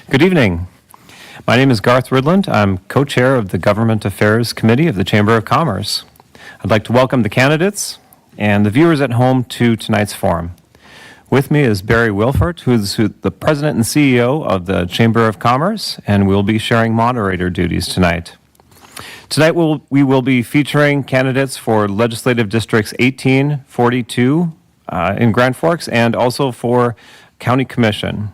Good evening. My name is Garth Ridland. I'm co-chair of the Government Affairs Committee of the Chamber of Commerce. I'd like to welcome the candidates and the viewers at home to tonight's forum. With me is Barry Wilford, who's the President and CEO of the Chamber of Commerce, and we'll be sharing moderator duties tonight. Tonight we will be featuring candidates for Legislative Districts 18, 42 in Grand Forks, and also for County Commission.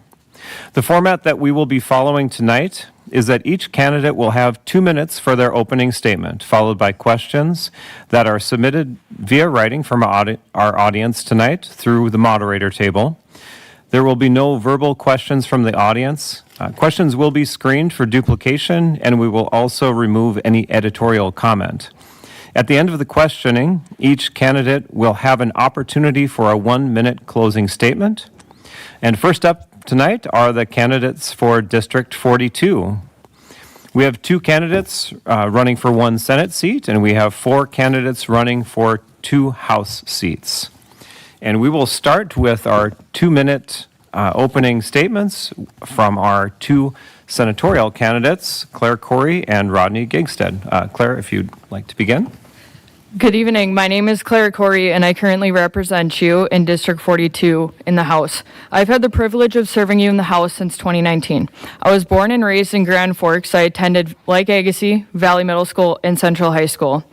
The format that we will be following tonight is that each candidate will have 2 minutes for their opening statement, followed by questions that are submitted via writing from our audience tonight through the moderator table. There will be no verbal questions from the audience. Questions will be screened for duplication, and we will also remove any editorial comment. At the end of the questioning, each candidate will have an opportunity for a 1-minute closing statement. And first up tonight are the candidates for District 42. We have 2 candidates running for 1 Senate seat, and we have 4 candidates running for 2 House seats. And we will start with our 2-minute opening statements from our 2 senatorial candidates, Claire Corey and Rodney Gigstead. Claire, if you'd like to begin. Good evening. My name is Claire Corey, and I currently represent you in District 42 in the House. I've had the privilege of serving you in the House since 2019. I was born and raised in Grand Forks. I attended Lake Agassiz, Valley Middle School, and Central High School.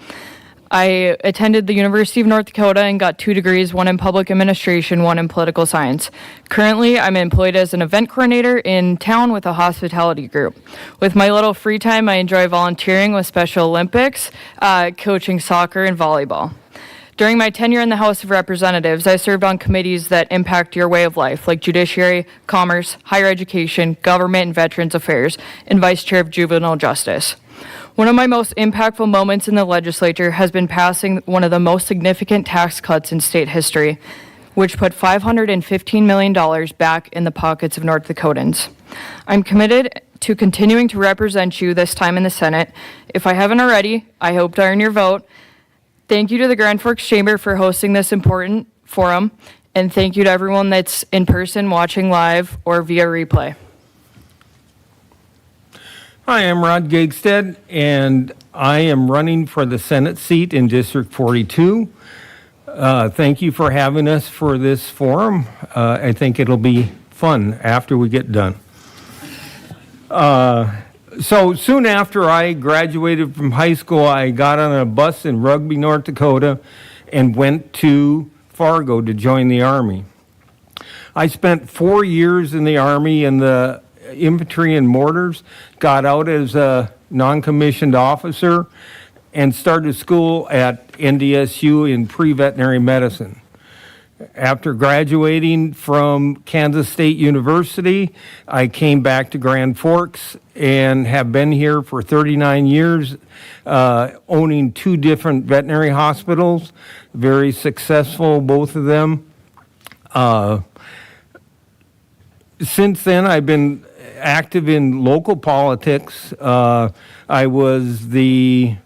I attended the University of North Dakota and got 2 degrees, 1 in public administration, 1 in political science. Currently, I'm employed as an event coordinator in town with a hospitality group. With my little free time, I enjoy volunteering with Special Olympics, coaching soccer and volleyball. During my tenure in the House of Representatives, I served on committees that impact your way of life, like Judiciary, Commerce, Higher Education, Government and Veterans Affairs, and Vice Chair of Juvenile Justice. One of my most impactful moments in the legislature has been passing one of the most significant tax cuts in state history, which put $515 million back in the pockets of North Dakotans. I'm committed to continuing to represent you this time in the Senate. If I haven't already, I hope to earn your vote. Thank you to the Grand Forks Chamber for hosting this important forum, and thank you to everyone that's in person, watching live, or via replay. Hi, I'm Rod Gigstead, and I am running for the Senate seat in District 42. Thank you for having us for this forum. I think it'll be fun after we get done. So soon after I graduated from high school, I got on a bus in Rugby, North Dakota, and went to Fargo to join the Army. I spent 4 years in the Army in the infantry and mortars, got out as a non-commissioned officer, and started school at NDSU in pre-veterinary medicine. After graduating from Kansas State University, I came back to Grand Forks and have been here for 39 years, owning 2 different veterinary hospitals, very successful, both of them. Since then, I've been active in local politics. I was the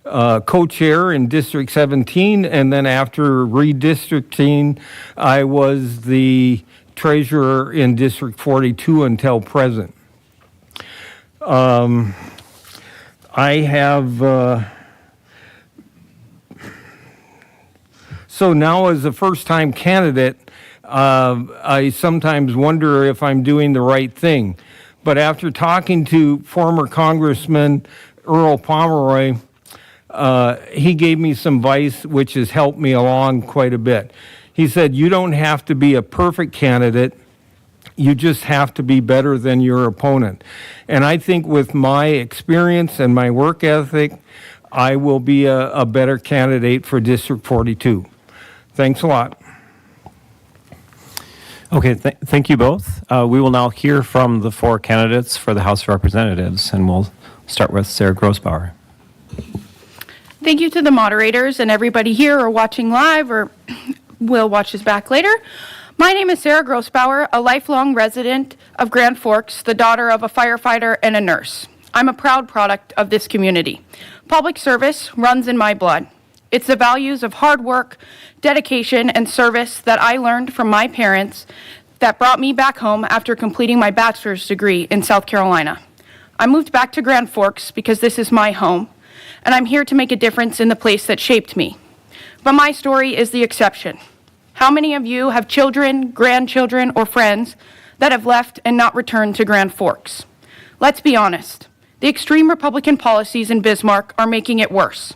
co-chair in District 17, and then after redistricting, I was the treasurer in District 42 until present. I have, so now as a first-time candidate, I sometimes wonder if I'm doing the right thing. But after talking to former Congressman Earl Pomeroy, he gave me some advice which has helped me along quite a bit. He said, you don't have to be a perfect candidate, you just have to be better than your opponent. And I think with my experience and my work ethic, I will be a better candidate for District 42. Thanks a lot. Okay, thank you both. We will now hear from the 4 candidates for the House of Representatives, and we'll start with Sarah Grossbauer. Thank you to the moderators and everybody here or watching live or will watch this back later. My name is Sarah Grossbauer, a lifelong resident of Grand Forks, the daughter of a firefighter and a nurse. I'm a proud product of this community. Public service runs in my blood. It's the values of hard work, dedication, and service that I learned from my parents that brought me back home after completing my bachelor's degree in South Carolina. I moved back to Grand Forks because this is my home, and I'm here to make a difference in the place that shaped me. But my story is the exception. How many of you have children, grandchildren, or friends that have left and not returned to Grand Forks? Let's be honest. The extreme Republican policies in Bismarck are making it worse.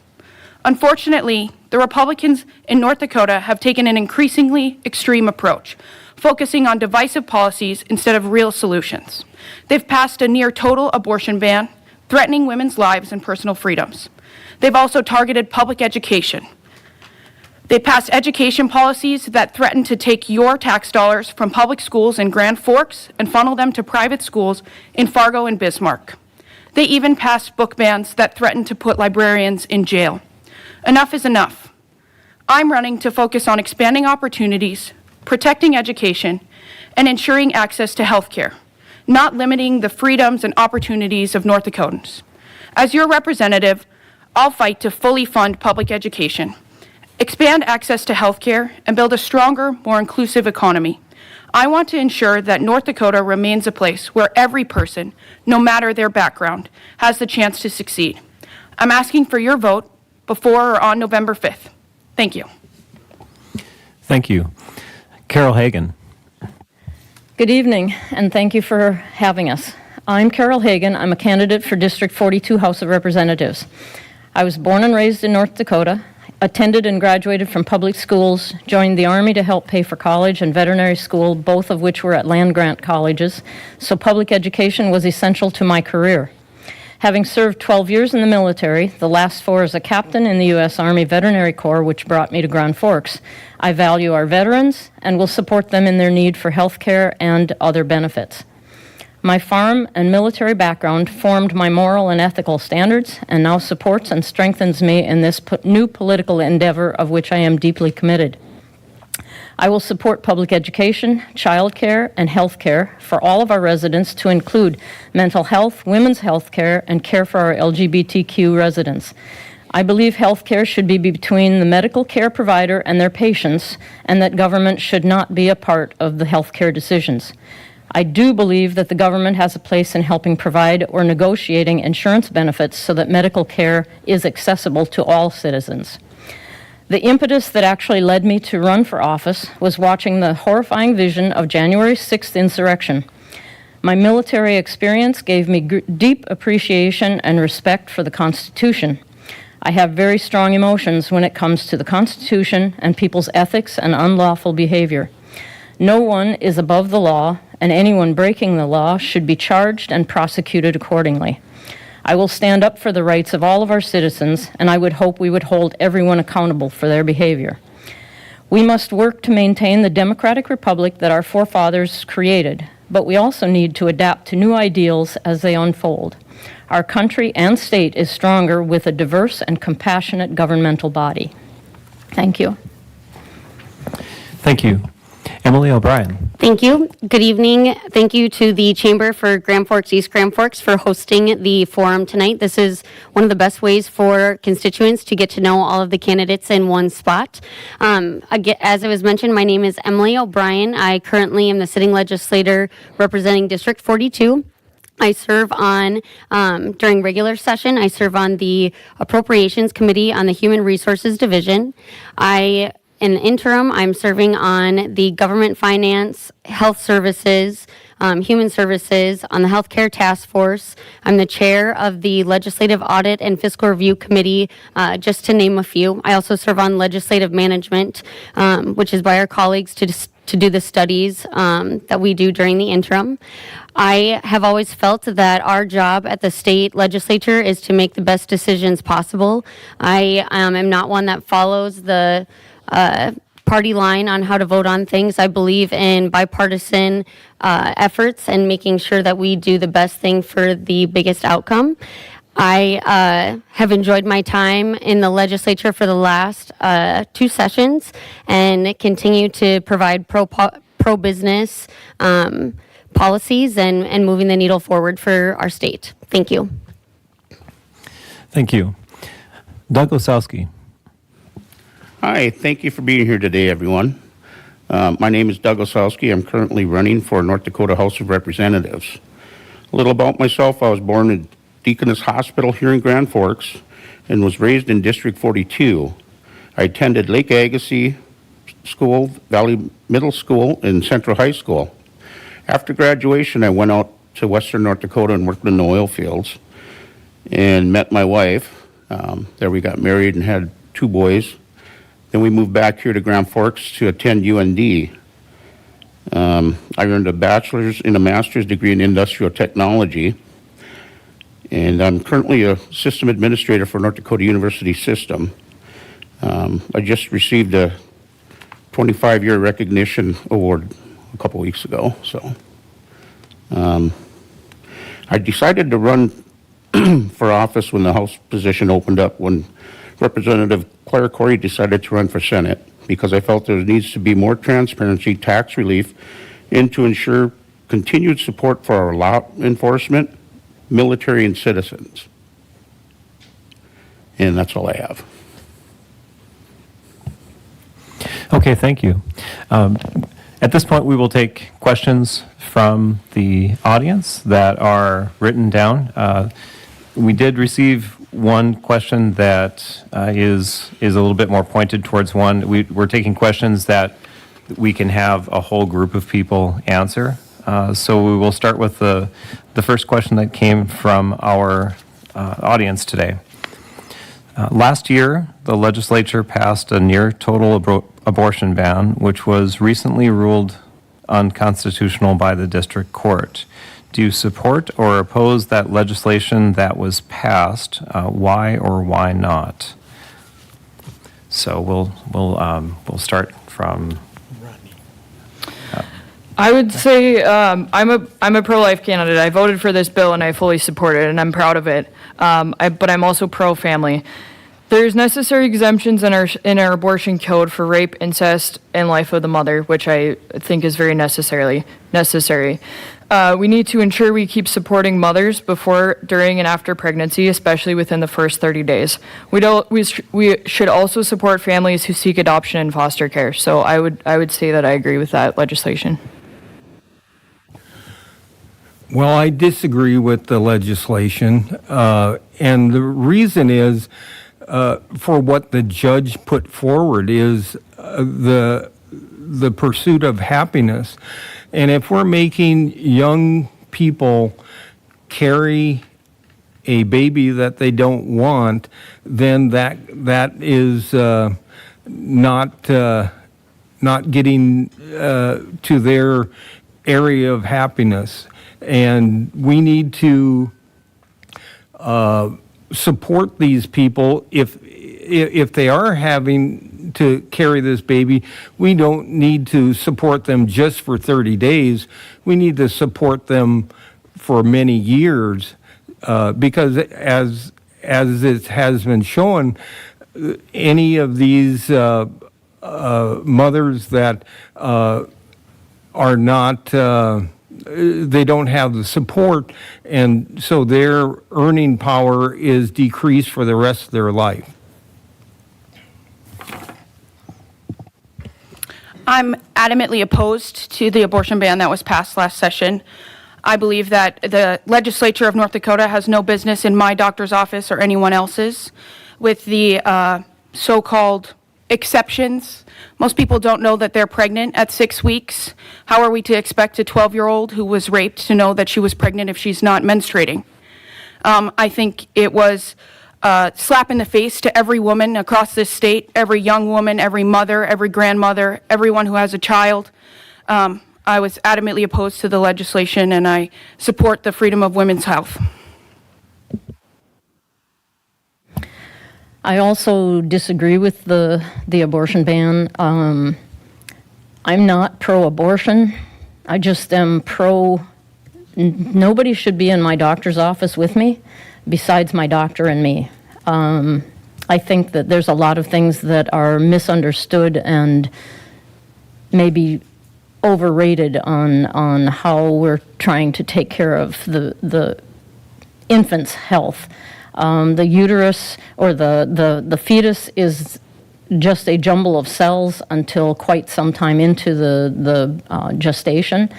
Unfortunately, the Republicans in North Dakota have taken an increasingly extreme approach, focusing on divisive policies instead of real solutions. They've passed a near total abortion ban, threatening women's lives and personal freedoms. They've also targeted public education. They passed education policies that threaten to take your tax dollars from public schools in Grand Forks and funnel them to private schools in Fargo and Bismarck. They even passed book bans that threaten to put librarians in jail. Enough is enough. I'm running to focus on expanding opportunities, protecting education, and ensuring access to health care, not limiting the freedoms and opportunities of North Dakotans. As your representative, I'll fight to fully fund public education, expand access to health care, and build a stronger, more inclusive economy. I want to ensure that North Dakota remains a place where every person, no matter their background, has the chance to succeed. I'm asking for your vote before or on November 5th. Thank you. Thank you. Carol Hagan. Good evening, and thank you for having us. I'm Carol Hagan. I'm a candidate for District 42 House of Representatives. I was born and raised in North Dakota, attended and graduated from public schools, joined the Army to help pay for college and veterinary school, both of which were at land-grant colleges, so public education was essential to my career. Having served 12 years in the military, the last 4 as a captain in the U.S. Army Veterinary Corps, which brought me to Grand Forks, I value our veterans and will support them in their need for health care and other benefits. My farm and military background formed my moral and ethical standards and now supports and strengthens me in this new political endeavor of which I am deeply committed. I will support public education, child care, and health care for all of our residents to include mental health, women's health care, and care for our LGBTQ residents. I believe health care should be between the medical care provider and their patients, and that government should not be a part of the health care decisions. I do believe that the government has a place in helping provide or negotiating insurance benefits so that medical care is accessible to all citizens. The impetus that actually led me to run for office was watching the horrifying vision of January 6th insurrection. My military experience gave me deep appreciation and respect for the Constitution. I have very strong emotions when it comes to the Constitution and people's ethics and unlawful behavior. No one is above the law, and anyone breaking the law should be charged and prosecuted accordingly. I will stand up for the rights of all of our citizens, and I would hope we would hold everyone accountable for their behavior. We must work to maintain the democratic republic that our forefathers created, but we also need to adapt to new ideals as they unfold. Our country and state is stronger with a diverse and compassionate governmental body. Thank you. Thank you. Emily O'Brien. Thank you. Good evening. Thank you to the Chamber for Grand Forks, East Grand Forks for hosting the forum tonight. This is one of the best ways for constituents to get to know all of the candidates in one spot. As it was mentioned, my name is Emily O'Brien. I currently am the sitting legislator representing District 42. I serve on, during regular session, I serve on the Appropriations Committee on the Human Resources Division. In the interim, I'm serving on the Government Finance, Health Services, Human Services, on the Healthcare Task Force. I'm the chair of the Legislative Audit and Fiscal Review Committee, just to name a few. I also serve on Legislative Management, which is by our colleagues to do the studies that we do during the interim. I have always felt that our job at the state legislature is to make the best decisions possible. I am not one that follows the party line on how to vote on things. I believe in bipartisan efforts and making sure that we do the best thing for the biggest outcome. I have enjoyed my time in the legislature for the last 2 sessions and continue to provide pro-business policies and moving the needle forward for our state. Thank you. Thank you. Doug Osowski. Hi, thank you for being here today, everyone. My name is Doug Osowski. I'm currently running for North Dakota House of Representatives. A little about myself. I was born in Deaconess Hospital here in Grand Forks and was raised in District 42. I attended Lake Agassiz School, Valley Middle School, and Central High School. After graduation, I went out to Western North Dakota and worked in the oil fields and met my wife. There we got married and had 2 boys. Then we moved back here to Grand Forks to attend UND. I earned a bachelor's and a master's degree in industrial technology. And I'm currently a system administrator for North Dakota University System. I just received a 25-year recognition award a couple weeks ago. So I decided to run for office when the House position opened up, when Representative Claire Corey decided to run for Senate, because I felt there needs to be more transparency, tax relief, and to ensure continued support for our law enforcement, military, and citizens. And that's all I have. Okay, thank you. At this point, we will take questions from the audience that are written down. We did receive one question that is a little bit more pointed towards one. We're taking questions that we can have a whole group of people answer. So we will start with the first question that came from our audience today. Last year, the legislature passed a near total abortion ban, which was recently ruled unconstitutional by the district court. Do you support or oppose that legislation that was passed? Why or why not? So we'll start from. I would say I'm a pro-life candidate. I voted for this bill and I fully support it, and I'm proud of it. But I'm also pro-family. There's necessary exemptions in our abortion code for rape, incest, and life of the mother, which I think is very necessary. We need to ensure we keep supporting mothers before, during, and after pregnancy, especially within the first 30 days. We should also support families who seek adoption and foster care. So I would say that I agree with that legislation. Well, I disagree with the legislation, and the reason is for what the judge put forward is the pursuit of happiness. And if we're making young people carry a baby that they don't want, then that is not getting to their area of happiness. And we need to support these people. If they are having to carry this baby, we don't need to support them just for 30 days. We need to support them for many years, because as it has been shown, any of these mothers that are not they don't have the support, and so their earning power is decreased for the rest of their life. I'm adamantly opposed to the abortion ban that was passed last session. I believe that the legislature of North Dakota has no business in my doctor's office or anyone else's with the so-called exceptions. Most people don't know that they're pregnant at 6 weeks. How are we to expect a 12-year-old who was raped to know that she was pregnant if she's not menstruating? I think it was a slap in the face to every woman across this state, every young woman, every mother, every grandmother, everyone who has a child. I was adamantly opposed to the legislation, and I support the freedom of women's health. I also disagree with the abortion ban. I'm not pro-abortion. I just am nobody should be in my doctor's office with me besides my doctor and me. I think that there's a lot of things that are misunderstood and maybe overrated on how we're trying to take care of the infant's health. The uterus or the fetus is just a jumble of cells until quite some time into the gestation,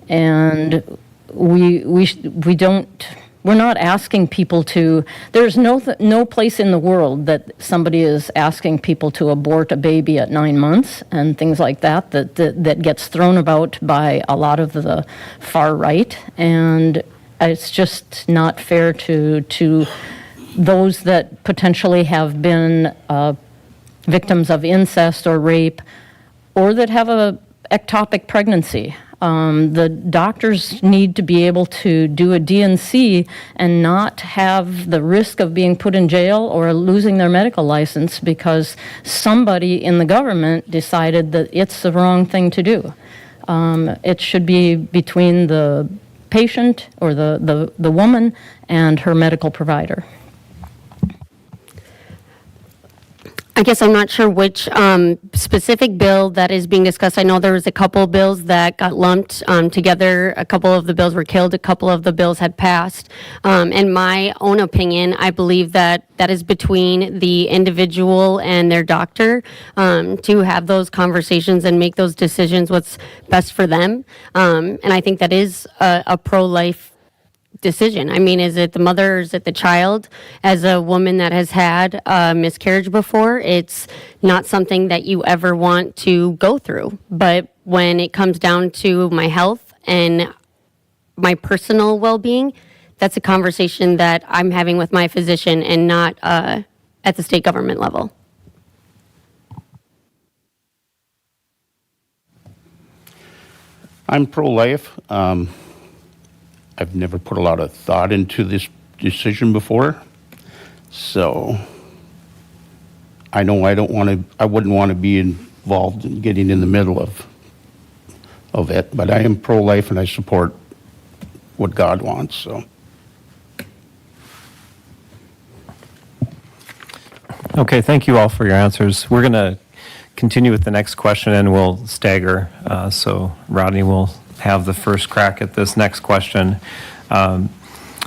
and we're not asking people to. There's no place in the world that somebody is asking people to abort a baby at 9 months and things like that. That gets thrown about by a lot of the far right, and it's just not fair to those that potentially have been victims of incest or rape, or that have a ectopic pregnancy. The doctors need to be able to do a D&C and not have the risk of being put in jail or losing their medical license because somebody in the government decided that it's the wrong thing to do. It should be between the patient or the woman and her medical provider. I guess I'm not sure which specific bill that is being discussed. I know there was a couple bills that got lumped together. A couple of the bills were killed. A couple of the bills had passed. In my own opinion, I believe that that is between the individual and their doctor to have those conversations and make those decisions what's best for them. And I think that is a pro-life decision. I mean, is it the mother or is it the child? As a woman that has had a miscarriage before, it's not something that you ever want to go through. But when it comes down to my health and my personal well-being, that's a conversation that I'm having with my physician and not at the state government level. I'm pro-life. I've never put a lot of thought into this decision before, so I know I wouldn't want to be involved in getting in the middle of it, but I am pro-life and I support what God wants, so. Okay, thank you all for your answers. We're going to continue with the next question and we'll stagger. So Rodney will have the first crack at this next question.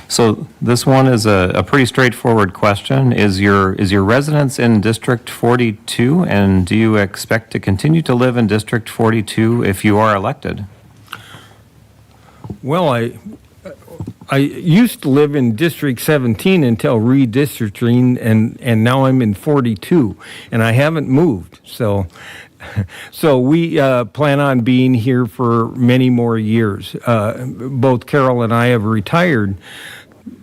So this one is a pretty straightforward question. Is your residence in District 42, and do you expect to continue to live in District 42 if you are elected? Well, I used to live in District 17 until redistricting, and now I'm in 42, and I haven't moved. So we plan on being here for many more years. Both Carol and I have retired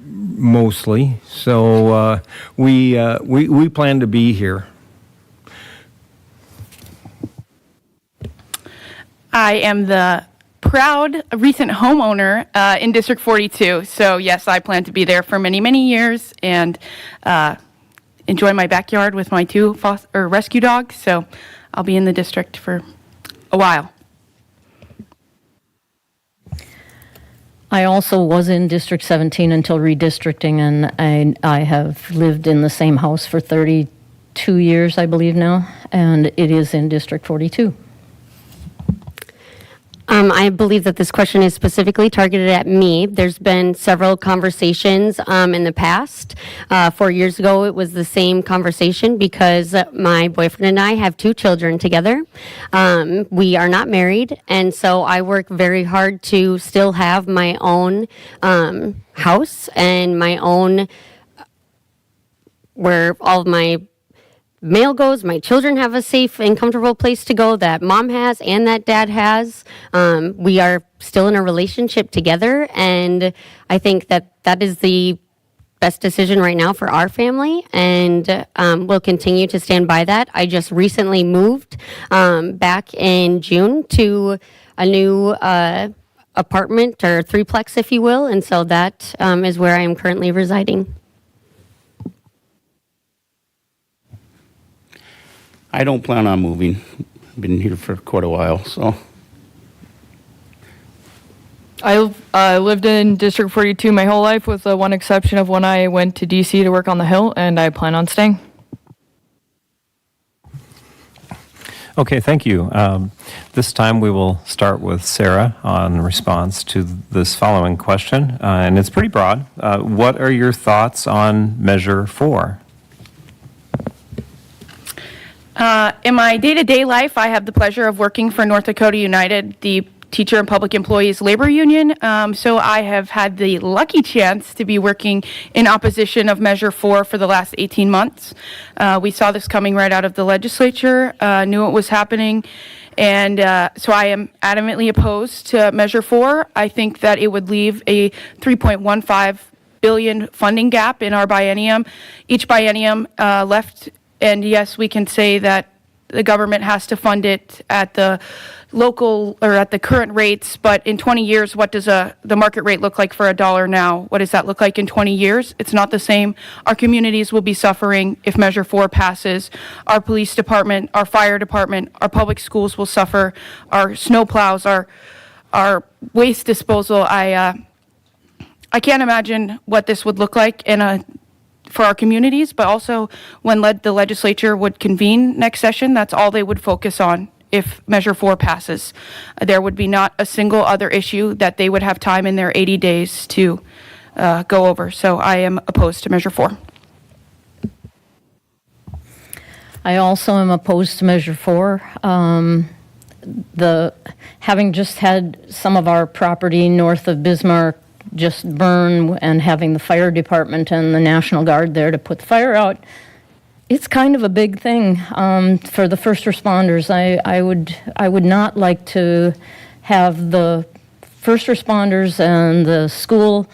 mostly, so we plan to be here. I am the proud recent homeowner in District 42. So yes, I plan to be there for many, many years and enjoy my backyard with my two rescue dogs. So I'll be in the district for a while. I also was in District 17 until redistricting, and I have lived in the same house for 32 years, I believe now, and it is in District 42. I believe that this question is specifically targeted at me. There's been several conversations in the past. 4 years ago, it was the same conversation because my boyfriend and I have 2 children together. We are not married, and so I work very hard to still have my own house and my own, where all of my mail goes, my children have a safe and comfortable place to go that mom has and that dad has. We are still in a relationship together, and I think that that is the best decision right now for our family, and we'll continue to stand by that. I just recently moved back in June to a new apartment, or threeplex, if you will, and so that is where I am currently residing. I don't plan on moving. Been here for quite a while, so. I lived in District 42 my whole life, with the one exception of when I went to DC to work on the Hill, and I plan on staying. Okay, thank you. This time we will start with Sarah on response to this following question, and it's pretty broad. What are your thoughts on Measure 4? In my day-to-day life, I have the pleasure of working for North Dakota United, the Teacher and Public Employees Labor Union. So I have had the lucky chance to be working in opposition of Measure 4 for the last 18 months. We saw this coming right out of the legislature, knew it was happening, and so I am adamantly opposed to Measure 4. I think that it would leave a $3.15 billion funding gap in our biennium. Each biennium left, and yes, we can say that the government has to fund it at the local or at the current rates, but in 20 years, what does the market rate look like for $1 now? What does that look like in 20 years? It's not the same. Our communities will be suffering if Measure 4 passes. Our police department, our fire department, our public schools will suffer. Our snow plows, our waste disposal. I can't imagine what this would look like for our communities, but also when the legislature would convene next session, that's all they would focus on if Measure 4 passes. There would be not a single other issue that they would have time in their 80 days to go over. So I am opposed to Measure 4. I also am opposed to Measure 4. Having just had some of our property north of Bismarck just burn and having the fire department and the National Guard there to put the fire out, it's kind of a big thing for the first responders. I would not like to have the first responders and the school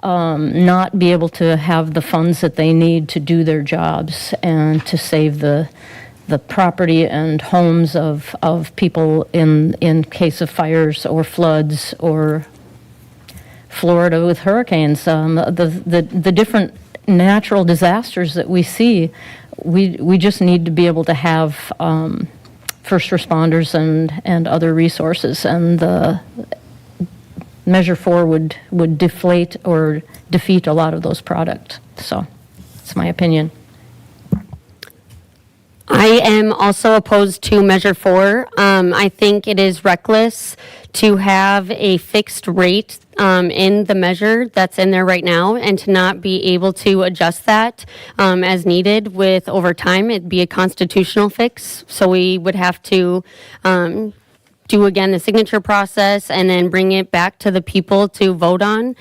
not be able to have the funds that they need to do their jobs and to save the property and homes of people in case of fires or floods or Florida with hurricanes. The different natural disasters that we see, we just need to be able to have first responders and other resources, and the Measure 4 would deflate or defeat a lot of those products. So that's my opinion. I am also opposed to Measure 4. I think it is reckless to have a fixed rate in the measure that's in there right now and to not be able to adjust that as needed with over time. It'd be a constitutional fix, so we would have to do again the signature process and then bring it back to the people to vote on.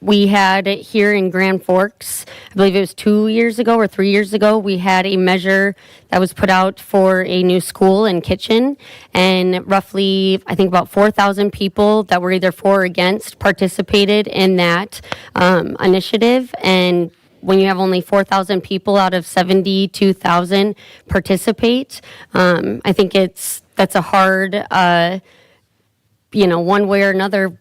We had it here in Grand Forks, I believe it was 2 years ago or 3 years ago, we had a measure that was put out for a new school and kitchen, and roughly, I think about 4,000 people that were either for or against participated in that initiative. And when you have only 4,000 people out of 72,000 participate, I think that's a hard, one way or another.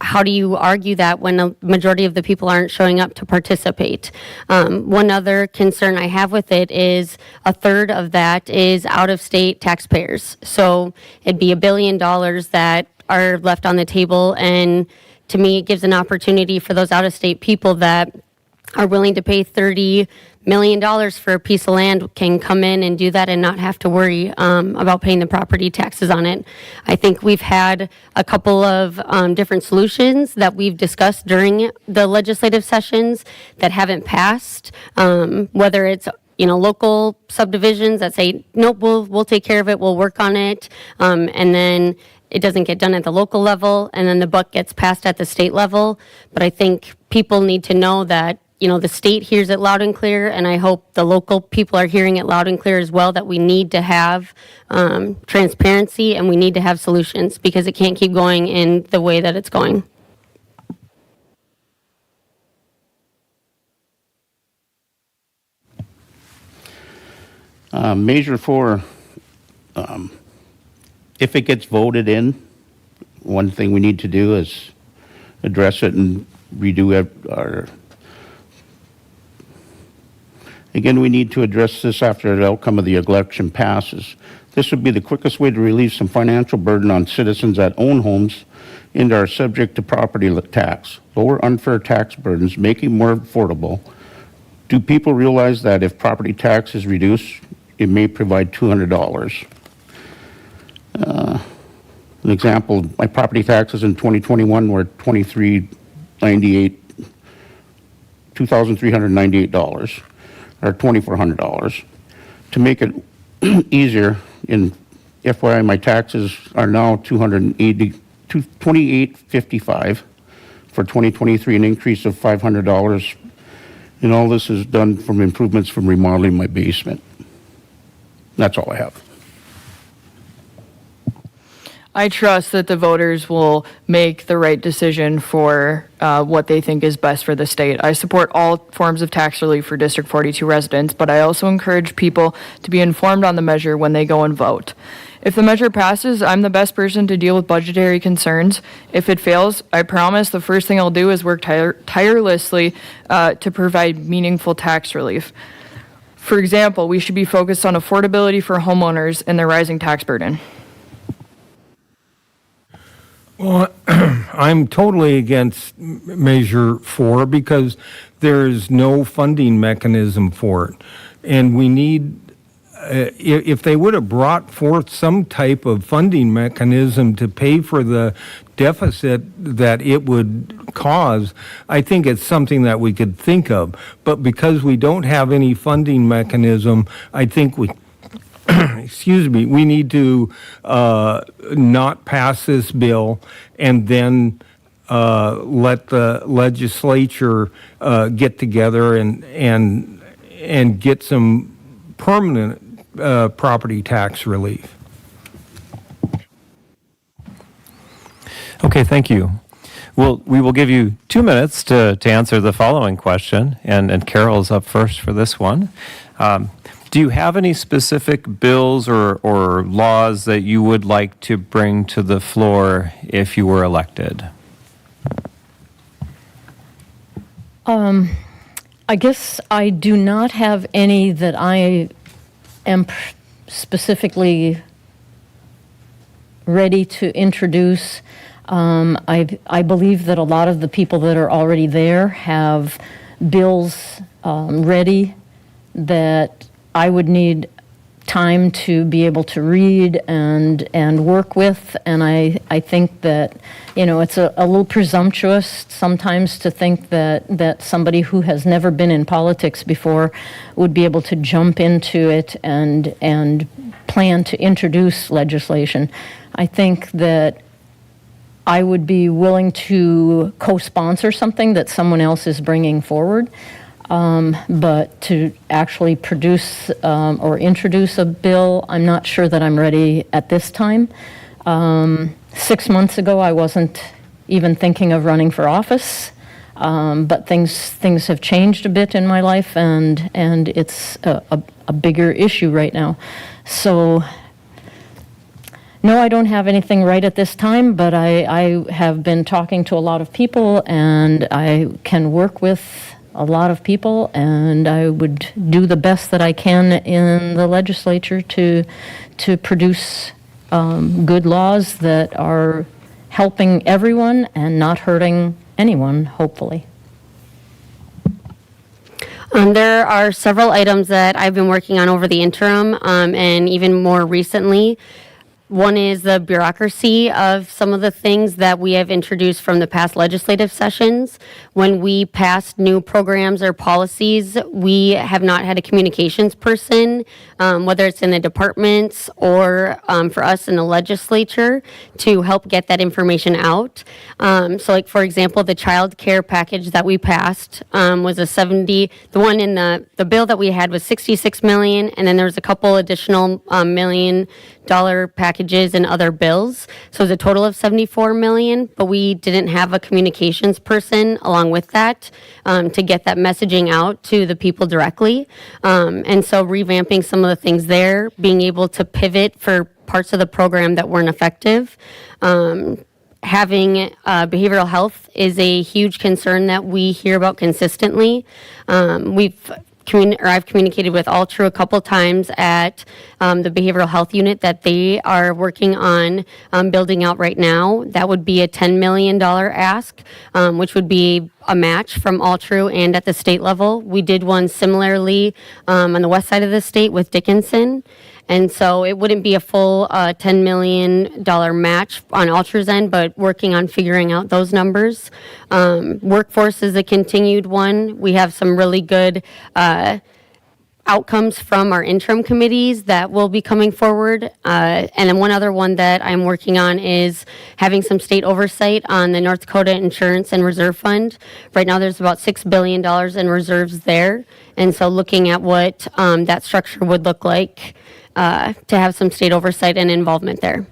How do you argue that when a majority of the people aren't showing up to participate? One other concern I have with it is a third of that is out-of-state taxpayers. So it'd be $1 billion that are left on the table, and to me, it gives an opportunity for those out-of-state people that are willing to pay $30 million for a piece of land can come in and do that and not have to worry about paying the property taxes on it. I think we've had a couple of different solutions that we've discussed during the legislative sessions that haven't passed, whether it's local subdivisions that say, nope, we'll take care of it, we'll work on it, and then it doesn't get done at the local level, and then the buck gets passed at the state level. But I think people need to know that the state hears it loud and clear, and I hope the local people are hearing it loud and clear as well, that we need to have transparency and we need to have solutions, because it can't keep going in the way that it's going. Measure 4, if it gets voted in, one thing we need to do is address it and redo our... Again, we need to address this after the outcome of the election passes. This would be the quickest way to relieve some financial burden on citizens that own homes and are subject to property tax. Lower unfair tax burdens, making more affordable. Do people realize that if property tax is reduced, it may provide $200? An example, my property taxes in 2021 were $2,398. Or $2,400. To make it easier. In FYI, my taxes are now $28.55 for 2023, an increase of $500. And all this is done from improvements from remodeling my basement. That's all I have. I trust that the voters will make the right decision for what they think is best for the state. I support all forms of tax relief for District 42 residents, but I also encourage people to be informed on the measure when they go and vote. If the measure passes, I'm the best person to deal with budgetary concerns. If it fails, I promise the first thing I'll do is work tirelessly to provide meaningful tax relief. For example, we should be focused on affordability for homeowners and their rising tax burden. Well, I'm totally against Measure 4 because there is no funding mechanism for it. And we need, if they would have brought forth some type of funding mechanism to pay for the deficit that it would cause, I think it's something that we could think of. But because we don't have any funding mechanism, I think we excuse me, we need to not pass this bill and then let the legislature get together and get some permanent property tax relief. Okay, thank you. Well, we will give you 2 minutes to answer the following question, and Carol's up first for this one. Do you have any specific bills or laws that you would like to bring to the floor if you were elected? I guess I do not have any that I am specifically ready to introduce. I believe that a lot of the people that are already there have bills ready that I would need time to be able to read and work with, and I think that, it's a little presumptuous sometimes to think that somebody who has never been in politics before would be able to jump into it and plan to introduce legislation. I think that I would be willing to co-sponsor something that someone else is bringing forward. But to actually produce or introduce a bill, I'm not sure that I'm ready at this time. 6 months ago, I wasn't even thinking of running for office, but things have changed a bit in my life, and it's a bigger issue right now. So, no, I don't have anything right at this time, but I have been talking to a lot of people, and I can work with a lot of people, and I would do the best that I can in the legislature to produce good laws that are helping everyone and not hurting anyone, hopefully. There are several items that I've been working on over the interim, and even more recently. One is the bureaucracy of some of the things that we have introduced from the past legislative sessions. When we pass new programs or policies, we have not had a communications person, whether it's in the departments or for us in the legislature, to help get that information out. So like, for example, the child care package that we passed was the one in the bill that we had was 66 million, and then there was a couple additional $1 million packages and other bills. So it was a total of 74 million, but we didn't have a communications person along with that to get that messaging out to the people directly. And so revamping some of the things there, being able to pivot for parts of the program that weren't effective. Having behavioral health is a huge concern that we hear about consistently. I've communicated with All True a couple times at the behavioral health unit that they are working on building out right now. That would be a $10 million ask, which would be a match from All True and at the state level. We did one similarly on the west side of the state with Dickinson. And so it wouldn't be a full $10 million match on All True's end, but working on figuring out those numbers. Workforce is a continued one. We have some really good outcomes from our interim committees that will be coming forward. And then one other one that I'm working on is having some state oversight on the North Dakota Insurance and Reserve Fund. Right now, there's about $6 billion in reserves there. And so looking at what that structure would look like to have some state oversight and involvement there.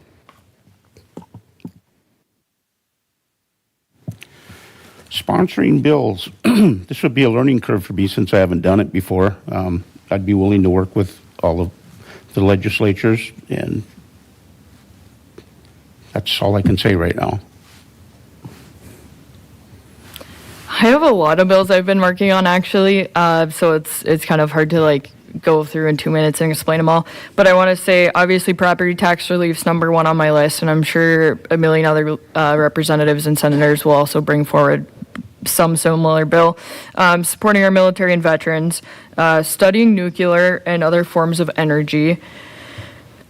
Sponsoring bills. This would be a learning curve for me since I haven't done it before. I'd be willing to work with all of the legislatures, and that's all I can say right now. I have a lot of bills I've been working on actually, so it's kind of hard to like go through in 2 minutes and explain them all. But I want to say, obviously, property tax relief's number one on my list, and I'm sure a million other representatives and senators will also bring forward some similar bill. Supporting our military and veterans, studying nuclear and other forms of energy,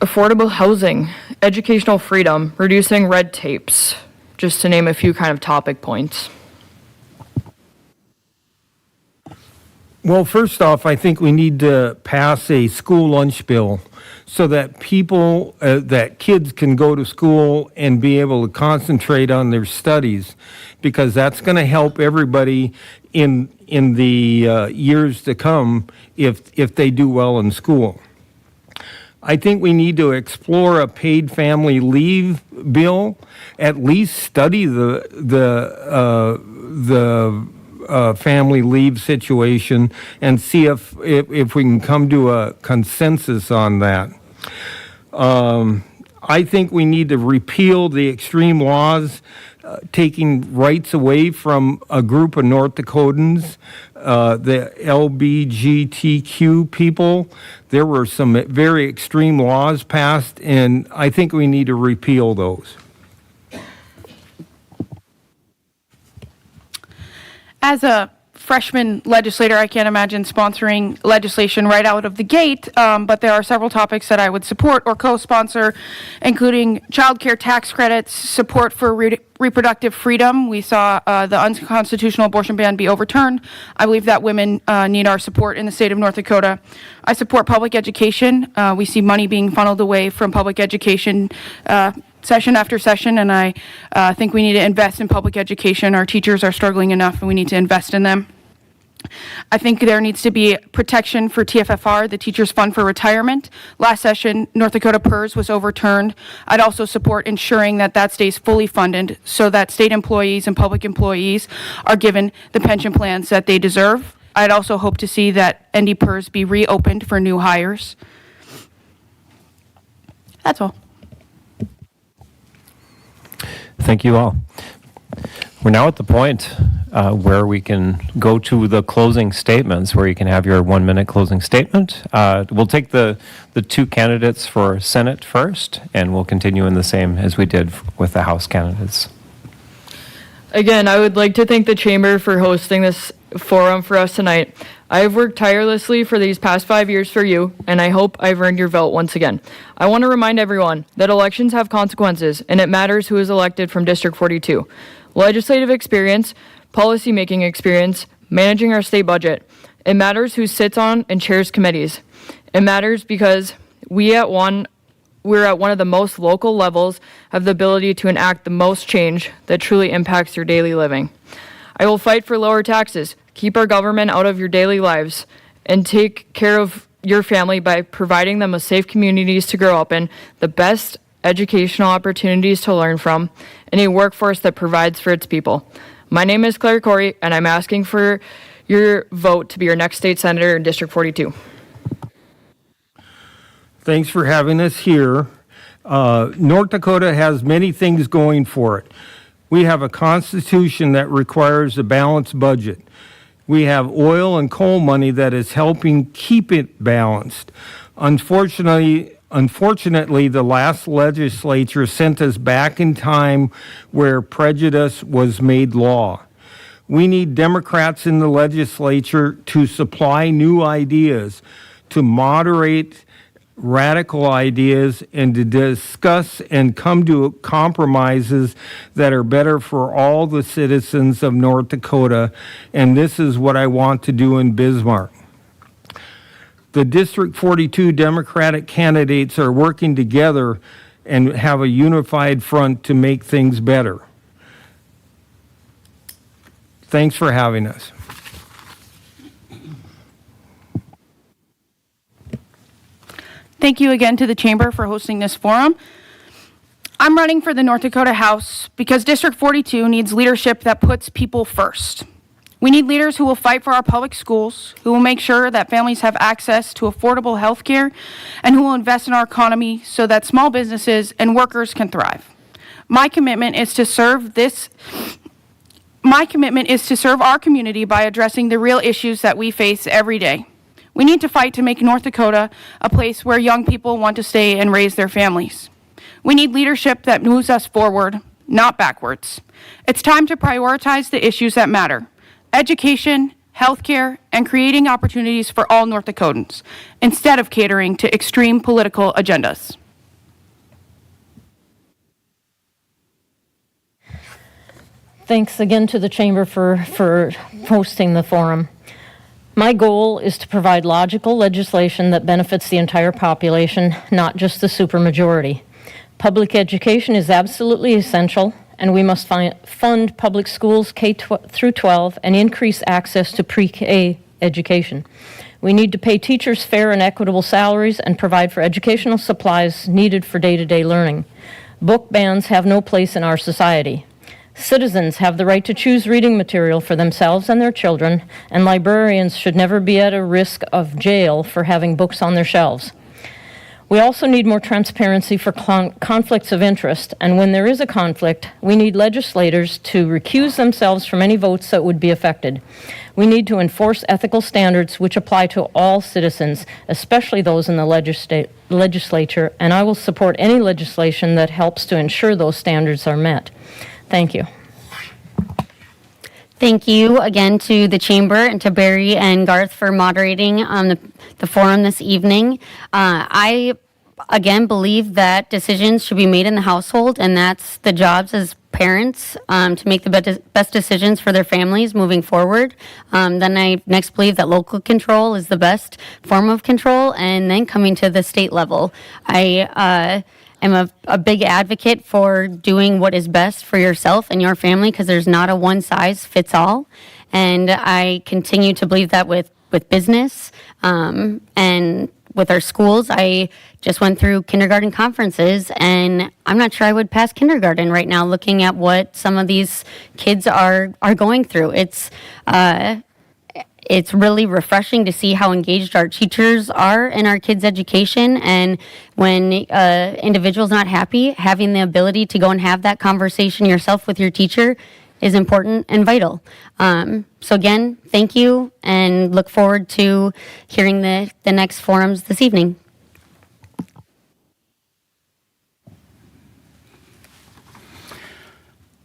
affordable housing, educational freedom, reducing red tapes, just to name a few kind of topic points. Well, first off, I think we need to pass a school lunch bill so that people, that kids can go to school and be able to concentrate on their studies, because that's going to help everybody in the years to come if they do well in school. I think we need to explore a paid family leave bill, at least study the family leave situation and see if we can come to a consensus on that. I think we need to repeal the extreme laws taking rights away from a group of North Dakotans, the LGBTQ people. There were some very extreme laws passed, and I think we need to repeal those. As a freshman legislator, I can't imagine sponsoring legislation right out of the gate, but there are several topics that I would support or co-sponsor, including child care tax credits, support for reproductive freedom. We saw the unconstitutional abortion ban be overturned. I believe that women need our support in the state of North Dakota. I support public education. We see money being funneled away from public education session after session, and I think we need to invest in public education. Our teachers are struggling enough, and we need to invest in them. I think there needs to be protection for TFFR, the Teachers Fund for Retirement. Last session, North Dakota PERS was overturned. I'd also support ensuring that that stays fully funded so that state employees and public employees are given the pension plans that they deserve. I'd also hope to see that ND PERS be reopened for new hires. That's all. Thank you all. We're now at the point where we can go to the closing statements, where you can have your 1 minute closing statement. We'll take the two candidates for Senate first, and we'll continue in the same as we did with the House candidates. Again, I would like to thank the Chamber for hosting this forum for us tonight. I have worked tirelessly for these past 5 years for you, and I hope I've earned your vote once again. I want to remind everyone that elections have consequences, and it matters who is elected from District 42. Legislative experience, policy-making experience, managing our state budget. It matters who sits on and chairs committees. It matters because we're at one of the most local levels, have the ability to enact the most change that truly impacts your daily living. I will fight for lower taxes, keep our government out of your daily lives, and take care of your family by providing them with safe communities to grow up in, the best educational opportunities to learn from, and a workforce that provides for its people. My name is Claire Corey, and I'm asking for your vote to be your next state senator in District 42. Thanks for having us here. North Dakota has many things going for it. We have a constitution that requires a balanced budget. We have oil and coal money that is helping keep it balanced. Unfortunately, the last legislature sent us back in time where prejudice was made law. We need Democrats in the legislature to supply new ideas, to moderate radical ideas, and to discuss and come to compromises that are better for all the citizens of North Dakota. And this is what I want to do in Bismarck. the District 42 Democratic candidates are working together and have a unified front to make things better. Thanks for having us. Thank you again to the Chamber for hosting this forum. I'm running for the North Dakota House because District 42 needs leadership that puts people first. We need leaders who will fight for our public schools, who will make sure that families have access to affordable health care, and who will invest in our economy so that small businesses and workers can thrive. My commitment is to serve our community by addressing the real issues that we face every day. We need to fight to make North Dakota a place where young people want to stay and raise their families. We need leadership that moves us forward, not backwards. It's time to prioritize the issues that matter: education, healthcare, and creating opportunities for all North Dakotans, instead of catering to extreme political agendas. Thanks again to the Chamber for hosting the forum. My goal is to provide logical legislation that benefits the entire population, not just the supermajority. Public education is absolutely essential, and we must fund public schools K through 12 and increase access to pre-K education. We need to pay teachers fair and equitable salaries and provide for educational supplies needed for day-to-day learning. Book bans have no place in our society. Citizens have the right to choose reading material for themselves and their children, and librarians should never be at a risk of jail for having books on their shelves. We also need more transparency for conflicts of interest, and when there is a conflict, we need legislators to recuse themselves from any votes that would be affected. We need to enforce ethical standards which apply to all citizens, especially those in the legislature, and I will support any legislation that helps to ensure those standards are met. Thank you. Thank you again to the Chamber and to Barry and Garth for moderating the forum this evening. I, again, believe that decisions should be made in the household, and that's the jobs as parents to make the best decisions for their families moving forward. Then I next believe that local control is the best form of control, and then coming to the state level. I am a big advocate for doing what is best for yourself and your family, because there's not a one-size-fits-all. And I continue to believe that with business and with our schools. I just went through kindergarten conferences, and I'm not sure I would pass kindergarten right now, looking at what some of these kids are going through. It's really refreshing to see how engaged our teachers are in our kids' education. And when individuals not happy, having the ability to go and have that conversation yourself with your teacher is important and vital. So again, thank you, and look forward to hearing the next forums this evening.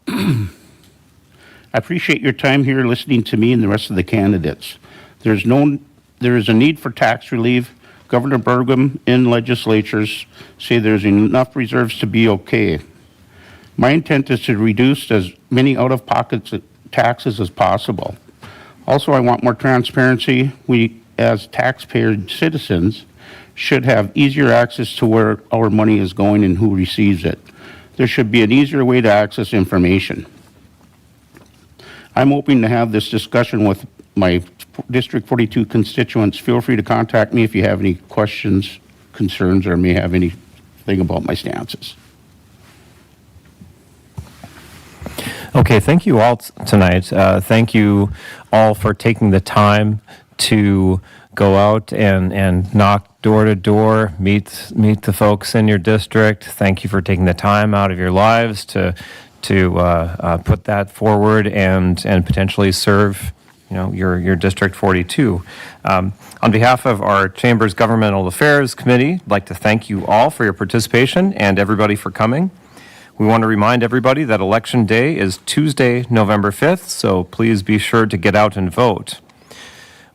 I appreciate your time here listening to me and the rest of the candidates. There is a need for tax relief. Governor Burgum and legislatures say there's enough reserves to be okay. My intent is to reduce as many out-of-pocket taxes as possible. Also, I want more transparency. We, as taxpayer citizens, should have easier access to where our money is going and who receives it. There should be an easier way to access information. I'm hoping to have this discussion with my District 42 constituents. Feel free to contact me if you have any questions, concerns, or may have anything about my stances. Okay, thank you all tonight. Thank you all for taking the time to go out and knock door to door, meet the folks in your district. Thank you for taking the time out of your lives to put that forward and potentially serve, your District 42. On behalf of our Chamber's Governmental Affairs Committee, I'd like to thank you all for your participation and everybody for coming. We want to remind everybody that Election Day is Tuesday, November 5th, so please be sure to get out and vote.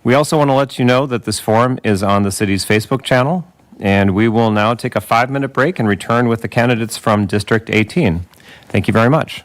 We also want to let you know that this forum is on the city's Facebook channel, and we will now take a 5-minute break and return with the candidates from District 18. Thank you very much.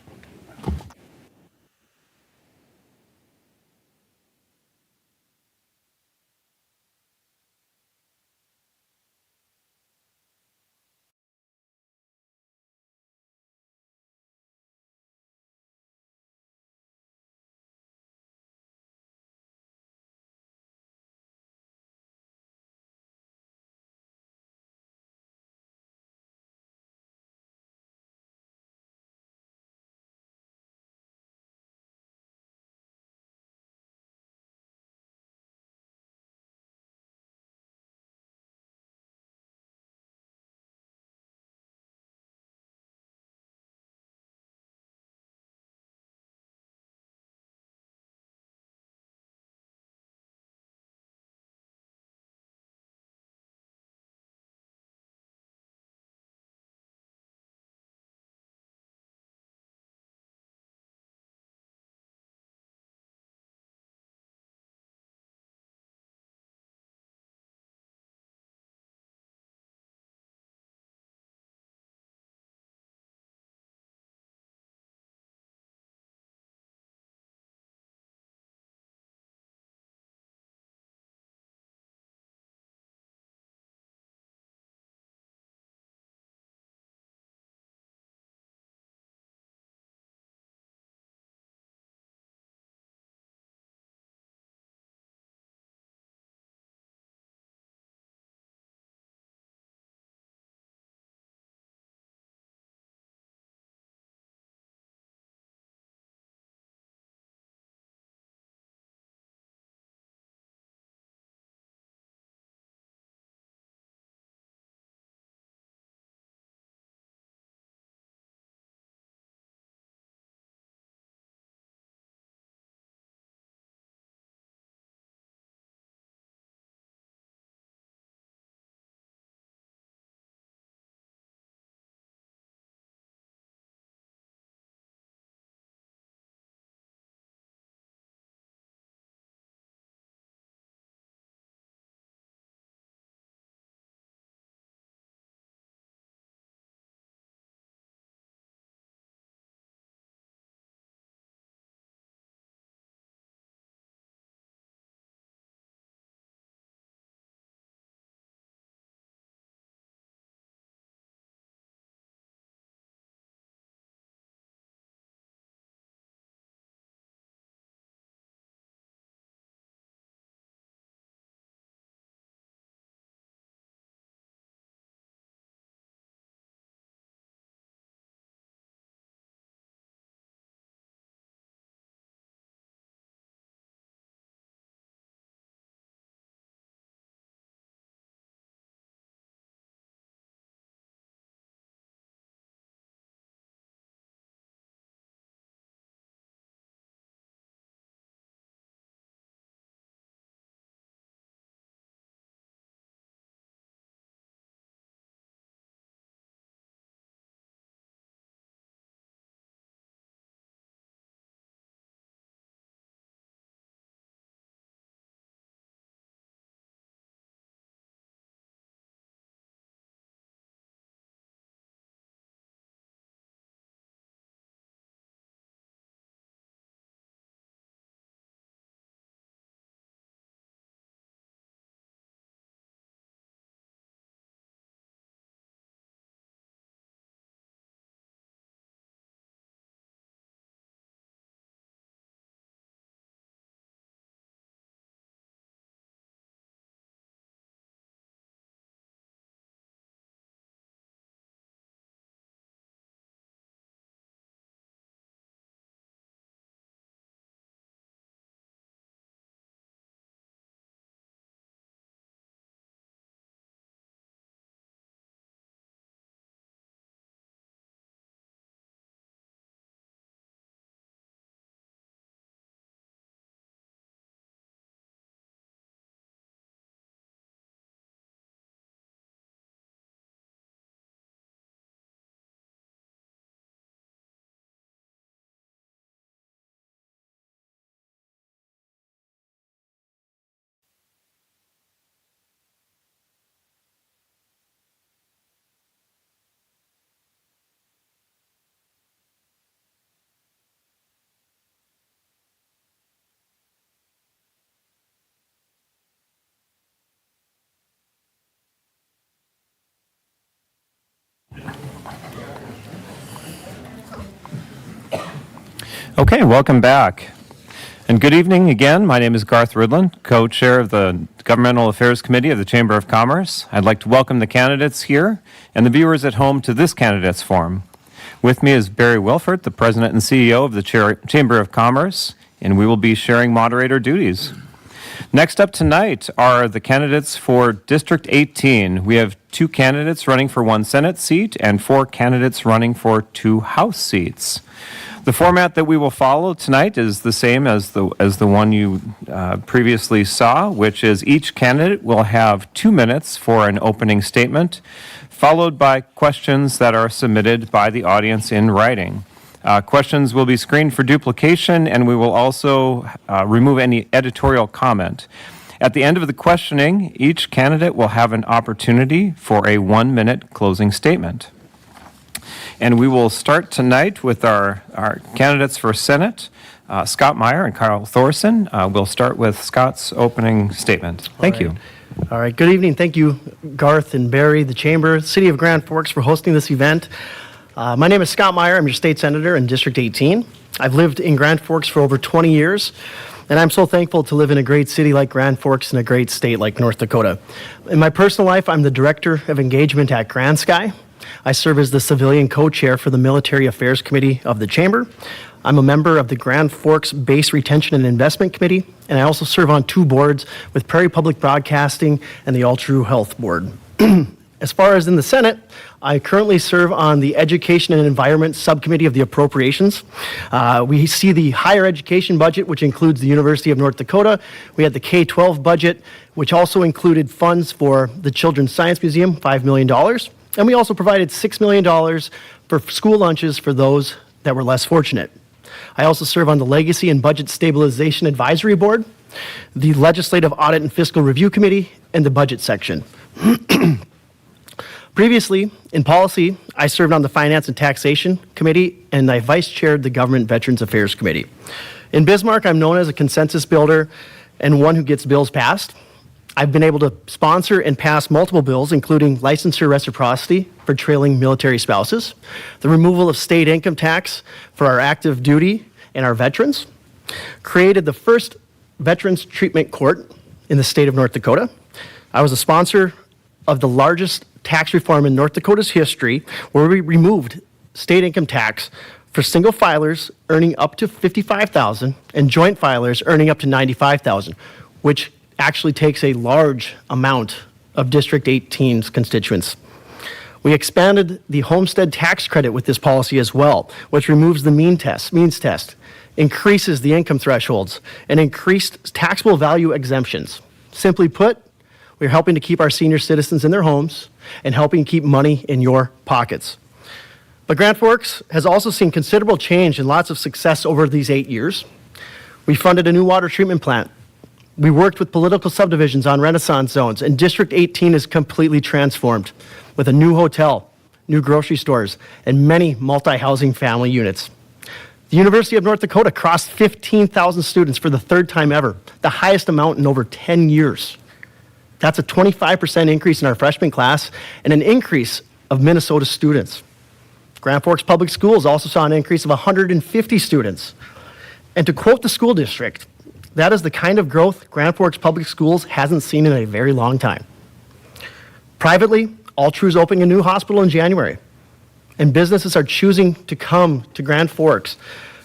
Okay, welcome back. And good evening again. My name is Garth Ridland, co-chair of the Governmental Affairs Committee of the Chamber of Commerce. I'd like to welcome the candidates here and the viewers at home to this candidates forum. With me is Barry Wilford, the president and CEO of the Chamber of Commerce, and we will be sharing moderator duties. Next up tonight are the candidates for District 18. We have 2 candidates running for 1 Senate seat and 4 candidates running for 2 House seats. The format that we will follow tonight is the same as the one you previously saw, which is each candidate will have 2 minutes for an opening statement, followed by questions that are submitted by the audience in writing. Questions will be screened for duplication, and we will also remove any editorial comment. At the end of the questioning, each candidate will have an opportunity for a 1-minute closing statement. And we will start tonight with our candidates for Senate, Scott Meyer and Kyle Thorson. We'll start with Scott's opening statement. Thank you. All right. Good evening. Thank you, Garth and Barry, the Chamber, City of Grand Forks for hosting this event. My name is Scott Meyer. I'm your state senator in District 18. I've lived in Grand Forks for over 20 years, and I'm so thankful to live in a great city like Grand Forks in a great state like North Dakota. In my personal life, I'm the Director of Engagement at Grand Sky. I serve as the civilian co-chair for the Military Affairs Committee of the Chamber. I'm a member of the Grand Forks Base Retention and Investment Committee, and I also serve on 2 boards with Prairie Public Broadcasting and the All True Health Board. As far as in the Senate, I currently serve on the Education and Environment Subcommittee of the Appropriations. We see the higher education budget, which includes the University of North Dakota. We had the K-12 budget, which also included funds for the Children's Science Museum, $5 million. And we also provided $6 million for school lunches for those that were less fortunate. I also serve on the Legacy and Budget Stabilization Advisory Board, the Legislative Audit and Fiscal Review Committee, and the Budget Section. Previously, in policy, I served on the Finance and Taxation Committee, and I vice-chaired the Government Veterans Affairs Committee. In Bismarck, I'm known as a consensus builder and one who gets bills passed. I've been able to sponsor and pass multiple bills, including licensure reciprocity for trailing military spouses, the removal of state income tax for our active duty and our veterans, created the first Veterans Treatment Court in the state of North Dakota. I was a sponsor of the largest tax reform in North Dakota's history, where we removed state income tax for single filers earning up to $55,000 and joint filers earning up to $95,000, which actually takes a large amount of District 18's constituents. We expanded the homestead tax credit with this policy as well, which removes the means test, increases the income thresholds, and increased taxable value exemptions. Simply put, we're helping to keep our senior citizens in their homes and helping keep money in your pockets. But Grand Forks has also seen considerable change and lots of success over these 8 years. We funded a new water treatment plant. We worked with political subdivisions on Renaissance zones, and District 18 is completely transformed with a new hotel, new grocery stores, and many multi-housing family units. The University of North Dakota crossed 15,000 students for the 3rd time ever, the highest amount in over 10 years. That's a 25% increase in our freshman class and an increase of Minnesota students. Grand Forks Public Schools also saw an increase of 150 students. And to quote the school district, that is the kind of growth Grand Forks Public Schools hasn't seen in a very long time. Privately, All True is opening a new hospital in January, and businesses are choosing to come to Grand Forks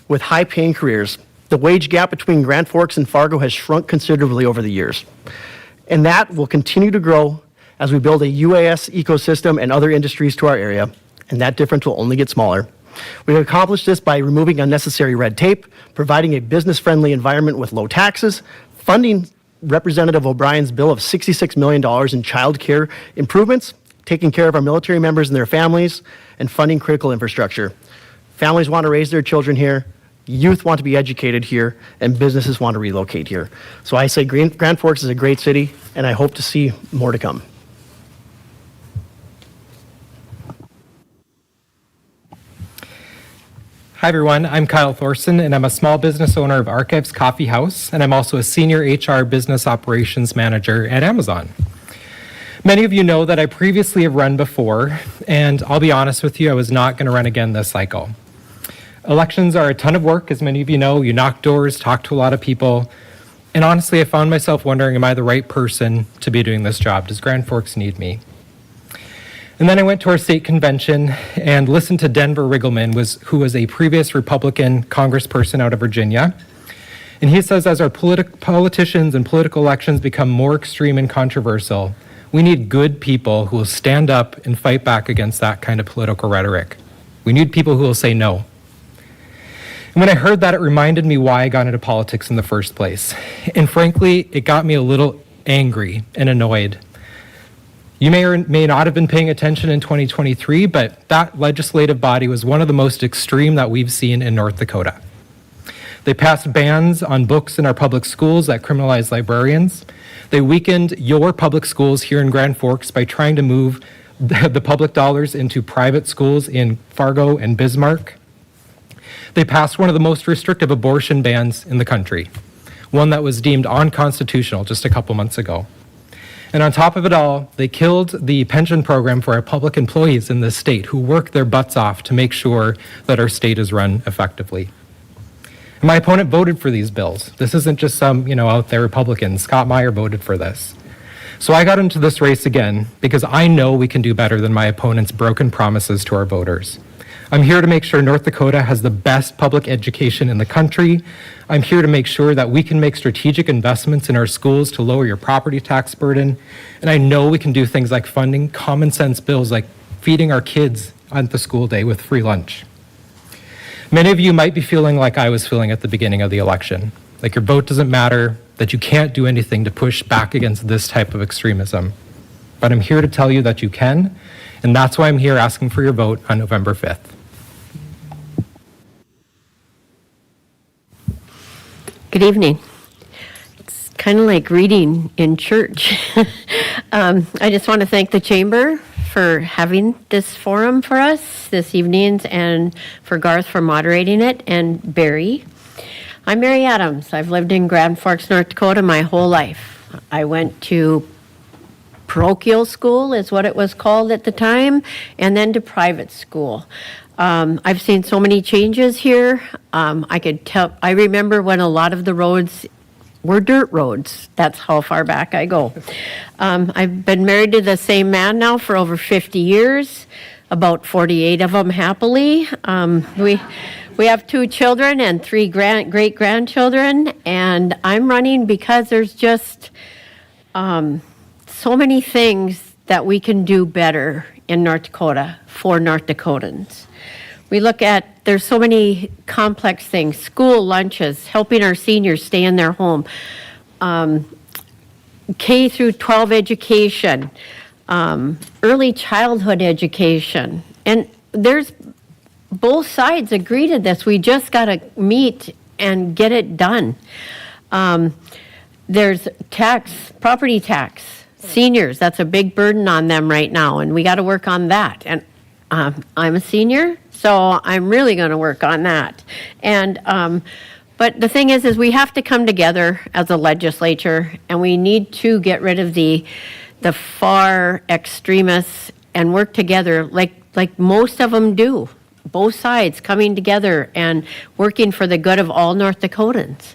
with high-paying careers. The wage gap between Grand Forks and Fargo has shrunk considerably over the years, and that will continue to grow as we build a UAS ecosystem and other industries to our area, and that difference will only get smaller. We've accomplished this by removing unnecessary red tape, providing a business-friendly environment with low taxes, funding Representative O'Brien's bill of $66 million in child care improvements, taking care of our military members and their families, and funding critical infrastructure. Families want to raise their children here, youth want to be educated here, and businesses want to relocate here. So I say Grand Forks is a great city, and I hope to see more to come. Hi everyone, I'm Kyle Thorson and I'm a small business owner of Archives Coffee House, and I'm also a senior HR business operations manager at Amazon. Many of you know that I previously have run before, and I'll be honest with you, I was not going to run again this cycle. Elections are a ton of work, as many of you know. You knock doors, talk to a lot of people. And honestly, I found myself wondering, am I the right person to be doing this job? Does Grand Forks need me? And then I went to our state convention and listened to Denver Riggleman, who was a previous Republican congressperson out of Virginia. And he says, as our politicians and political elections become more extreme and controversial, we need good people who will stand up and fight back against that kind of political rhetoric. We need people who will say no. And when I heard that, it reminded me why I got into politics in the first place. And frankly, it got me a little angry and annoyed. You may or may not have been paying attention in 2023, but that legislative body was one of the most extreme that we've seen in North Dakota. They passed bans on books in our public schools that criminalize librarians. They weakened your public schools here in Grand Forks by trying to move the public dollars into private schools in Fargo and Bismarck. They passed one of the most restrictive abortion bans in the country, one that was deemed unconstitutional just a couple months ago. And on top of it all, they killed the pension program for our public employees in this state who work their butts off to make sure that our state is run effectively. And my opponent voted for these bills. This isn't just some, out there Republican. Scott Meyer voted for this. So I got into this race again because I know we can do better than my opponent's broken promises to our voters. I'm here to make sure North Dakota has the best public education in the country. I'm here to make sure that we can make strategic investments in our schools to lower your property tax burden. And I know we can do things like funding common sense bills like feeding our kids on the school day with free lunch. Many of you might be feeling like I was feeling at the beginning of the election, like your vote doesn't matter, that you can't do anything to push back against this type of extremism. But I'm here to tell you that you can, and that's why I'm here asking for your vote on November 5th. Good evening. It's kind of like reading in church. I just want to thank the Chamber for having this forum for us this evening and for Garth for moderating it and Barry. I'm Mary Adams. I've lived in Grand Forks, North Dakota my whole life. I went to parochial school is what it was called at the time, and then to private school. I've seen so many changes here. I remember when a lot of the roads were dirt roads. That's how far back I go. I've been married to the same man now for over 50 years, about 48 of them happily. We have 2 children and 3 great-grandchildren, and I'm running because there's just so many things that we can do better in North Dakota for North Dakotans. We look at, there's so many complex things, school lunches, helping our seniors stay in their home, K through 12 education, early childhood education. And there's, both sides agree to this. We just got to meet and get it done. There's property tax, seniors, that's a big burden on them right now, and we got to work on that. And I'm a senior, so I'm really going to work on that. And but the thing is we have to come together as a legislature, and we need to get rid of the far extremists and work together like most of them do. Both sides coming together and working for the good of all North Dakotans.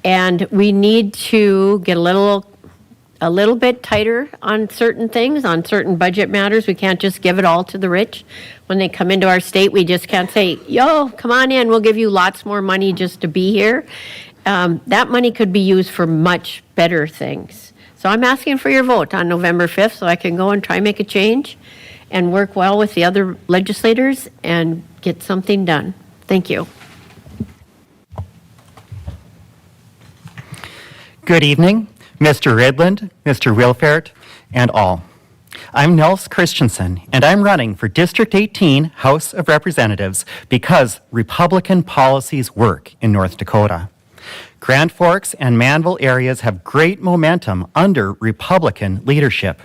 And we need to get a little bit tighter on certain things, on certain budget matters. We can't just give it all to the rich. When they come into our state, we just can't say, yo, come on in, we'll give you lots more money just to be here. That money could be used for much better things. So I'm asking for your vote on November 5th so I can go and try and make a change and work well with the other legislators and get something done. Thank you. Good evening, Mr. Ridland, Mr. Wilfert, and all. I'm Nels Christensen, and I'm running for District 18 House of Representatives because Republican policies work in North Dakota. Grand Forks and Manville areas have great momentum under Republican leadership.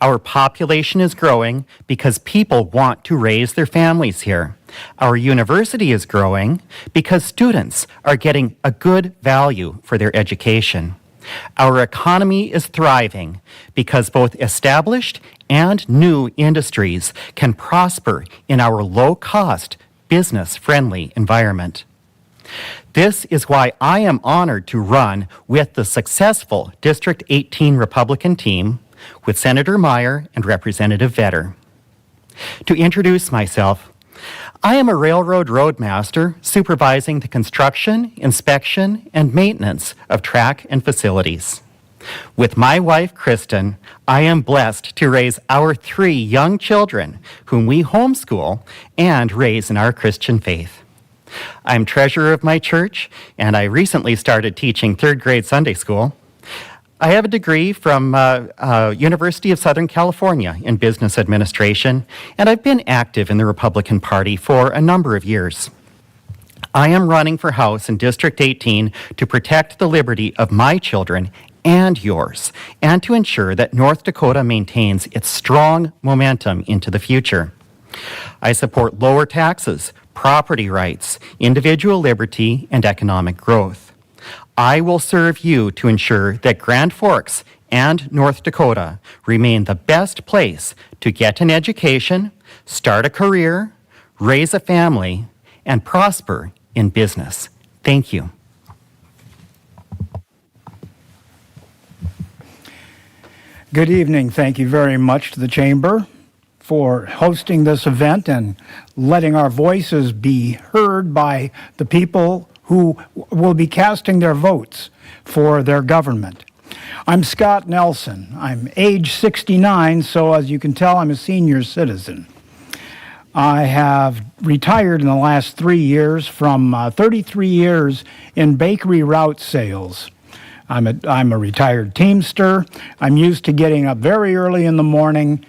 Our population is growing because people want to raise their families here. Our university is growing because students are getting a good value for their education. Our economy is thriving because both established and new industries can prosper in our low-cost business-friendly environment. This is why I am honored to run with the successful District 18 Republican team with Senator Meyer and Representative Vetter. To introduce myself, I am a railroad roadmaster supervising the construction, inspection, and maintenance of track and facilities. With my wife, Kristen, I am blessed to raise our 3 young children whom we homeschool and raise in our Christian faith. I'm treasurer of my church, and I recently started teaching 3rd grade Sunday school. I have a degree from University of Southern California in business administration, and I've been active in the Republican Party for a number of years. I am running for House in District 18 to protect the liberty of my children and yours, and to ensure that North Dakota maintains its strong momentum into the future. I support lower taxes, property rights, individual liberty, and economic growth. I will serve you to ensure that Grand Forks and North Dakota remain the best place to get an education, start a career, raise a family, and prosper in business. Thank you. Good evening. Thank you very much to the Chamber for hosting this event and letting our voices be heard by the people who will be casting their votes for their government. I'm Scott Nelson. I'm age 69, so as you can tell, I'm a senior citizen. I have retired in the last 3 years from 33 years in bakery route sales. I'm a retired Teamster. I'm used to getting up very early in the morning,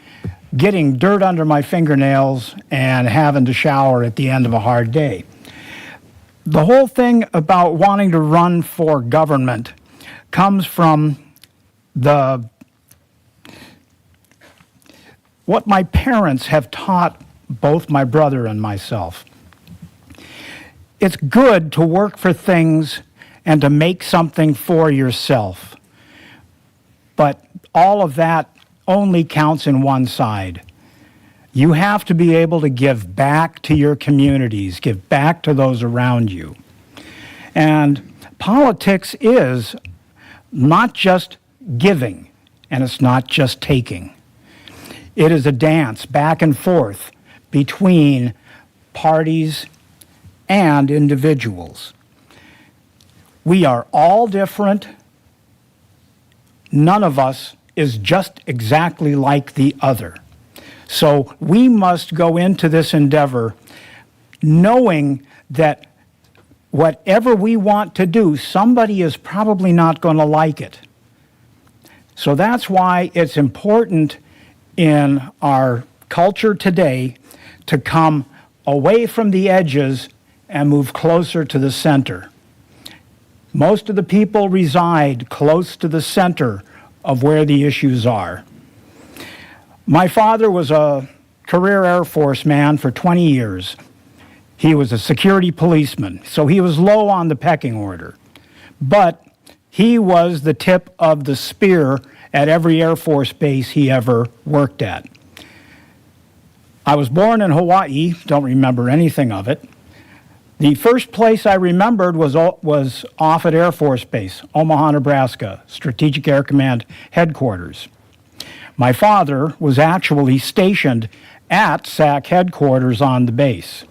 getting dirt under my fingernails, and having to shower at the end of a hard day. The whole thing about wanting to run for government comes from what my parents have taught both my brother and myself. It's good to work for things and to make something for yourself. But all of that only counts in one side. You have to be able to give back to your communities, give back to those around you. And politics is not just giving, and it's not just taking. It is a dance back and forth between parties and individuals. We are all different. None of us is just exactly like the other. So we must go into this endeavor knowing that whatever we want to do, somebody is probably not going to like it. So that's why it's important in our culture today to come away from the edges and move closer to the center. Most of the people reside close to the center of where the issues are. My father was a career Air Force man for 20 years. He was a security policeman, so he was low on the pecking order. But he was the tip of the spear at every Air Force base he ever worked at. I was born in Hawaii, don't remember anything of it. The first place I remembered was Offutt Air Force Base, Omaha, Nebraska, Strategic Air Command Headquarters. My father was actually stationed at SAC headquarters on the base.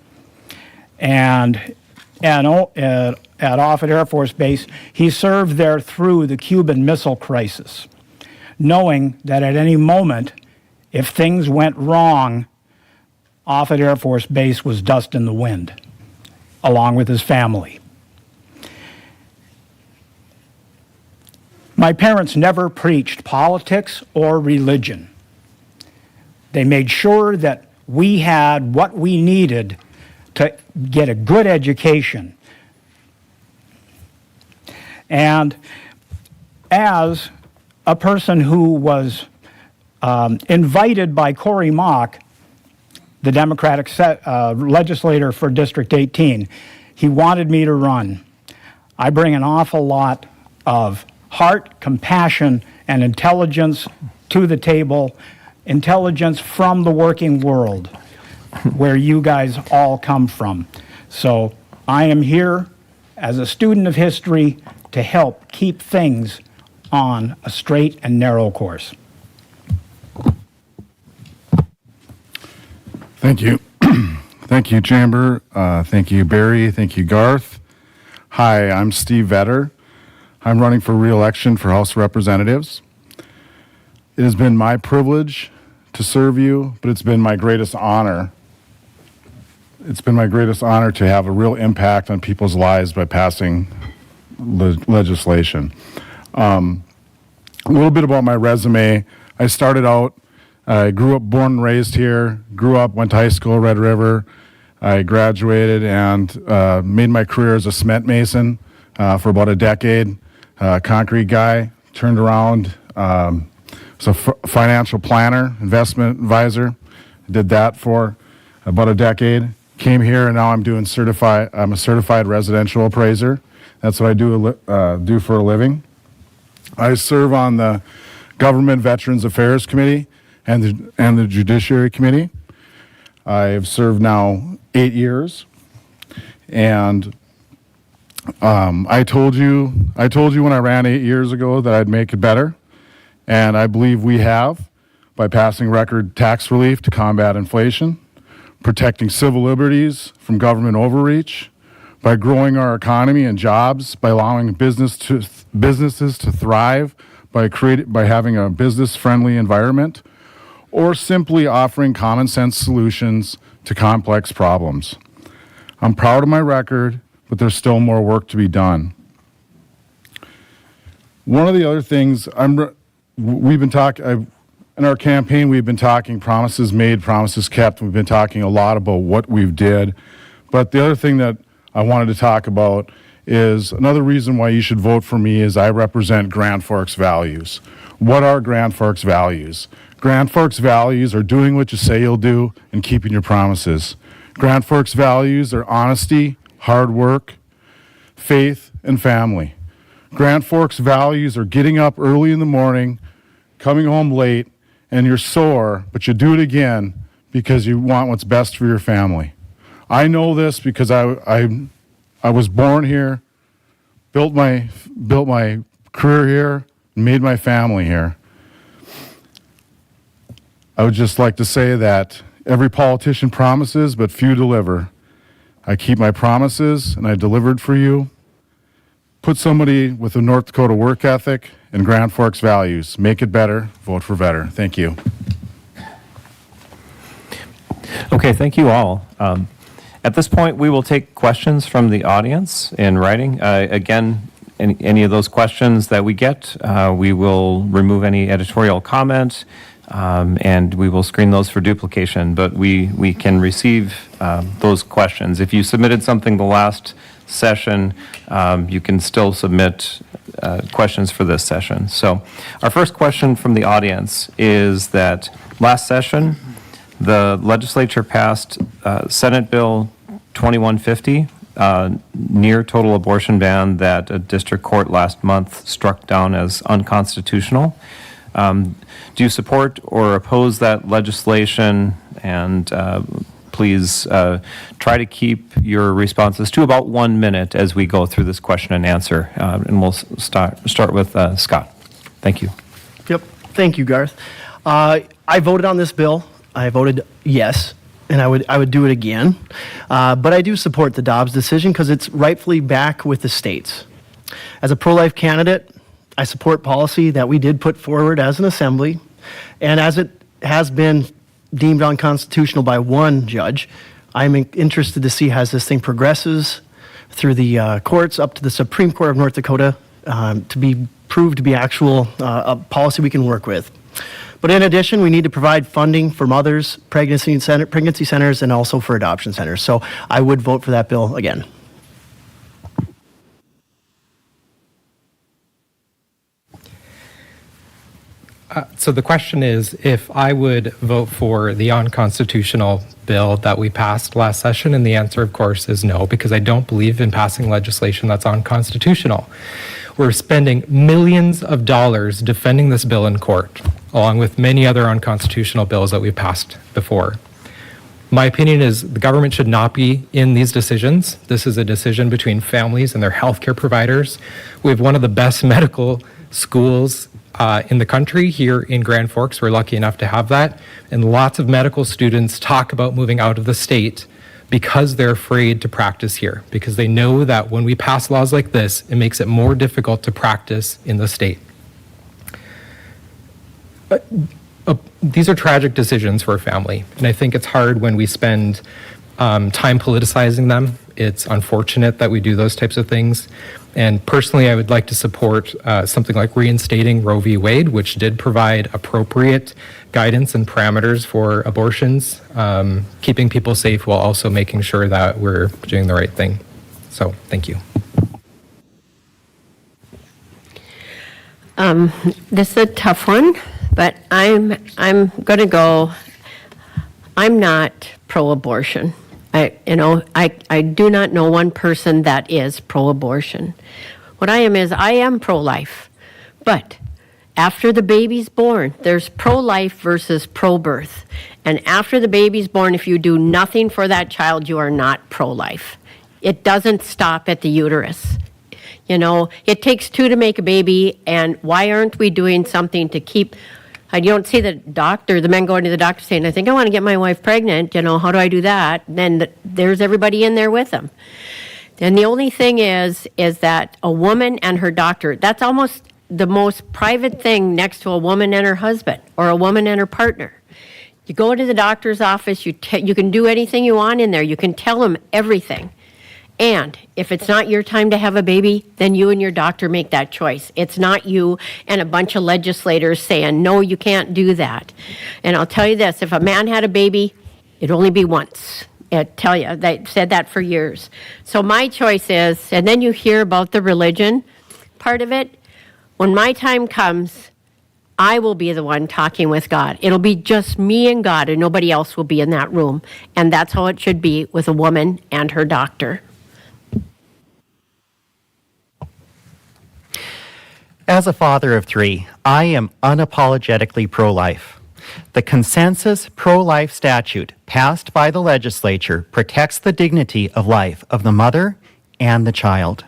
And at Offutt Air Force Base, he served there through the Cuban Missile Crisis, knowing that at any moment, if things went wrong, Offutt Air Force Base was dust in the wind, along with his family. My parents never preached politics or religion. They made sure that we had what we needed to get a good education. And as a person who was invited by Cory Mock, the Democratic legislator for District 18, he wanted me to run. I bring an awful lot of heart, compassion, and intelligence to the table, intelligence from the working world. where you guys all come from. So I am here as a student of history to help keep things on a straight and narrow course. Thank you. Thank you, Chamber. Thank you, Barry. Thank you, Garth. Hi, I'm Steve Vetter. I'm running for re-election for House of Representatives. It has been my privilege to serve you, but it's been my greatest honor. It's been my greatest honor to have a real impact on people's lives by passing legislation. A little bit about my resume. I started out, I grew up, born and raised here, grew up, went to high school, Red River. I graduated and made my career as a cement mason for about a decade. Concrete guy, turned around, was a financial planner, investment advisor. Did that for about a decade. Came here and now I'm a certified residential appraiser. That's what I do for a living. I serve on the Government Veterans Affairs Committee and the Judiciary Committee. I have served now 8 years, and I told you when I ran 8 years ago that I'd make it better, and I believe we have by passing record tax relief to combat inflation, protecting civil liberties from government overreach, by growing our economy and jobs, by allowing businesses to thrive, by having a business-friendly environment, or simply offering common sense solutions to complex problems. I'm proud of my record, but there's still more work to be done. One of the other things we've been talking in our campaign, we've been talking promises made, promises kept. We've been talking a lot about what we've did, but the other thing that I wanted to talk about is another reason why you should vote for me is I represent Grand Forks values. What are Grand Forks values? Grand Forks values are doing what you say you'll do and keeping your promises. Grand Forks values are honesty, hard work, faith, and family. Grand Forks values are getting up early in the morning, coming home late, and you're sore, but you do it again because you want what's best for your family. I know this because I was born here, built my career here, and made my family here. I would just like to say that every politician promises, but few deliver. I keep my promises, and I delivered for you. Put somebody with a North Dakota work ethic and Grand Forks values. Make it better. Vote for Vetter. Thank you. Okay, thank you all. At this point, we will take questions from the audience in writing. Again, any of those questions that we get, we will remove any editorial comment, and we will screen those for duplication. But we can receive those questions. If you submitted something the last session, you can still submit questions for this session. So our first question from the audience is that last session, the legislature passed Senate Bill 2150, near total abortion ban that a district court last month struck down as unconstitutional. Do you support or oppose that legislation? And please try to keep your responses to about 1 minute as we go through this question and answer. And we'll start with Scott. Thank you. Yep. Thank you, Garth. I voted on this bill. I voted yes, and I would do it again. But I do support the Dobbs decision because it's rightfully back with the states. As a pro-life candidate, I support policy that we did put forward as an assembly, and as it has been deemed unconstitutional by one judge, I'm interested to see as this thing progresses through the courts up to the Supreme Court of North Dakota to be proved to be actual a policy we can work with. But in addition, we need to provide funding for mothers, pregnancy centers, and also for adoption centers. So I would vote for that bill again. So the question is if I would vote for the unconstitutional bill that we passed last session, and the answer, of course, is no, because I don't believe in passing legislation that's unconstitutional. We're spending millions of dollars defending this bill in court, along with many other unconstitutional bills that we passed before. My opinion is the government should not be in these decisions. This is a decision between families and their healthcare providers. We have one of the best medical schools in the country here in Grand Forks. We're lucky enough to have that. And lots of medical students talk about moving out of the state because they're afraid to practice here, because they know that when we pass laws like this, it makes it more difficult to practice in the state. These are tragic decisions for a family, and I think it's hard when we spend time politicizing them. It's unfortunate that we do those types of things. And personally, I would like to support something like reinstating Roe v. Wade, which did provide appropriate guidance and parameters for abortions, keeping people safe while also making sure that we're doing the right thing. So, thank you. This is a tough one, but I'm going to go. I'm not pro-abortion. I do not know one person that is pro-abortion. What I am pro-life. But after the baby's born, there's pro-life versus pro-birth. And after the baby's born, if you do nothing for that child, you are not pro-life. It doesn't stop at the uterus. You know, it takes two to make a baby, and why aren't we doing something to keep... You don't see the men going to the doctor saying, I think I want to get my wife pregnant, how do I do that? Then there's everybody in there with them. And the only thing is that a woman and her doctor, that's almost the most private thing next to a woman and her husband or a woman and her partner. You go to the doctor's office, you can do anything you want in there. You can tell them everything. And if it's not your time to have a baby, then you and your doctor make that choice. It's not you and a bunch of legislators saying, no, you can't do that. And I'll tell you this, if a man had a baby, it'd only be once. I tell you, they said that for years. So my choice is, and then you hear about the religion part of it. When my time comes, I will be the one talking with God. It'll be just me and God, and nobody else will be in that room. And that's how it should be with a woman and her doctor. As a father of three, I am unapologetically pro-life. The consensus pro-life statute passed by the legislature protects the dignity of life of the mother and the child.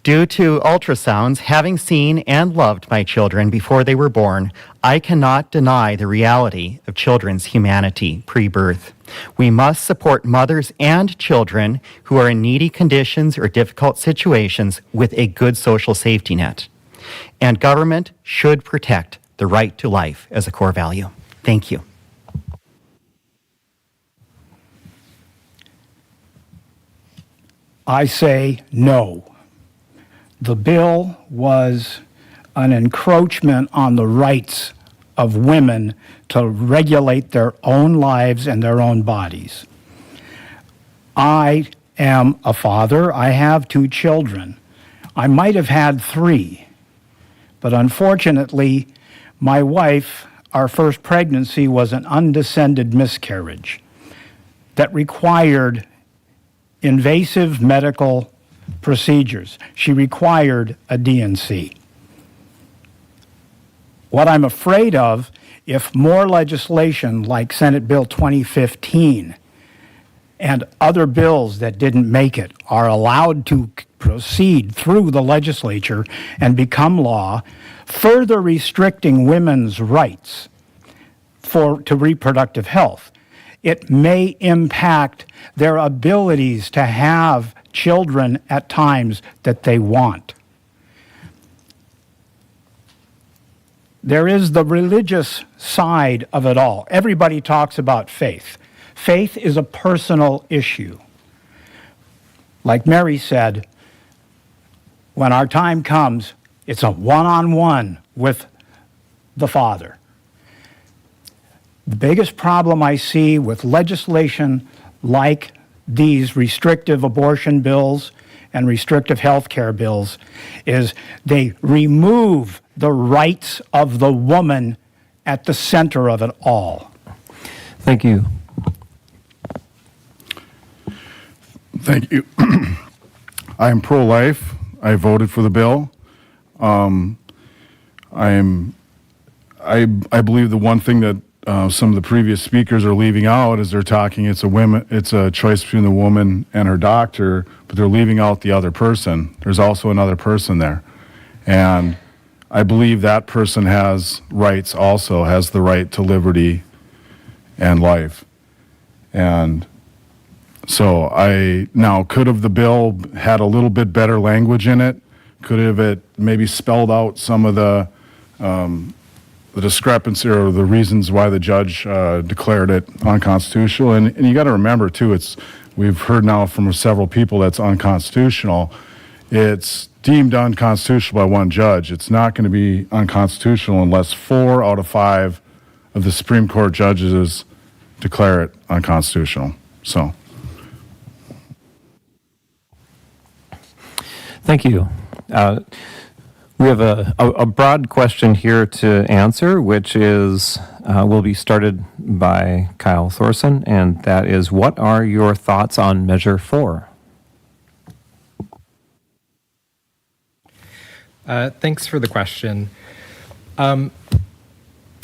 Due to ultrasounds, having seen and loved my children before they were born, I cannot deny the reality of children's humanity pre-birth. We must support mothers and children who are in needy conditions or difficult situations with a good social safety net. And government should protect the right to life as a core value. Thank you. I say no. The bill was an encroachment on the rights of women to regulate their own lives and their own bodies. I am a father. I have 2 children. I might have had 3, but unfortunately, my wife, our first pregnancy was an undescended miscarriage that required invasive medical procedures. She required a D&C. What I'm afraid of, if more legislation like Senate Bill 2015 and other bills that didn't make it are allowed to proceed through the legislature and become law, further restricting women's rights to reproductive health, it may impact their abilities to have children at times that they want. There is the religious side of it all. Everybody talks about faith. Faith is a personal issue. Like Mary said, when our time comes, it's a one-on-one with the Father. The biggest problem I see with legislation like these restrictive abortion bills and restrictive health care bills is they remove the rights of the woman at the center of it all. Thank you. Thank you. I am pro-life. I voted for the bill. I believe the one thing that some of the previous speakers are leaving out is they're talking it's a choice between the woman and her doctor, but they're leaving out the other person. There's also another person there. And I believe that person has rights also, has the right to liberty and life. And so could have the bill had a little bit better language in it? Could have it maybe spelled out some of the discrepancy or the reasons why the judge declared it unconstitutional? And you got to remember too, we've heard now from several people that's unconstitutional. It's deemed unconstitutional by one judge. It's not going to be unconstitutional unless 4 out of 5 of the Supreme Court judges declare it unconstitutional. So. Thank you. We have a broad question here to answer, which will be started by Kyle Thorson, and that is, what are your thoughts on Measure 4? Thanks for the question. I'm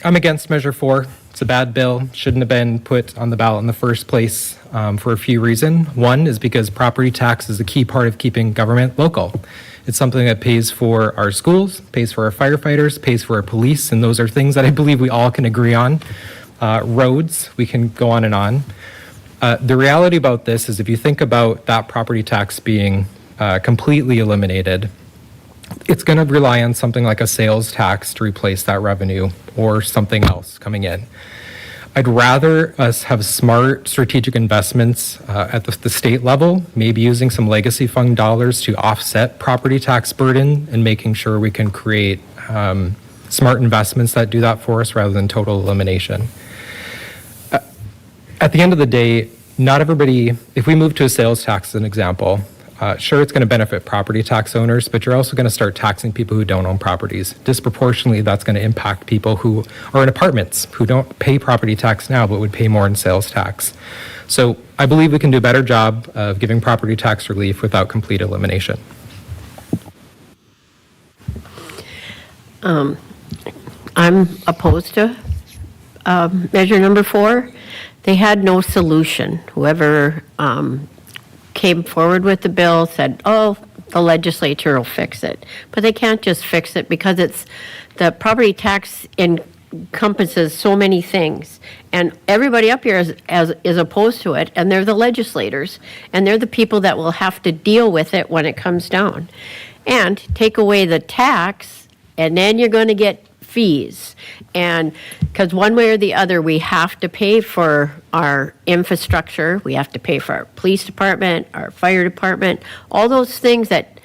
against Measure 4. It's a bad bill. Shouldn't have been put on the ballot in the first place for a few reasons. One is because property tax is a key part of keeping government local. It's something that pays for our schools, pays for our firefighters, pays for our police, and those are things that I believe we all can agree on. Roads, we can go on and on. The reality about this is if you think about that property tax being completely eliminated, it's going to rely on something like a sales tax to replace that revenue or something else coming in. I'd rather us have smart strategic investments at the state level, maybe using some legacy fund dollars to offset property tax burden and making sure we can create smart investments that do that for us rather than total elimination. At the end of the day, not everybody, if we move to a sales tax as an example, sure, it's going to benefit property tax owners, but you're also going to start taxing people who don't own properties. Disproportionately, that's going to impact people who are in apartments, who don't pay property tax now, but would pay more in sales tax. So I believe we can do a better job of giving property tax relief without complete elimination. I'm opposed to measure number 4. They had no solution. Whoever came forward with the bill said, oh, the legislature will fix it. But they can't just fix it because the property tax encompasses so many things. And everybody up here is opposed to it, and they're the legislators, and they're the people that will have to deal with it when it comes down. And take away the tax, and then you're going to get fees. And because one way or the other, we have to pay for our infrastructure, we have to pay for our police department, our fire department, all those things that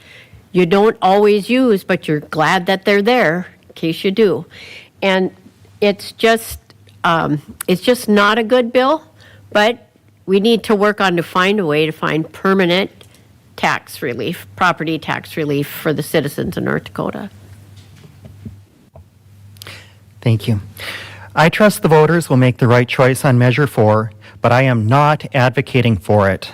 you don't always use, but you're glad that they're there in case you do. And it's just not a good bill, but we need to work on to find a way to find permanent tax relief, property tax relief for the citizens of North Dakota. Thank you. I trust the voters will make the right choice on Measure 4, but I am not advocating for it.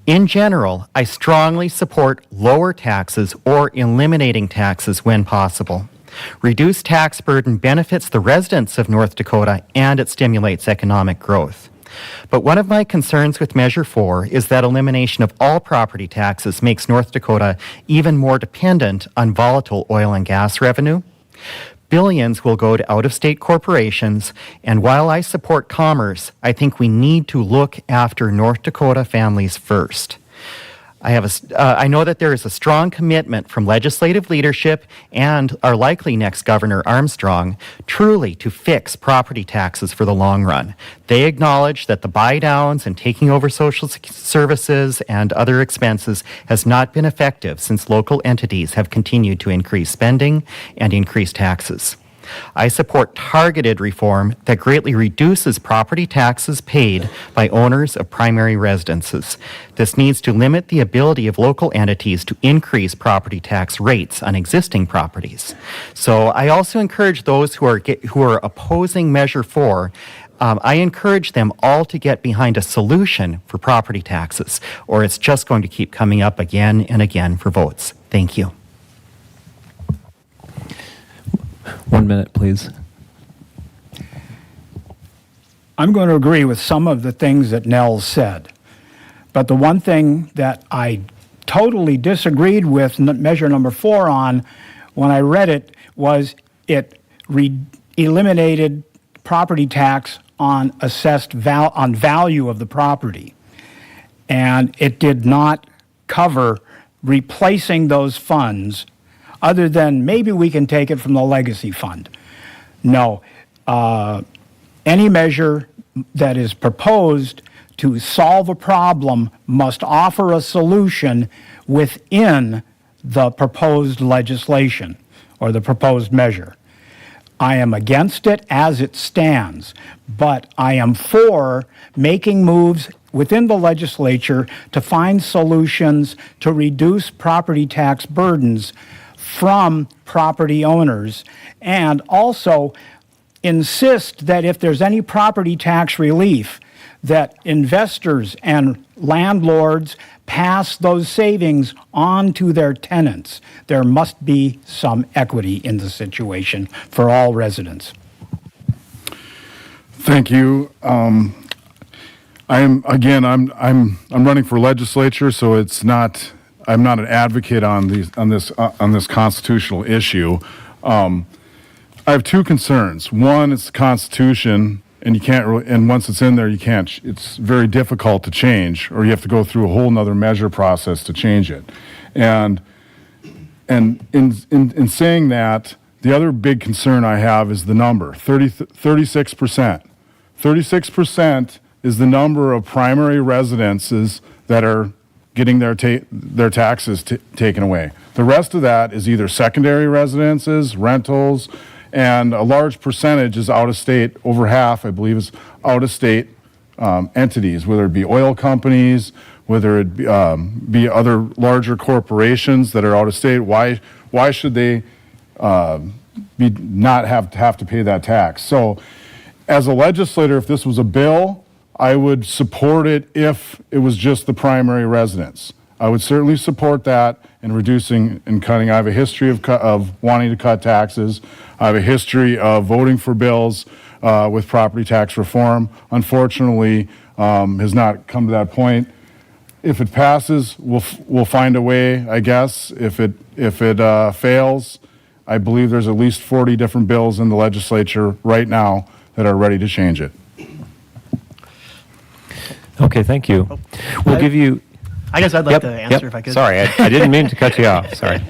In general, I strongly support lower taxes or eliminating taxes when possible. Reduced tax burden benefits the residents of North Dakota and it stimulates economic growth. But one of my concerns with Measure 4 is that elimination of all property taxes makes North Dakota even more dependent on volatile oil and gas revenue. Billions will go to out-of-state corporations, and while I support commerce, I think we need to look after North Dakota families first. I know that there is a strong commitment from legislative leadership and our likely next Governor Armstrong truly to fix property taxes for the long run. They acknowledge that the buy-downs and taking over social services and other expenses has not been effective since local entities have continued to increase spending and increase taxes. I support targeted reform that greatly reduces property taxes paid by owners of primary residences. This needs to limit the ability of local entities to increase property tax rates on existing properties. So I also encourage those who are opposing Measure 4, I encourage them all to get behind a solution for property taxes, or it's just going to keep coming up again and again for votes. Thank you. 1 minute, please. I'm going to agree with some of the things that Nels said. But the one thing that I totally disagreed with measure number 4 on when I read it was it eliminated property tax on assessed on value of the property. And it did not cover replacing those funds other than maybe we can take it from the legacy fund. No, any measure that is proposed to solve a problem must offer a solution within the proposed legislation or the proposed measure. I am against it as it stands, but I am for making moves within the legislature to find solutions to reduce property tax burdens from property owners, and also insist that if there's any property tax relief, that investors and landlords pass those savings on to their tenants. There must be some equity in the situation for all residents. Thank you. I'm running for legislature, so I'm not an advocate on this constitutional issue. I have two concerns. One, it's the Constitution, and you can't really, and once it's in there, it's very difficult to change, or you have to go through a whole nother measure process to change it. And in saying that, the other big concern I have is the number, 36%. 36% is the number of primary residences that are getting their taxes taken away. The rest of that is either secondary residences, rentals, and a large percentage is out-of-state. Over half, I believe, is out-of-state entities, whether it be oil companies, whether it be other larger corporations that are out-of-state. Why should they not have to pay that tax? So, as a legislator, if this was a bill, I would support it if it was just the primary residence. I would certainly support that in reducing and cutting. I have a history of wanting to cut taxes. I have a history of voting for bills with property tax reform. Unfortunately, has not come to that point. If it passes, we'll find a way, I guess. If it fails, I believe there's at least 40 different bills in the legislature right now that are ready to change it. Okay, thank you. We'll give you... I guess I'd like to answer if I could. Sorry, I didn't mean to cut you off. Sorry.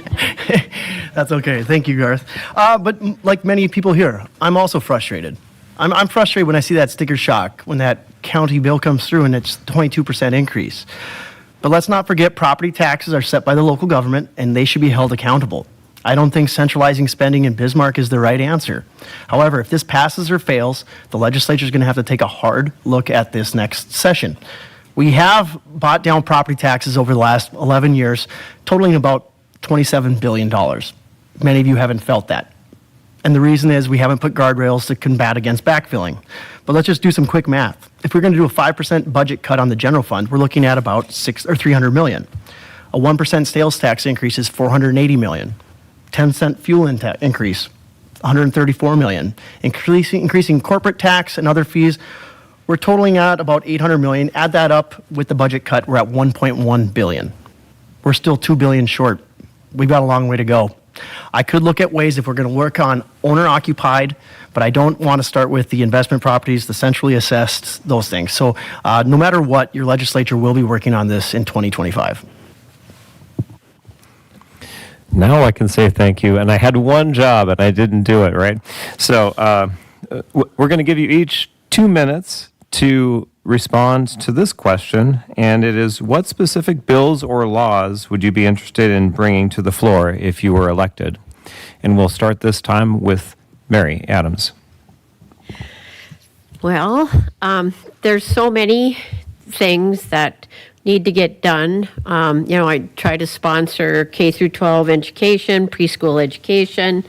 That's okay. Thank you, Garth. But like many people here, I'm also frustrated. I'm frustrated when I see that sticker shock when that county bill comes through and it's 22% increase. But let's not forget property taxes are set by the local government and they should be held accountable. I don't think centralizing spending in Bismarck is the right answer. However, if this passes or fails, the legislature is going to have to take a hard look at this next session. We have bought down property taxes over the last 11 years, totaling about $27 billion. Many of you haven't felt that. And the reason is we haven't put guardrails to combat against backfilling. But let's just do some quick math. If we're going to do a 5% budget cut on the general fund, we're looking at about $300 million. A 1% sales tax increase is $480 million. 10-cent fuel increase, $134 million. Increasing corporate tax and other fees, we're totaling at about $800 million. Add that up with the budget cut, we're at $1.1 billion. We're still $2 billion short. We've got a long way to go. I could look at ways if we're going to work on owner-occupied, but I don't want to start with the investment properties, the centrally assessed, those things. So no matter what, your legislature will be working on this in 2025. Now I can say thank you, and I had one job and I didn't do it, right? So we're going to give you each 2 minutes to respond to this question, and it is, what specific bills or laws would you be interested in bringing to the floor if you were elected? And we'll start this time with Mary Adams. Well, there's so many things that need to get done. I try to sponsor K through 12 education, preschool education,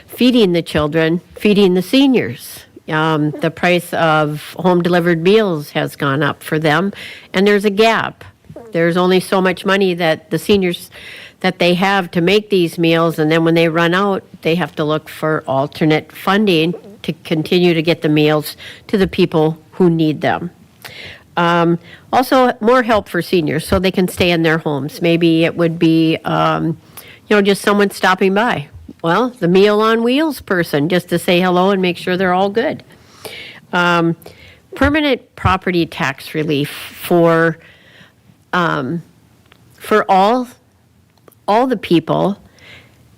feeding the children, feeding the seniors. The price of home delivered meals has gone up for them, and there's a gap. There's only so much money that the seniors that they have to make these meals, and then when they run out, they have to look for alternate funding to continue to get the meals to the people who need them. Also, more help for seniors so they can stay in their homes. Maybe it would be, just someone stopping by. Well, the Meal on Wheels person, just to say hello and make sure they're all good. Permanent property tax relief for all the people.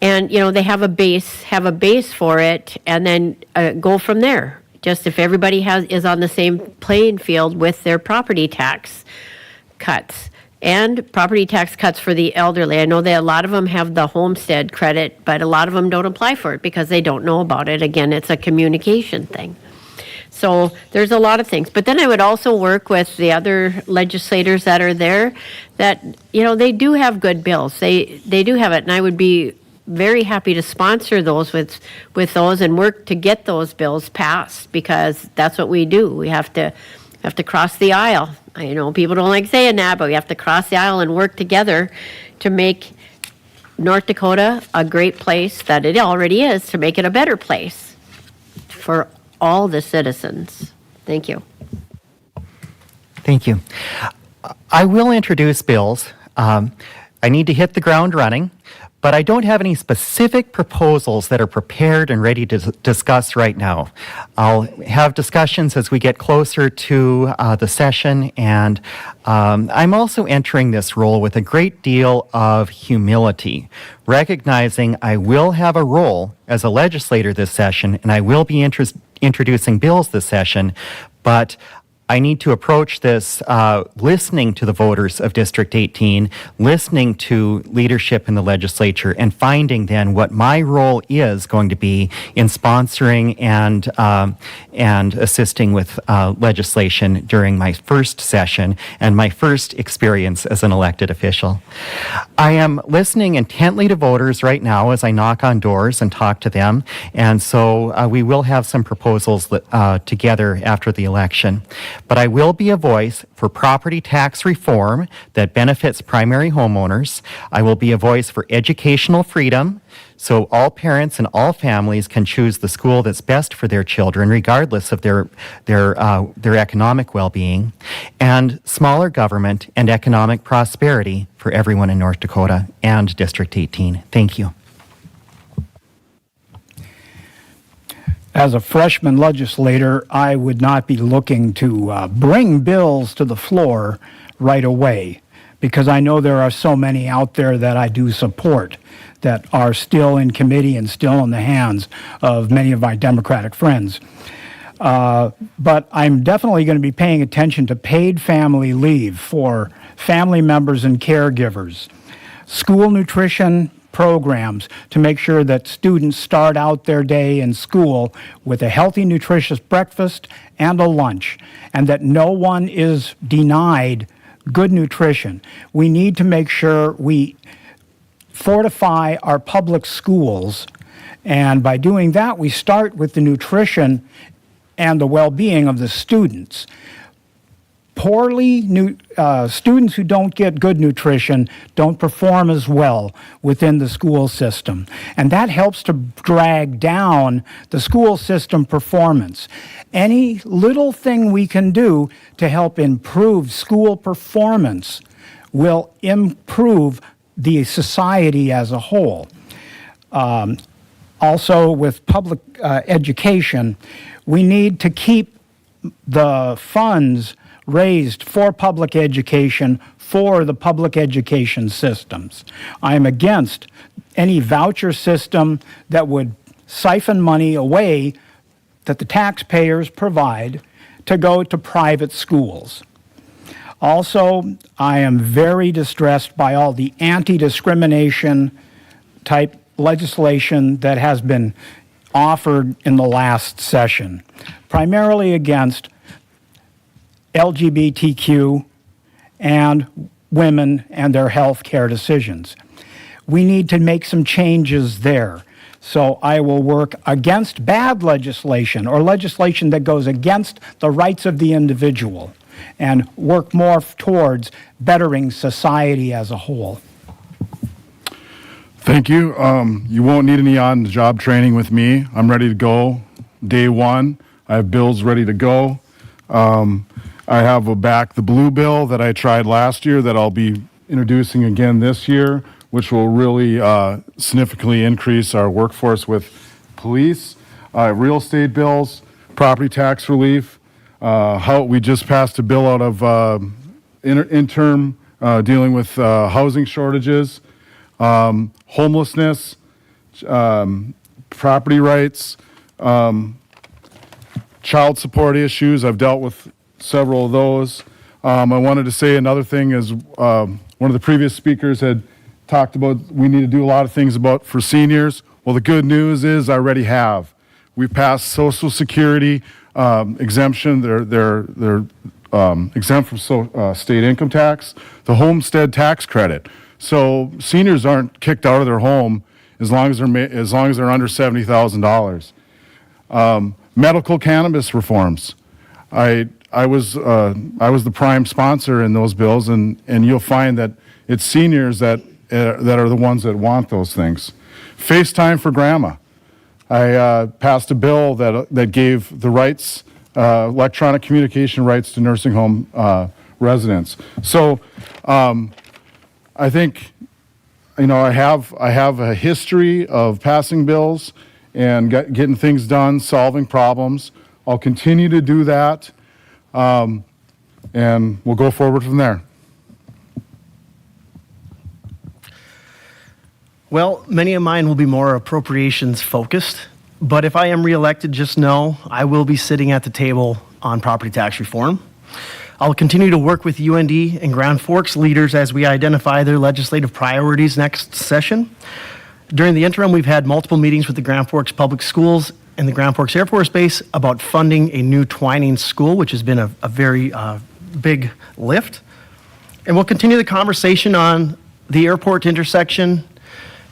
And, they have a base for it, and then go from there. Just if everybody is on the same playing field with their property tax cuts. And property tax cuts for the elderly. I know that a lot of them have the homestead credit, but a lot of them don't apply for it because they don't know about it. Again, it's a communication thing. So there's a lot of things. But then I would also work with the other legislators that are there that, they do have good bills. They do have it. And I would be very happy to sponsor those with those and work to get those bills passed, because that's what we do. We have to cross the aisle. I know people don't like saying that, but we have to cross the aisle and work together to make North Dakota a great place that it already is, to make it a better place for all the citizens. Thank you. Thank you. I will introduce bills. I need to hit the ground running, but I don't have any specific proposals that are prepared and ready to discuss right now. I'll have discussions as we get closer to the session, and I'm also entering this role with a great deal of humility, recognizing I will have a role as a legislator this session, and I will be introducing bills this session, but I need to approach this listening to the voters of District 18, listening to leadership in the legislature, and finding then what my role is going to be in sponsoring and assisting with legislation during my first session and my first experience as an elected official. I am listening intently to voters right now as I knock on doors and talk to them, and so we will have some proposals together after the election. But I will be a voice for property tax reform that benefits primary homeowners. I will be a voice for educational freedom, so all parents and all families can choose the school that's best for their children, regardless of their economic well-being, and smaller government and economic prosperity for everyone in North Dakota and District 18. Thank you. As a freshman legislator, I would not be looking to bring bills to the floor right away, because I know there are so many out there that I do support that are still in committee and still in the hands of many of my Democratic friends. But I'm definitely going to be paying attention to paid family leave for family members and caregivers, school nutrition programs to make sure that students start out their day in school with a healthy, nutritious breakfast and a lunch, and that no one is denied good nutrition. We need to make sure we fortify our public schools, and by doing that, we start with the nutrition and the well-being of the students. Students who don't get good nutrition don't perform as well within the school system. And that helps to drag down the school system performance. Any little thing we can do to help improve school performance will improve the society as a whole. Also, with public education, we need to keep the funds raised for public education for the public education systems. I am against any voucher system that would siphon money away that the taxpayers provide to go to private schools. Also, I am very distressed by all the anti-discrimination type legislation that has been offered in the last session, primarily against LGBTQ and women and their health care decisions. We need to make some changes there. So I will work against bad legislation or legislation that goes against the rights of the individual and work more towards bettering society as a whole. Thank you. You won't need any on-the-job training with me. I'm ready to go day one. I have bills ready to go. I have the blue bill that I tried last year that I'll be introducing again this year, which will really significantly increase our workforce with police, real estate bills, property tax relief. How we just passed a bill out of interim dealing with housing shortages, homelessness, property rights, child support issues. I've dealt with several of those. I wanted to say another thing is one of the previous speakers had talked about we need to do a lot of things for seniors. Well, the good news is I already have. We passed Social Security exemption. They're exempt from state income tax, the homestead tax credit. So seniors aren't kicked out of their home as long as they're under $70,000. Medical cannabis reforms. I was the prime sponsor in those bills, and you'll find that it's seniors that are the ones that want those things. FaceTime for grandma. I passed a bill that gave the rights, electronic communication rights to nursing home residents. So I think, I have a history of passing bills and getting things done, solving problems. I'll continue to do that, and we'll go forward from there. Well, many of mine will be more appropriations focused, but if I am reelected, just know I will be sitting at the table on property tax reform. I'll continue to work with UND and Grand Forks leaders as we identify their legislative priorities next session. During the interim, we've had multiple meetings with the Grand Forks Public Schools and the Grand Forks Air Force Base about funding a new Twining school, which has been a very big lift. And we'll continue the conversation on the airport intersection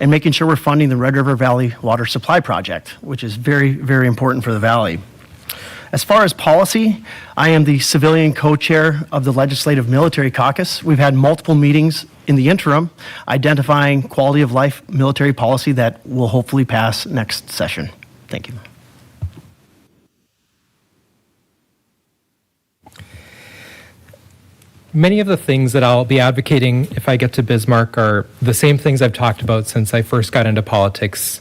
and making sure we're funding the Red River Valley Water Supply Project, which is very, very important for the valley. As far as policy, I am the civilian co-chair of the Legislative Military Caucus. We've had multiple meetings in the interim identifying quality of life military policy that will hopefully pass next session. Thank you. Many of the things that I'll be advocating if I get to Bismarck are the same things I've talked about since I first got into politics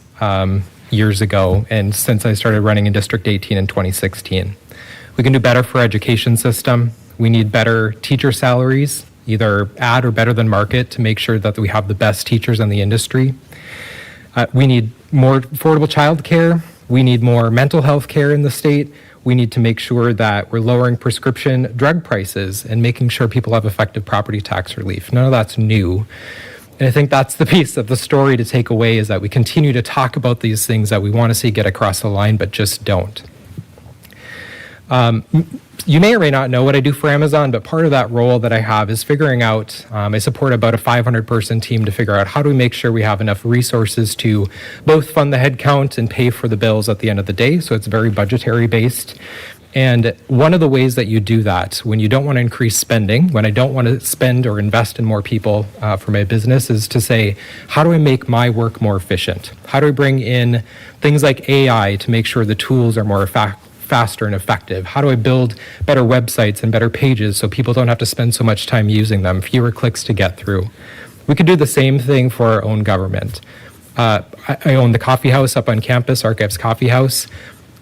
years ago and since I started running in District 18 in 2016. We can do better for our education system. We need better teacher salaries, either at or better than market, to make sure that we have the best teachers in the industry. We need more affordable childcare. We need more mental health care in the state. We need to make sure that we're lowering prescription drug prices and making sure people have effective property tax relief. None of that's new. And I think that's the piece of the story to take away, is that we continue to talk about these things that we want to see get across the line, but just don't. You may or may not know what I do for Amazon, but part of that role that I have is figuring out, I support about a 500-person team to figure out how do we make sure we have enough resources to both fund the headcount and pay for the bills at the end of the day, so it's very budgetary based. And one of the ways that you do that when you don't want to increase spending, when I don't want to spend or invest in more people for my business, is to say, how do I make my work more efficient? How do I bring in things like AI to make sure the tools are more faster and effective? How do I build better websites and better pages so people don't have to spend so much time using them, fewer clicks to get through? We could do the same thing for our own government. I own the coffee house up on campus, Archives Coffee House.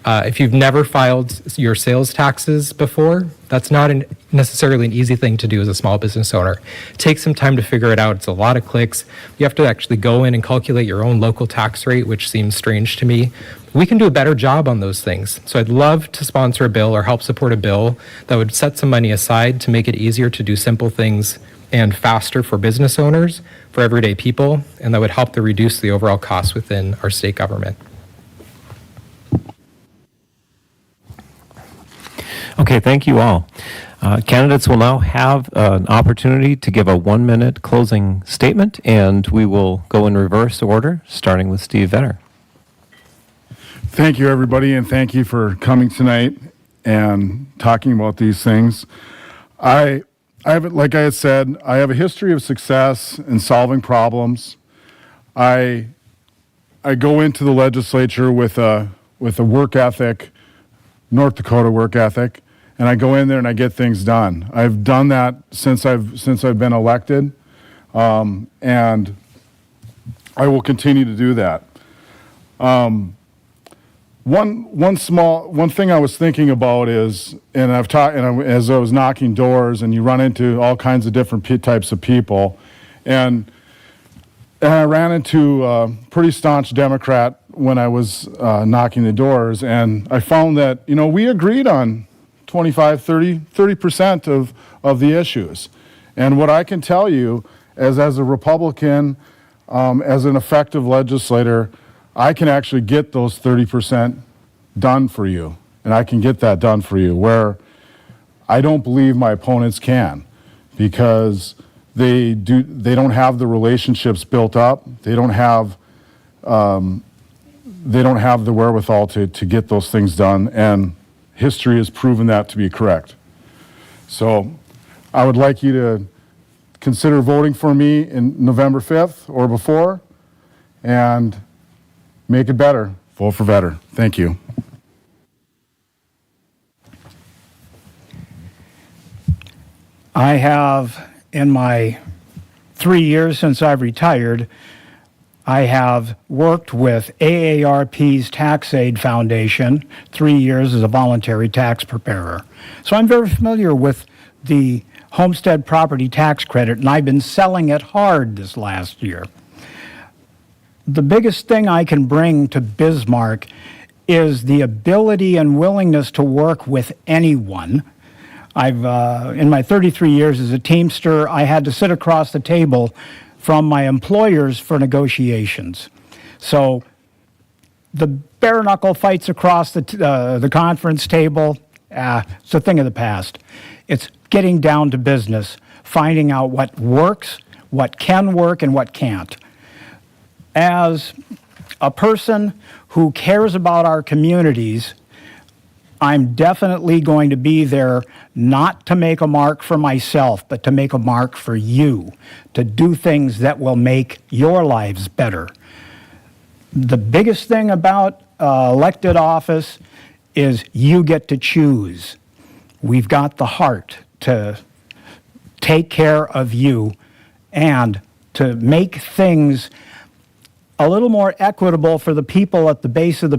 If you've never filed your sales taxes before, that's not necessarily an easy thing to do as a small business owner. It takes some time to figure it out. It's a lot of clicks. You have to actually go in and calculate your own local tax rate, which seems strange to me. We can do a better job on those things. So I'd love to sponsor a bill or help support a bill that would set some money aside to make it easier to do simple things and faster for business owners, for everyday people, and that would help to reduce the overall costs within our state government. Okay, thank you all. Candidates will now have an opportunity to give a 1-minute closing statement, and we will go in reverse order, starting with Steve Venner. Thank you, everybody, and thank you for coming tonight and talking about these things. I have, like I had said, I have a history of success in solving problems. I go into the legislature with a work ethic, North Dakota work ethic, and I go in there and I get things done. I've done that since I've been elected, and I will continue to do that. One thing I was thinking about is, and I've talked, as I was knocking doors, and you run into all kinds of different types of people, and I ran into a pretty staunch Democrat when I was knocking the doors, and I found that, we agreed on 30% of the issues. And what I can tell you as a Republican, as an effective legislator, I can actually get those 30% done for you. And I can get that done for you, where I don't believe my opponents can, because they don't have the relationships built up. They don't have the wherewithal to get those things done, and history has proven that to be correct. So I would like you to consider voting for me in November 5th or before, and make it better. Vote for better. Thank you. I have, in my 3 years since I've retired, I have worked with AARP's Tax Aid Foundation, 3 years as a voluntary tax preparer. So I'm very familiar with the homestead property tax credit, and I've been selling it hard this last year. The biggest thing I can bring to Bismarck is the ability and willingness to work with anyone. I've, in my 33 years as a Teamster, I had to sit across the table from my employers for negotiations. So the bare knuckle fights across the conference table, it's a thing of the past. It's getting down to business, finding out what works, what can work, and what can't. As a person who cares about our communities, I'm definitely going to be there not to make a mark for myself, but to make a mark for you, to do things that will make your lives better. The biggest thing about elected office is you get to choose. We've got the heart to take care of you and to make things a little more equitable for the people at the base of the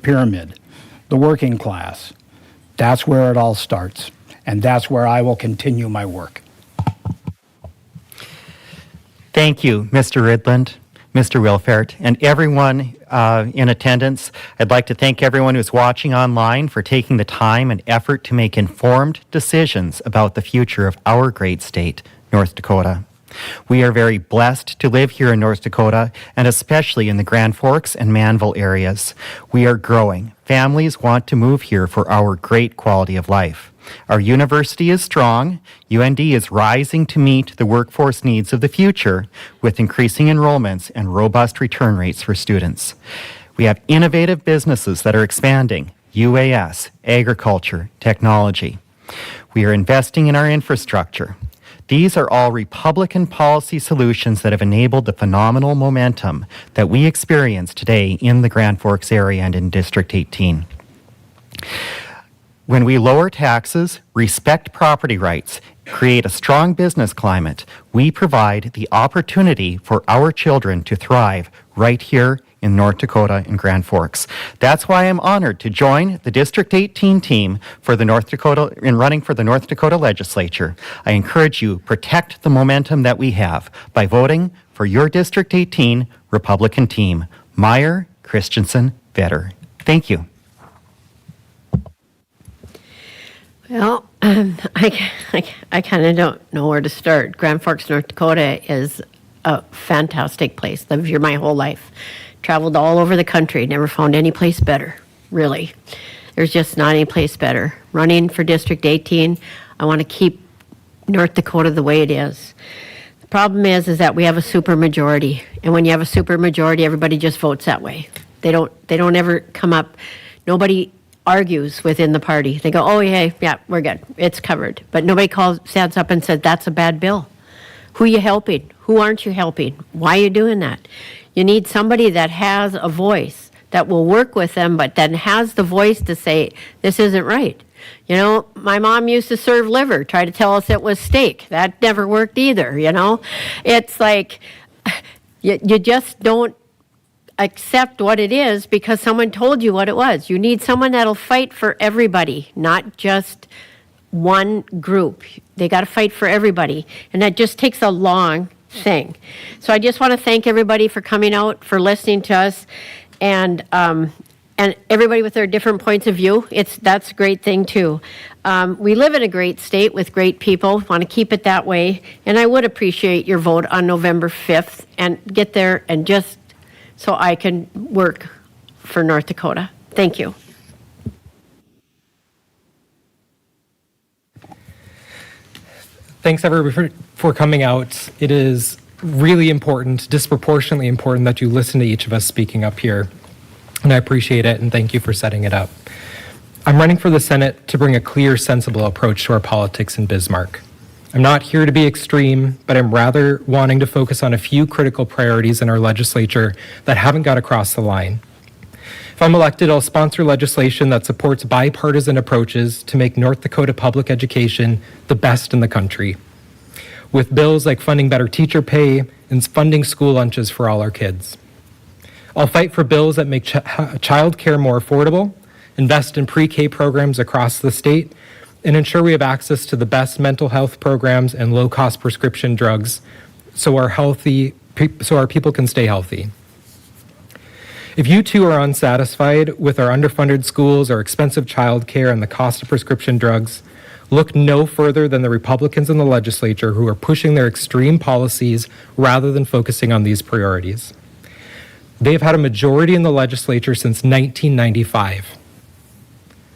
pyramid, the working class. That's where it all starts, and that's where I will continue my work. Thank you, Mr. Ridland, Mr. Wilfert, and everyone in attendance. I'd like to thank everyone who's watching online for taking the time and effort to make informed decisions about the future of our great state, North Dakota. We are very blessed to live here in North Dakota, and especially in the Grand Forks and Manville areas. We are growing. Families want to move here for our great quality of life. Our university is strong. UND is rising to meet the workforce needs of the future with increasing enrollments and robust return rates for students. We have innovative businesses that are expanding: UAS, agriculture, technology. We are investing in our infrastructure. These are all Republican policy solutions that have enabled the phenomenal momentum that we experience today in the Grand Forks area and in District 18. When we lower taxes, respect property rights, create a strong business climate, we provide the opportunity for our children to thrive right here in North Dakota and Grand Forks. That's why I'm honored to join the District 18 team for the North Dakota in running for the North Dakota legislature. I encourage you, protect the momentum that we have by voting for your District 18 Republican team, Meyer, Christensen, Vetter. Thank you. Well, I kind of don't know where to start. Grand Forks, North Dakota is a fantastic place. Lived here my whole life. Traveled all over the country. Never found any place better, really. There's just not any place better. Running for District 18, I want to keep North Dakota the way it is. The problem is that we have a supermajority. And when you have a supermajority, everybody just votes that way. They don't ever come up. Nobody argues within the party. They go, oh, yeah, we're good. It's covered. But nobody stands up and says, that's a bad bill. Who are you helping? Who aren't you helping? Why are you doing that? You need somebody that has a voice, that will work with them, but then has the voice to say, this isn't right. You know, my mom used to serve liver, try to tell us it was steak. That never worked either, you know? It's like, you just don't accept what it is because someone told you what it was. You need someone that'll fight for everybody, not just one group. They got to fight for everybody. And that just takes a long thing. So I just want to thank everybody for coming out, for listening to us, and everybody with their different points of view. That's a great thing too. We live in a great state with great people. Want to keep it that way. And I would appreciate your vote on November 5th and get there and just so I can work for North Dakota. Thank you. Thanks everybody for coming out. It is really important, disproportionately important that you listen to each of us speaking up here. And I appreciate it, and thank you for setting it up. I'm running for the Senate to bring a clear, sensible approach to our politics in Bismarck. I'm not here to be extreme, but I'm rather wanting to focus on a few critical priorities in our legislature that haven't got across the line. If I'm elected, I'll sponsor legislation that supports bipartisan approaches to make North Dakota public education the best in the country, with bills like funding better teacher pay and funding school lunches for all our kids. I'll fight for bills that make child care more affordable, invest in pre-K programs across the state, and ensure we have access to the best mental health programs and low-cost prescription drugs so our people can stay healthy. If you too are unsatisfied with our underfunded schools, our expensive childcare, and the cost of prescription drugs, look no further than the Republicans in the legislature who are pushing their extreme policies rather than focusing on these priorities. They've had a majority in the legislature since 1995.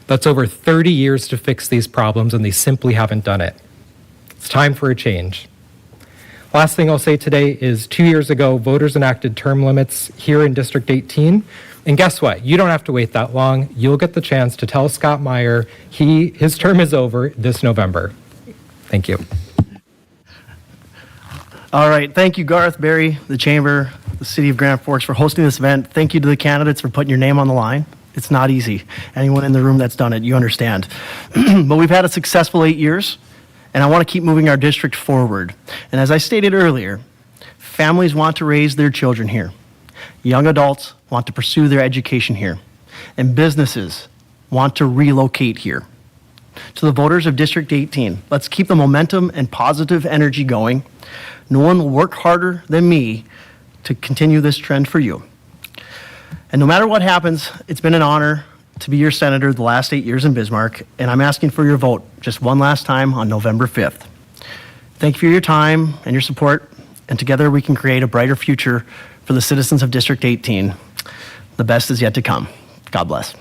That's over 30 years to fix these problems, and they simply haven't done it. It's time for a change. Last thing I'll say today is 2 years ago, voters enacted term limits here in District 18. And guess what? You don't have to wait that long. You'll get the chance to tell Scott Meyer his term is over this November. Thank you. All right. Thank you, Garth, Barry, the Chamber, the City of Grand Forks for hosting this event. Thank you to the candidates for putting your name on the line. It's not easy. Anyone in the room that's done it, you understand. But we've had a successful 8 years, and I want to keep moving our district forward. And as I stated earlier, families want to raise their children here. Young adults want to pursue their education here. And businesses want to relocate here. To the voters of District 18, let's keep the momentum and positive energy going. No one will work harder than me to continue this trend for you. And no matter what happens, it's been an honor to be your senator the last 8 years in Bismarck, and I'm asking for your vote just one last time on November 5th. Thank you for your time and your support, and together we can create a brighter future for the citizens of District 18. The best is yet to come. God bless.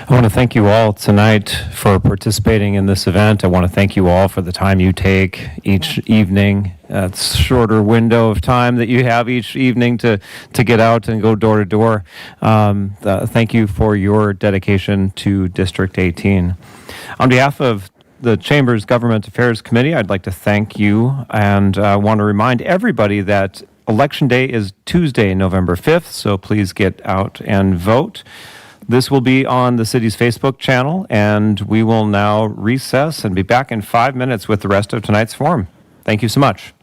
I want to thank you all tonight for participating in this event. I want to thank you all for the time you take each evening. It's a shorter window of time that you have each evening to get out and go door to door. Thank you for your dedication to District 18. On behalf of the Chamber's Government Affairs Committee, I'd like to thank you, and I want to remind everybody that Election Day is Tuesday, November 5th, so please get out and vote. This will be on the city's Facebook channel, and we will now recess and be back in 5 minutes with the rest of tonight's forum. Thank you so much.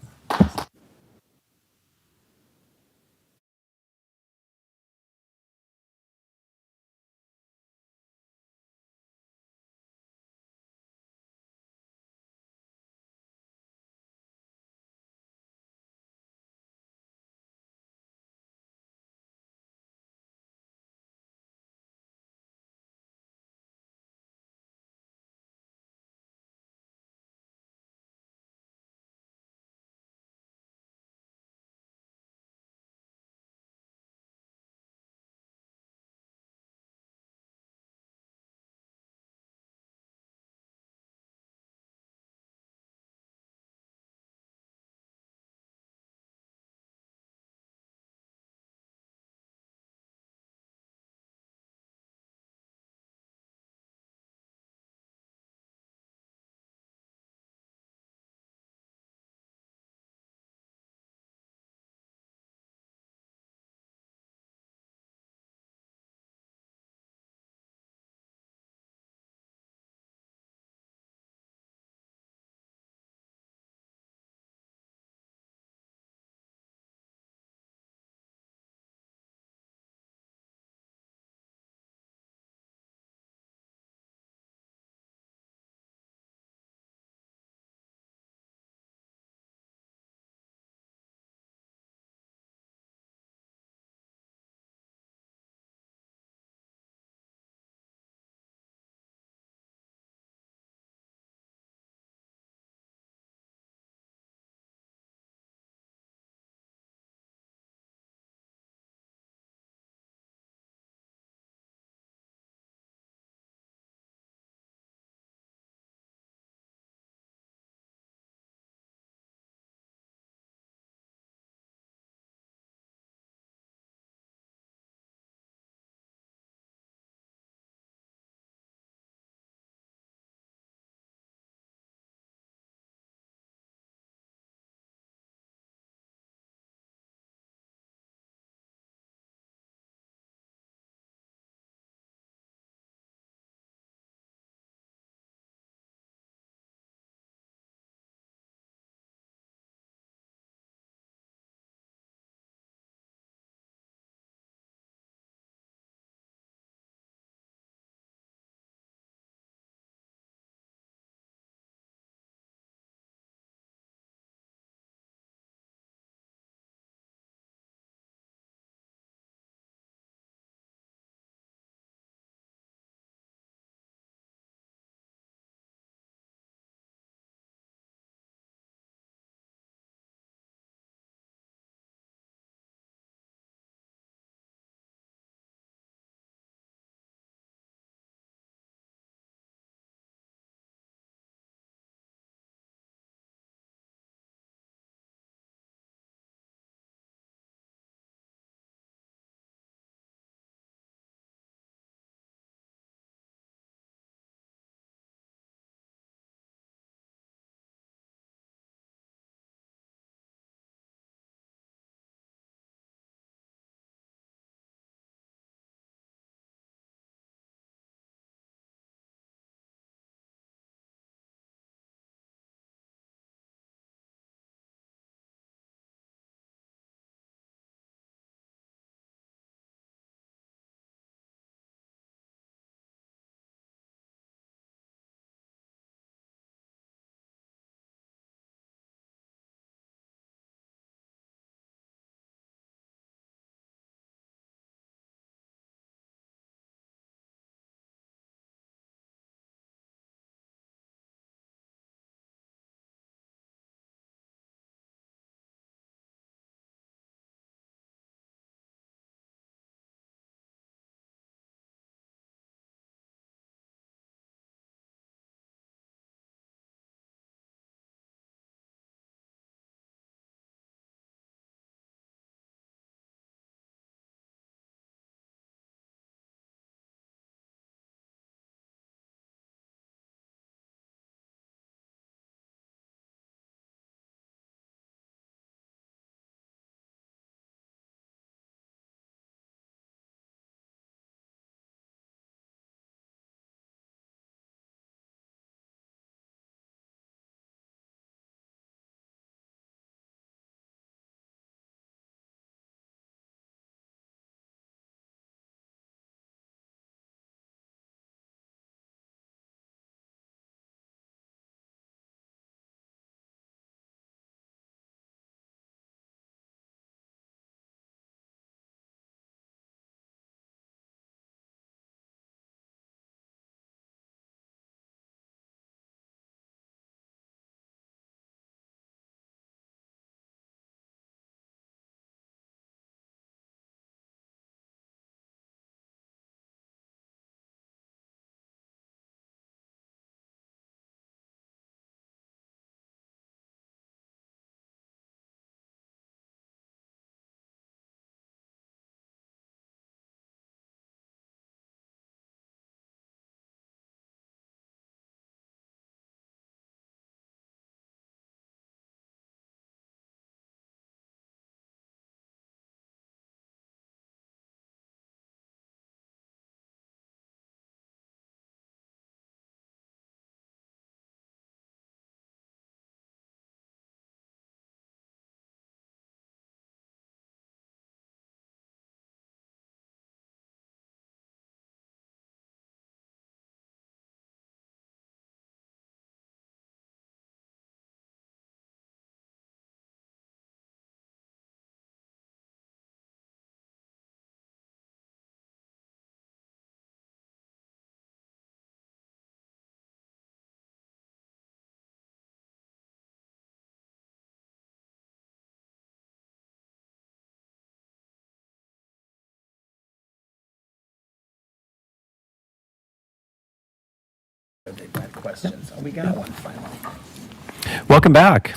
Welcome back.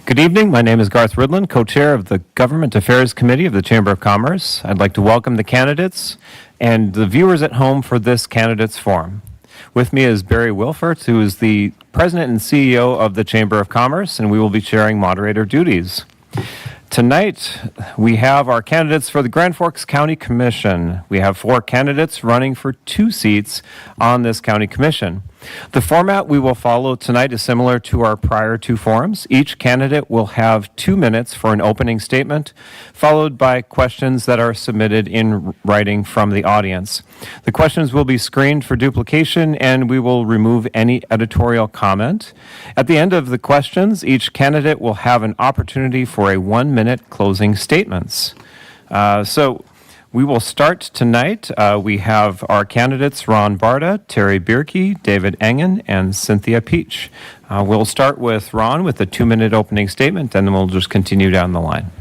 Good evening. My name is Garth Ridland, co-chair of the Government Affairs Committee of the Chamber of Commerce. I'd like to welcome the candidates and the viewers at home for this candidates forum. With me is Barry Wilfert, who is the president and CEO of the Chamber of Commerce, and we will be sharing moderator duties. Tonight, we have our candidates for the Grand Forks County Commission. We have 4 candidates running for 2 seats on this county commission. The format we will follow tonight is similar to our prior 2 forums. Each candidate will have 2 minutes for an opening statement, followed by questions that are submitted in writing from the audience. The questions will be screened for duplication, and we will remove any editorial comment. At the end of the questions, each candidate will have an opportunity for a 1-minute closing statements. We will start tonight. We have our candidates, Ron Barta, Terry Bierke, David Engen, and Cynthia Peach. We'll start with Ron with a 2-minute opening statement, and then we'll just continue down the line.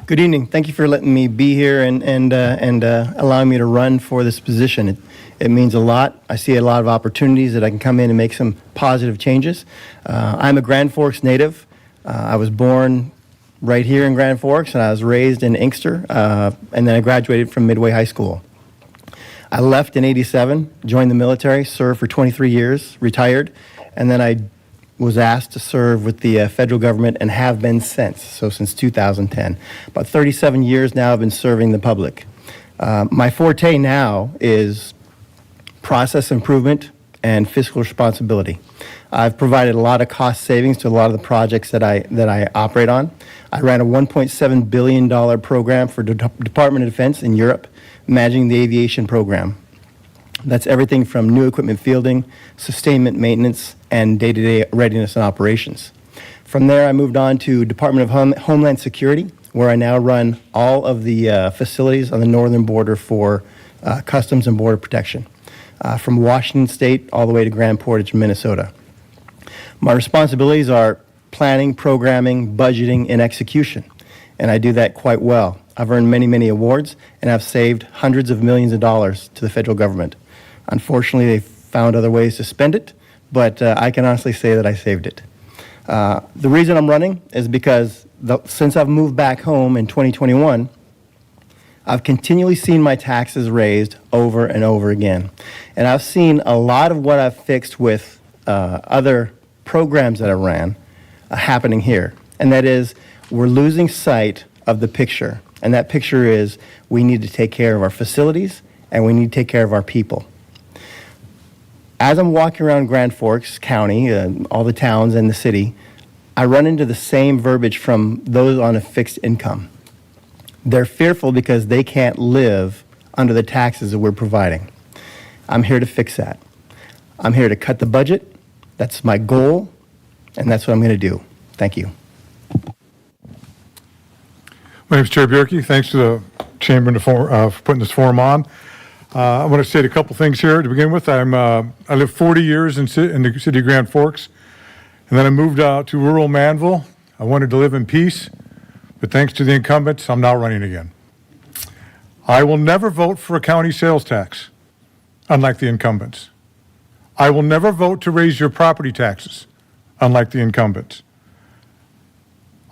Good evening. Thank you for letting me be here and allowing me to run for this position. It means a lot. I see a lot of opportunities that I can come in and make some positive changes. I'm a Grand Forks native. I was born right here in Grand Forks, and I was raised in Inkster, and then I graduated from Midway High School. I left in '87, joined the military, served for 23 years, retired, and then I was asked to serve with the federal government and have been since 2010. About 37 years now I've been serving the public. My forte now is process improvement and fiscal responsibility. I've provided a lot of cost savings to a lot of the projects that I operate on. I ran a $1.7 billion program for the Department of Defense in Europe, managing the aviation program. That's everything from new equipment fielding, sustainment maintenance, and day-to-day readiness and operations. From there, I moved on to Department of Homeland Security, where I now run all of the facilities on the northern border for Customs and Border Protection, from Washington State all the way to Grand Portage, Minnesota. My responsibilities are planning, programming, budgeting, and execution, and I do that quite well. I've earned many, many awards, and I've saved hundreds of millions of dollars to the federal government. Unfortunately, they found other ways to spend it, but I can honestly say that I saved it. The reason I'm running is because since I've moved back home in 2021, I've continually seen my taxes raised over and over again. And I've seen a lot of what I've fixed with other programs that I ran happening here. And that is, we're losing sight of the picture. And that picture is, we need to take care of our facilities and we need to take care of our people. As I'm walking around Grand Forks County, all the towns and the city, I run into the same verbiage from those on a fixed income. They're fearful because they can't live under the taxes that we're providing. I'm here to fix that. I'm here to cut the budget. That's my goal, and that's what I'm going to do. Thank you. My name is Terry Bierke. Thanks to the Chamber for putting this forum on. I want to state a couple things here to begin with. I lived 40 years in the city of Grand Forks, and then I moved out to rural Manville. I wanted to live in peace, but thanks to the incumbents, I'm now running again. I will never vote for a county sales tax, unlike the incumbents. I will never vote to raise your property taxes, unlike the incumbents.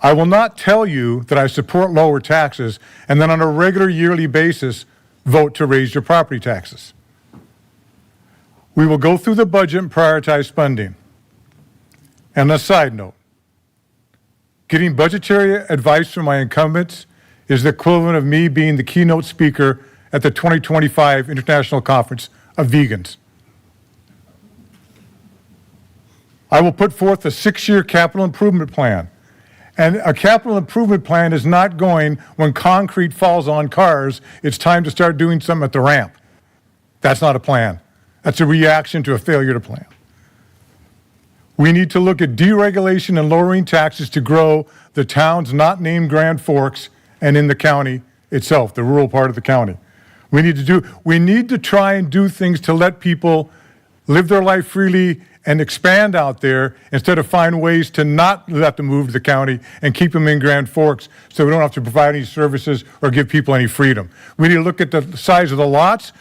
I will not tell you that I support lower taxes and then on a regular yearly basis vote to raise your property taxes. We will go through the budget and prioritize spending. And a side note, getting budgetary advice from my incumbents is the equivalent of me being the keynote speaker at the 2025 International Conference of Vegans. I will put forth a 6-year capital improvement plan. And a capital improvement plan is not going when concrete falls on cars, it's time to start doing something at the ramp. That's not a plan. That's a reaction to a failure to plan. We need to look at deregulation and lowering taxes to grow the towns not named Grand Forks and in the county itself, the rural part of the county. We need to try and do things to let people live their life freely and expand out there instead of find ways to not let them move to the county and keep them in Grand Forks so we don't have to provide any services or give people any freedom. We need to look at the size of the lots.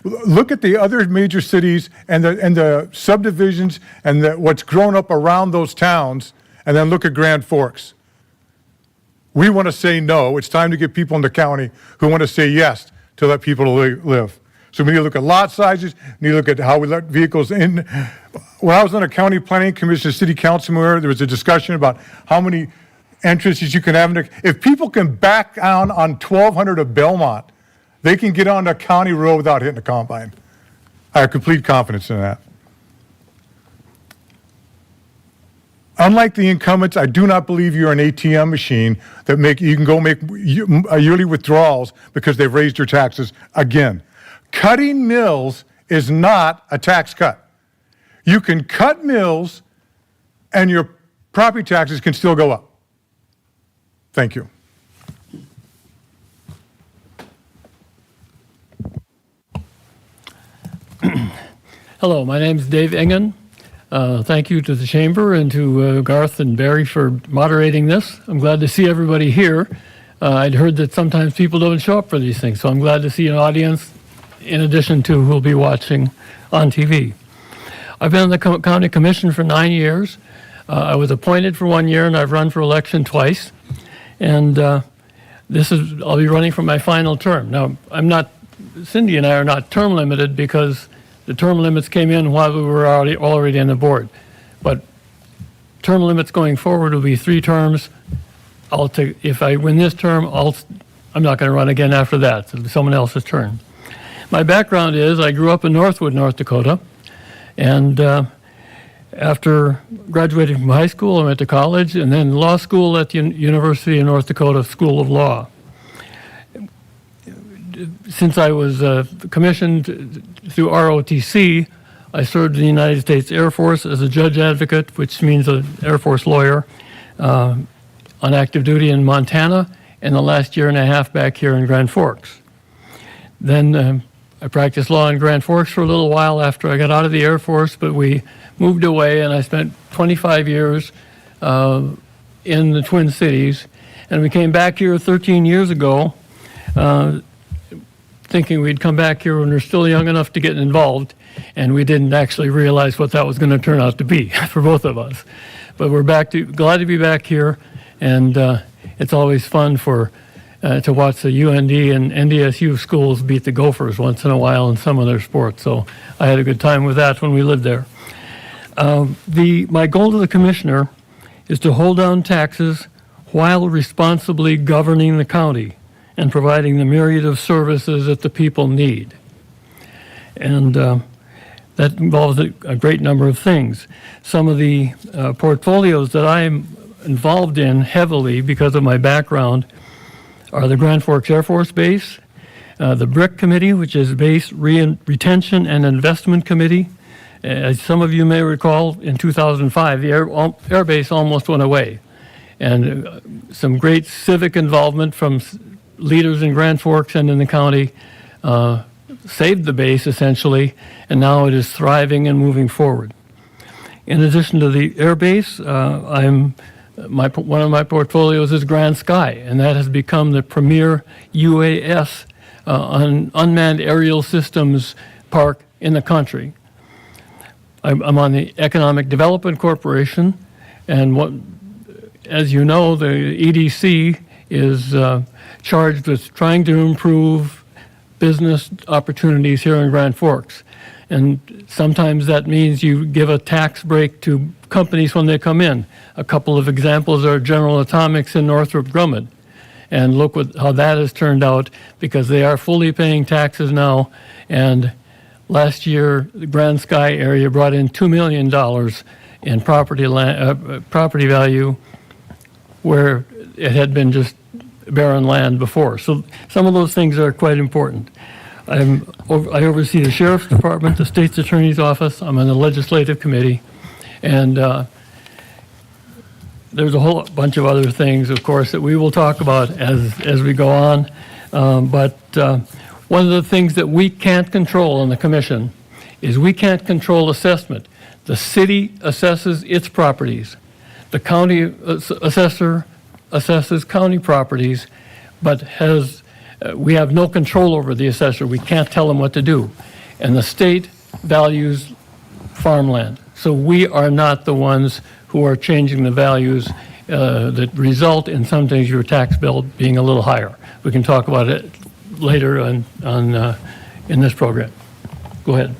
Look at the other major cities and the subdivisions and what's grown up around those towns, and then look at Grand Forks. We want to say no. It's time to get people in the county who want to say yes to let people live. So we need to look at lot sizes, we need to look at how we let vehicles in. When I was on a county planning commission, city council member, there was a discussion about how many entrances you can have. If people can back down on 1200 of Belmont, they can get on a county road without hitting a combine. I have complete confidence in that. Unlike the incumbents, I do not believe you're an ATM machine that you can go make yearly withdrawals because they've raised your taxes again. Cutting mills is not a tax cut. You can cut mills and your property taxes can still go up. Thank you. Hello, my name is Dave Engen. Thank you to the Chamber and to Garth and Barry for moderating this. I'm glad to see everybody here. I'd heard that sometimes people don't show up for these things, so I'm glad to see an audience in addition to who will be watching on TV. I've been on the County Commission for 9 years. I was appointed for 1 year and I've run for election twice. And I'll be running for my final term. Now, Cindy and I are not term limited because the term limits came in while we were already on the board. But term limits going forward will be 3 terms. If I win this term, I'm not going to run again after that. So it's someone else's turn. My background is I grew up in Northwood, North Dakota. And after graduating from high school, I went to college and then law school at the University of North Dakota School of Law. Since I was commissioned through ROTC, I served in the United States Air Force as a judge advocate, which means an Air Force lawyer, on active duty in Montana, and the last year and a half back here in Grand Forks. Then I practiced law in Grand Forks for a little while after I got out of the Air Force, but we moved away and I spent 25 years in the Twin Cities. And we came back here 13 years ago, thinking we'd come back here when we're still young enough to get involved, and we didn't actually realize what that was going to turn out to be for both of us. But we're glad to be back here, and it's always fun to watch the UND and NDSU schools beat the Gophers once in a while in some of their sports. So I had a good time with that when we lived there. My goal to the commissioner is to hold down taxes while responsibly governing the county and providing the myriad of services that the people need. And that involves a great number of things. Some of the portfolios that I'm involved in heavily because of my background are the Grand Forks Air Force Base, the BRIC Committee, which is Base Retention and Investment Committee. As some of you may recall, in 2005, the Air Base almost went away. And some great civic involvement from leaders in Grand Forks and in the county saved the base, essentially, and now it is thriving and moving forward. In addition to the Air Base, one of my portfolios is Grand Sky, and that has become the premier UAS unmanned aerial systems park in the country. I'm on the Economic Development Corporation, and as you know, the EDC is charged with trying to improve business opportunities here in Grand Forks. And sometimes that means you give a tax break to companies when they come in. A couple of examples are General Atomics and Northrop Grumman. And look how that has turned out, because they are fully paying taxes now. And last year, the Grand Sky area brought in $2 million in property value where it had been just barren land before. So some of those things are quite important. I oversee the Sheriff's Department, the State's Attorney's Office. I'm on the Legislative Committee. And there's a whole bunch of other things, of course, that we will talk about as we go on. But one of the things that we can't control in the commission is we can't control assessment. The city assesses its properties. The county assessor assesses county properties, but has we have no control over the assessor. We can't tell them what to do. And the state values farmland. So we are not the ones who are changing the values that result in sometimes your tax bill being a little higher. We can talk about it later in this program. Go ahead.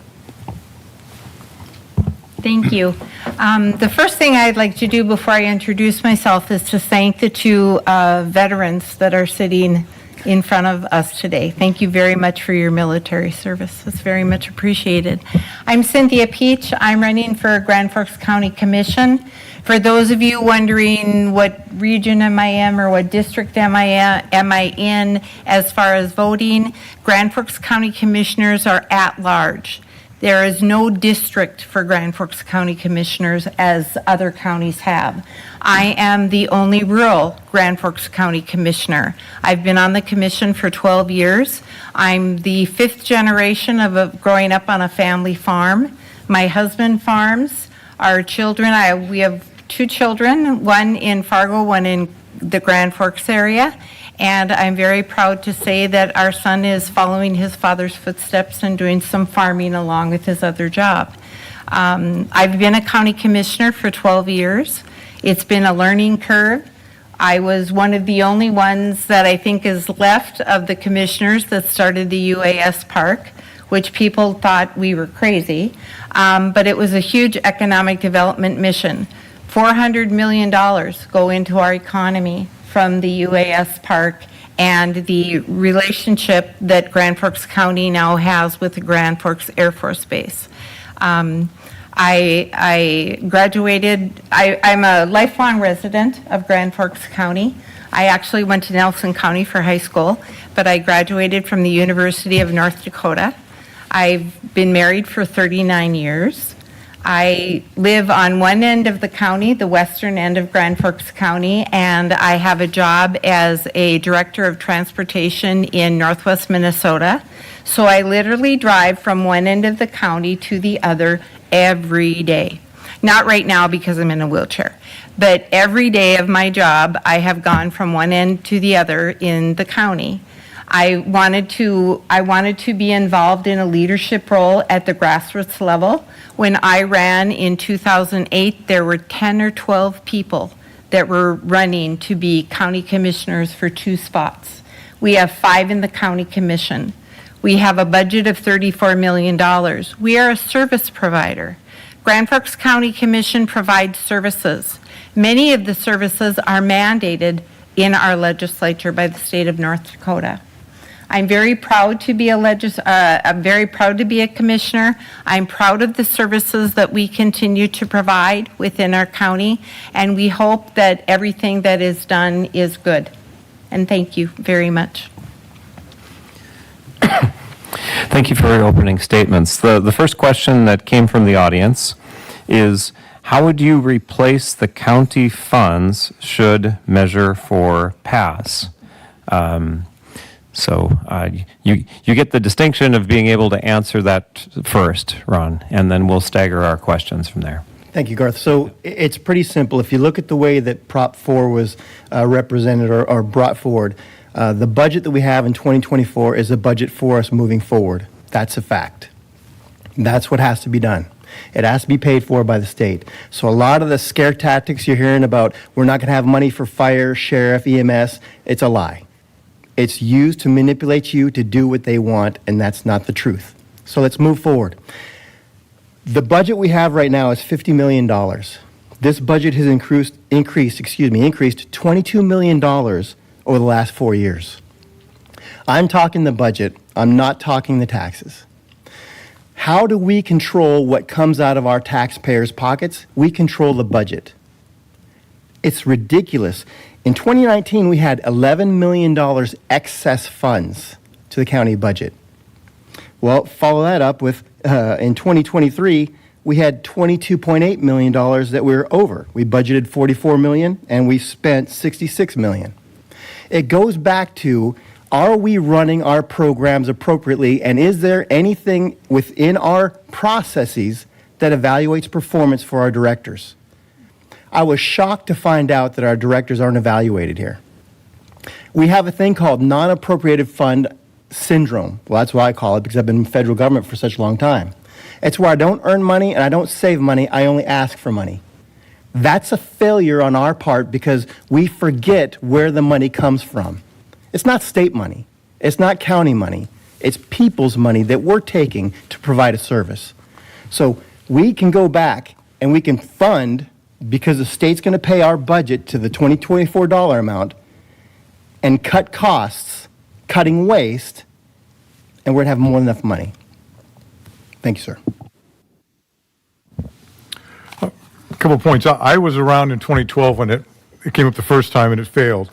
Thank you. The first thing I'd like to do before I introduce myself is to thank the two veterans that are sitting in front of us today. Thank you very much for your military service. It's very much appreciated. I'm Cynthia Peach. I'm running for Grand Forks County Commission. For those of you wondering what region am I in or what district am I in as far as voting, Grand Forks County Commissioners are at large. There is no district for Grand Forks County Commissioners as other counties have. I am the only rural Grand Forks County Commissioner. I've been on the commission for 12 years. I'm the 5th generation of growing up on a family farm. My husband farms. Our children, we have 2 children, one in Fargo, one in the Grand Forks area. And I'm very proud to say that our son is following his father's footsteps and doing some farming along with his other job. I've been a county commissioner for 12 years. It's been a learning curve. I was one of the only ones that I think is left of the commissioners that started the UAS Park, which people thought we were crazy. But it was a huge economic development mission. $400 million go into our economy from the UAS Park and the relationship that Grand Forks County now has with the Grand Forks Air Force Base. I graduated, I'm a lifelong resident of Grand Forks County. I actually went to Nelson County for high school, but I graduated from the University of North Dakota. I've been married for 39 years. I live on one end of the county, the western end of Grand Forks County, and I have a job as a director of transportation in northwest Minnesota. So I literally drive from one end of the county to the other every day. Not right now because I'm in a wheelchair, but every day of my job, I have gone from one end to the other in the county. I wanted to be involved in a leadership role at the grassroots level. When I ran in 2008, there were 10 or 12 people that were running to be county commissioners for 2 spots. We have 5 in the county commission. We have a budget of $34 million. We are a service provider. Grand Forks County Commission provides services. Many of the services are mandated in our legislature by the state of North Dakota. I'm very proud to be I'm very proud to be a commissioner. I'm proud of the services that we continue to provide within our county, and we hope that everything that is done is good. And thank you very much. Thank you for your opening statements. The first question that came from the audience is, how would you replace the county funds should Measure 4 pass? So you get the distinction of being able to answer that first, Ron, and then we'll stagger our questions from there. Thank you, Garth. So it's pretty simple. If you look at the way that Prop 4 was represented or brought forward, the budget that we have in 2024 is a budget for us moving forward. That's a fact. That's what has to be done. It has to be paid for by the state. So a lot of the scare tactics you're hearing about, we're not going to have money for fire, sheriff, EMS, it's a lie. It's used to manipulate you to do what they want, and that's not the truth. So let's move forward. The budget we have right now is $50 million. This budget has increased $22 million over the last 4 years. I'm talking the budget. I'm not talking the taxes. How do we control what comes out of our taxpayers' pockets? We control the budget. It's ridiculous. In 2019, we had $11 million excess funds to the county budget. Well, follow that up with, in 2023, we had $22.8 million that we were over. We budgeted $44 million, and we spent $66 million. It goes back to, are we running our programs appropriately, and is there anything within our processes that evaluates performance for our directors? I was shocked to find out that our directors aren't evaluated here. We have a thing called non-appropriated fund syndrome. Well, that's what I call it because I've been in federal government for such a long time. It's where I don't earn money and I don't save money, I only ask for money. That's a failure on our part because we forget where the money comes from. It's not state money. It's not county money. It's people's money that we're taking to provide a service. So we can go back and we can fund, because the state's going to pay our budget to the 2024 dollar amount, and cut costs, cutting waste, and we're going to have more than enough money. Thank you, sir. A couple of points. I was around in 2012 when it came up the first time and it failed.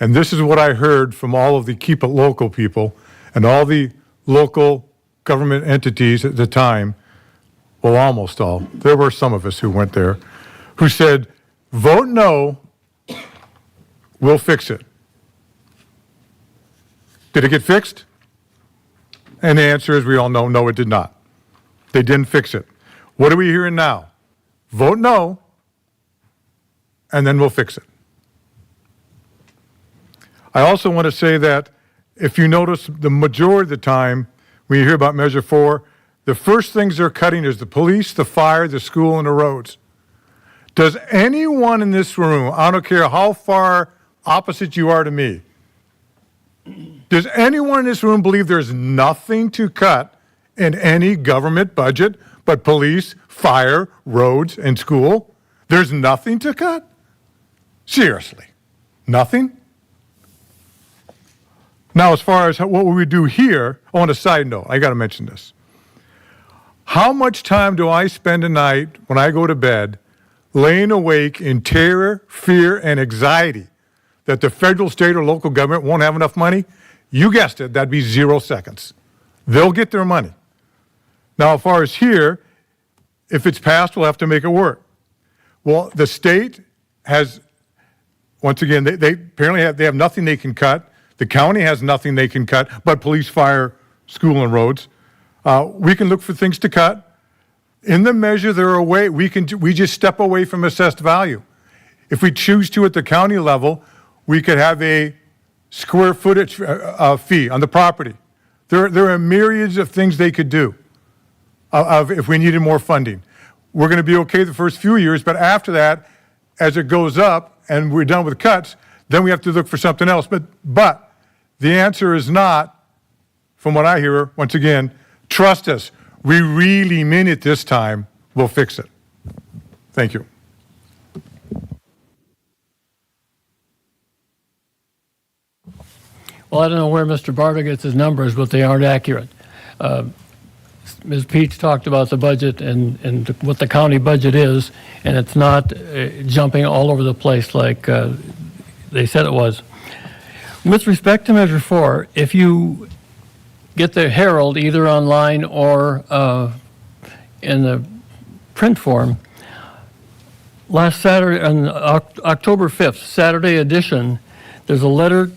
And this is what I heard from all of the Keep It Local people and all the local government entities at the time. Well, almost all. There were some of us who went there, who said, vote no, we'll fix it. Did it get fixed? And the answer is, we all know, no, it did not. They didn't fix it. What are we hearing now? Vote no, and then we'll fix it. I also want to say that if you notice, the majority of the time when you hear about Measure 4, the first things they're cutting is the police, the fire, the school, and the roads. Does anyone in this room, I don't care how far opposite you are to me, does anyone in this room believe there's nothing to cut in any government budget but police, fire, roads, and school? There's nothing to cut? Seriously, nothing? Now, as far as what we do here, on a side note, I got to mention this. How much time do I spend a night when I go to bed laying awake in terror, fear, and anxiety that the federal, state, or local government won't have enough money? You guessed it, that'd be 0 seconds. They'll get their money. Now, as far as here, if it's passed, we'll have to make it work. Well, the state has, once again, they apparently have nothing they can cut. The county has nothing they can cut but police, fire, school, and roads. We can look for things to cut. In the measure there are a way, we just step away from assessed value. If we choose to at the county level, we could have a square footage fee on the property. There are myriads of things they could do if we needed more funding. We're going to be okay the first few years, but after that, as it goes up and we're done with cuts, then we have to look for something else. But the answer is not, from what I hear, once again, trust us. We really mean it this time. We'll fix it. Thank you. Well, I don't know where Mr. Barta gets his numbers, but they aren't accurate. Ms. Peach talked about the budget and what the county budget is, and it's not jumping all over the place like they said it was. With respect to Measure 4, if you get the Herald either online or in the print form, last Saturday, on October 5th, Saturday edition, there's a letter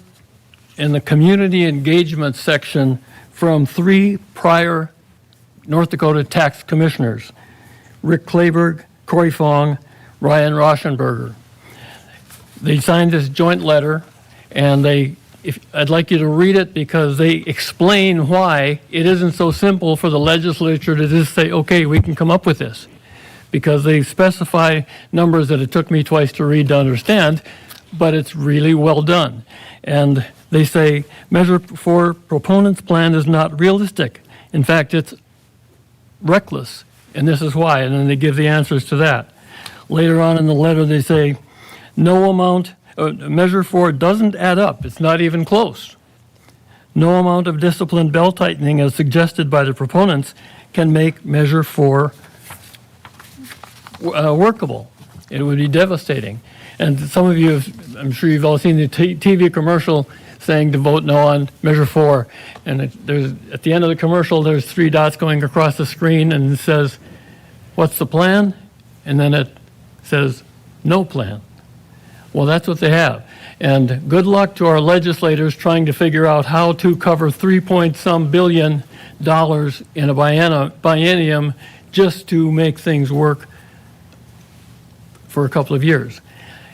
in the community engagement section from 3 prior North Dakota tax commissioners, Rick Kleberg, Corey Fong, Ryan Rauschenberger. They signed this joint letter, and I'd like you to read it because they explain why it isn't so simple for the legislature to just say, okay, we can come up with this. Because they specify numbers that it took me twice to read to understand, but it's really well done. And they say, Measure 4 proponents' plan is not realistic. In fact, it's reckless, and this is why, and then they give the answers to that. Later on in the letter, they say, Measure 4 doesn't add up. It's not even close. No amount of disciplined belt tightening as suggested by the proponents can make Measure 4 workable. It would be devastating. And some of you, I'm sure you've all seen the TV commercial saying to vote no on Measure 4. And there's at the end of the commercial, there's 3 dots going across the screen, and it says, what's the plan? And then it says, no plan. Well, that's what they have. And good luck to our legislators trying to figure out how to cover $3-some billion in a biennium just to make things work for a couple of years.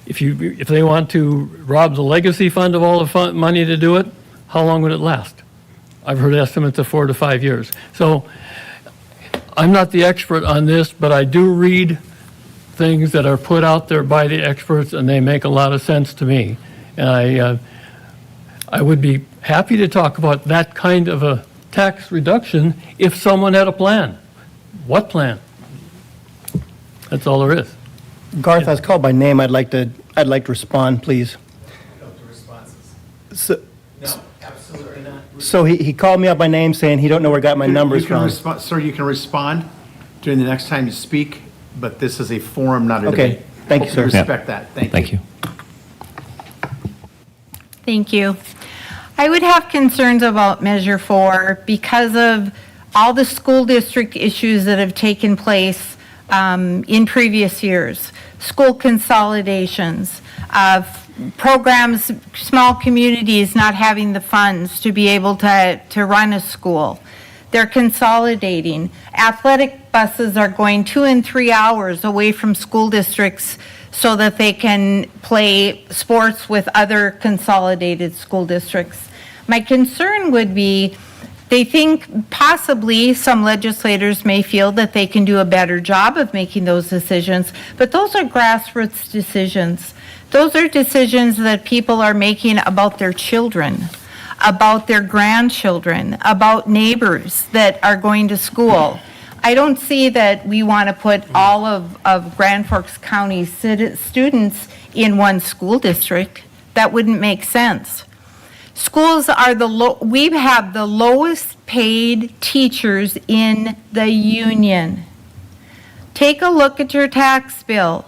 if they want to rob the legacy fund of all the money to do it, how long would it last? I've heard estimates of 4 to 5 years. So I'm not the expert on this, but I do read things that are put out there by the experts, and they make a lot of sense to me. And I would be happy to talk about that kind of a tax reduction if someone had a plan. What plan? That's all there is. Garth, I was called by name. I'd like to respond, please. So, Absolutely not. so he called me up by name saying he don't know where I got my numbers from. Sir, you can respond during the next time you speak, but this is a forum, not a Okay. debate. Thank you, sir. Respect that. Thank you. Thank you. Thank you. I would have concerns about Measure 4 because of all the school district issues that have taken place in previous years. School consolidations, programs, small communities not having the funds to be able to run a school. They're consolidating. Athletic buses are going 2 and 3 hours away from school districts so that they can play sports with other consolidated school districts. My concern would be, they think possibly some legislators may feel that they can do a better job of making those decisions, but those are grassroots decisions. Those are decisions that people are making about their children, about their grandchildren, about neighbors that are going to school. I don't see that we want to put all of Grand Forks County students in one school district. That wouldn't make sense. Schools are we have the lowest paid teachers in the union. Take a look at your tax bill.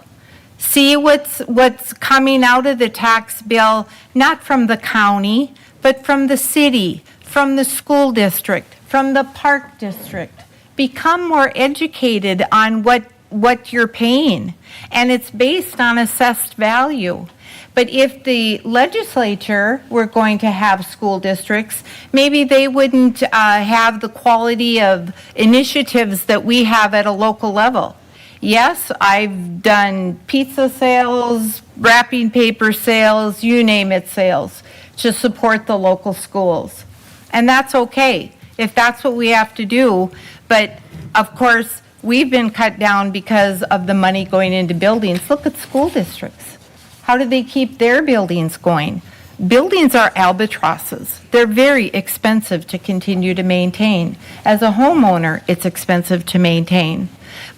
See what's coming out of the tax bill, not from the county, but from the city, from the school district, from the park district. Become more educated on what you're paying, and it's based on assessed value. But if the legislature were going to have school districts, maybe they wouldn't have the quality of initiatives that we have at a local level. Yes, I've done pizza sales, wrapping paper sales, you name it sales, to support the local schools. And that's okay, if that's what we have to do. But of course, we've been cut down because of the money going into buildings. Look at school districts. How do they keep their buildings going? Buildings are albatrosses. They're very expensive to continue to maintain. As a homeowner, it's expensive to maintain.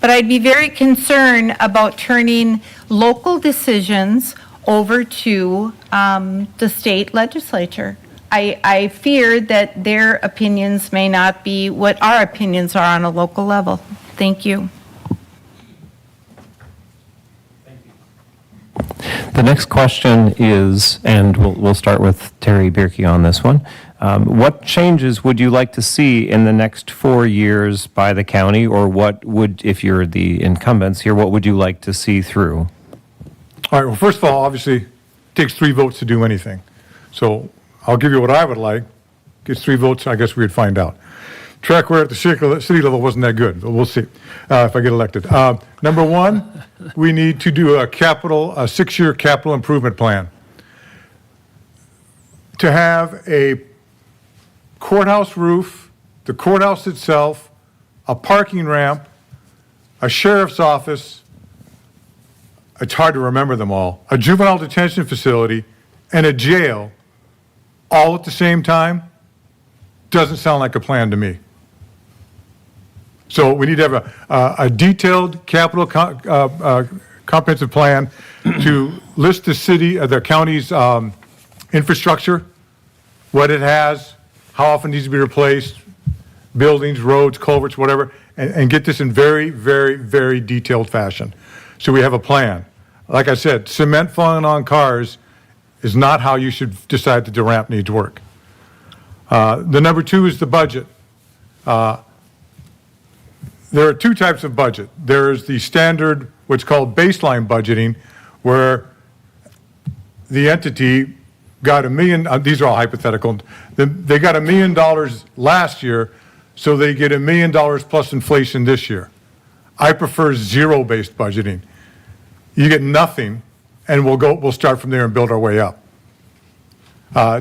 But I'd be very concerned about turning local decisions over to the state legislature. I fear that their opinions may not be what our opinions are on a local level. Thank you. The next question is, and we'll start with Terry Bierke on this one. What changes would you like to see in the next 4 years by the county, or what would, if you're the incumbents here, what would you like to see through? All right, well, first of all, obviously, it takes 3 votes to do anything. So I'll give you what I would like. Gets 3 votes, I guess we'd find out. Track record at the city level wasn't that good, but we'll see if I get elected. Number 1, we need to do a 6-year capital improvement plan. To have a courthouse roof, the courthouse itself, a parking ramp, a sheriff's office, it's hard to remember them all, a juvenile detention facility, and a jail, all at the same time, doesn't sound like a plan to me. So we need to have a detailed capital comprehensive plan to list the county's infrastructure, what it has, how often it needs to be replaced, buildings, roads, culverts, whatever, and get this in very, very, very detailed fashion. So we have a plan. Like I said, cement falling on cars is not how you should decide that the ramp needs work. The number 2 is the budget. There are 2 types of budget. There's the standard, what's called baseline budgeting, where the entity got $1 million, these are all hypothetical, they got $1 million last year, so they get $1 million plus inflation this year. I prefer zero-based budgeting. You get nothing and we'll start from there and build our way up.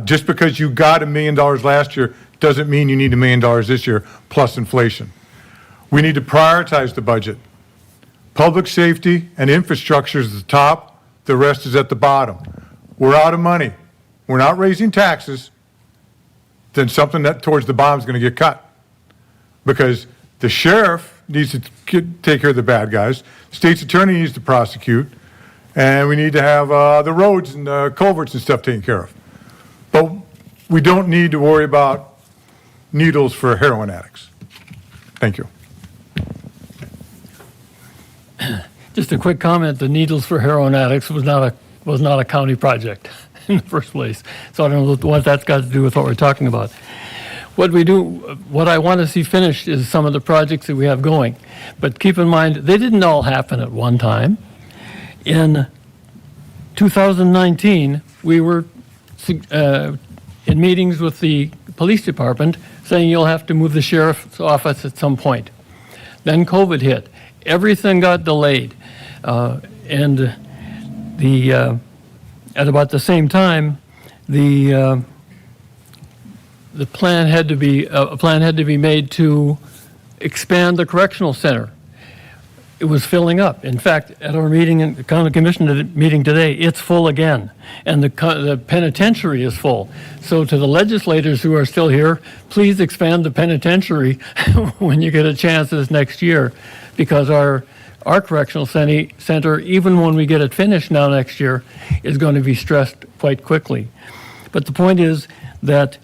Just because you got $1 million last year doesn't mean you need $1 million this year, plus inflation. We need to prioritize the budget. Public safety and infrastructure is at the top, the rest is at the bottom. We're out of money. We're not raising taxes, then something that towards the bottom is going to get cut. Because the sheriff needs to take care of the bad guys, the state's attorney needs to prosecute, and we need to have the roads and the culverts and stuff taken care of. But we don't need to worry about needles for heroin addicts. Thank you. Just a quick comment, the needles for heroin addicts was not a county project in the first place. So I don't know what that's got to do with what we're talking about. What I want to see finished is some of the projects that we have going. But keep in mind, they didn't all happen at one time. In 2019, we were in meetings with the police department saying you'll have to move the sheriff's office at some point. Then COVID hit. Everything got delayed. And at about the same time, the plan had to be made to expand the correctional center. It was filling up. In fact, at our meeting, in the county commission meeting today, it's full again, and the penitentiary is full. So to the legislators who are still here, please expand the penitentiary when you get a chance this next year, because our correctional center, even when we get it finished now next year, is going to be stressed quite quickly. But the point is that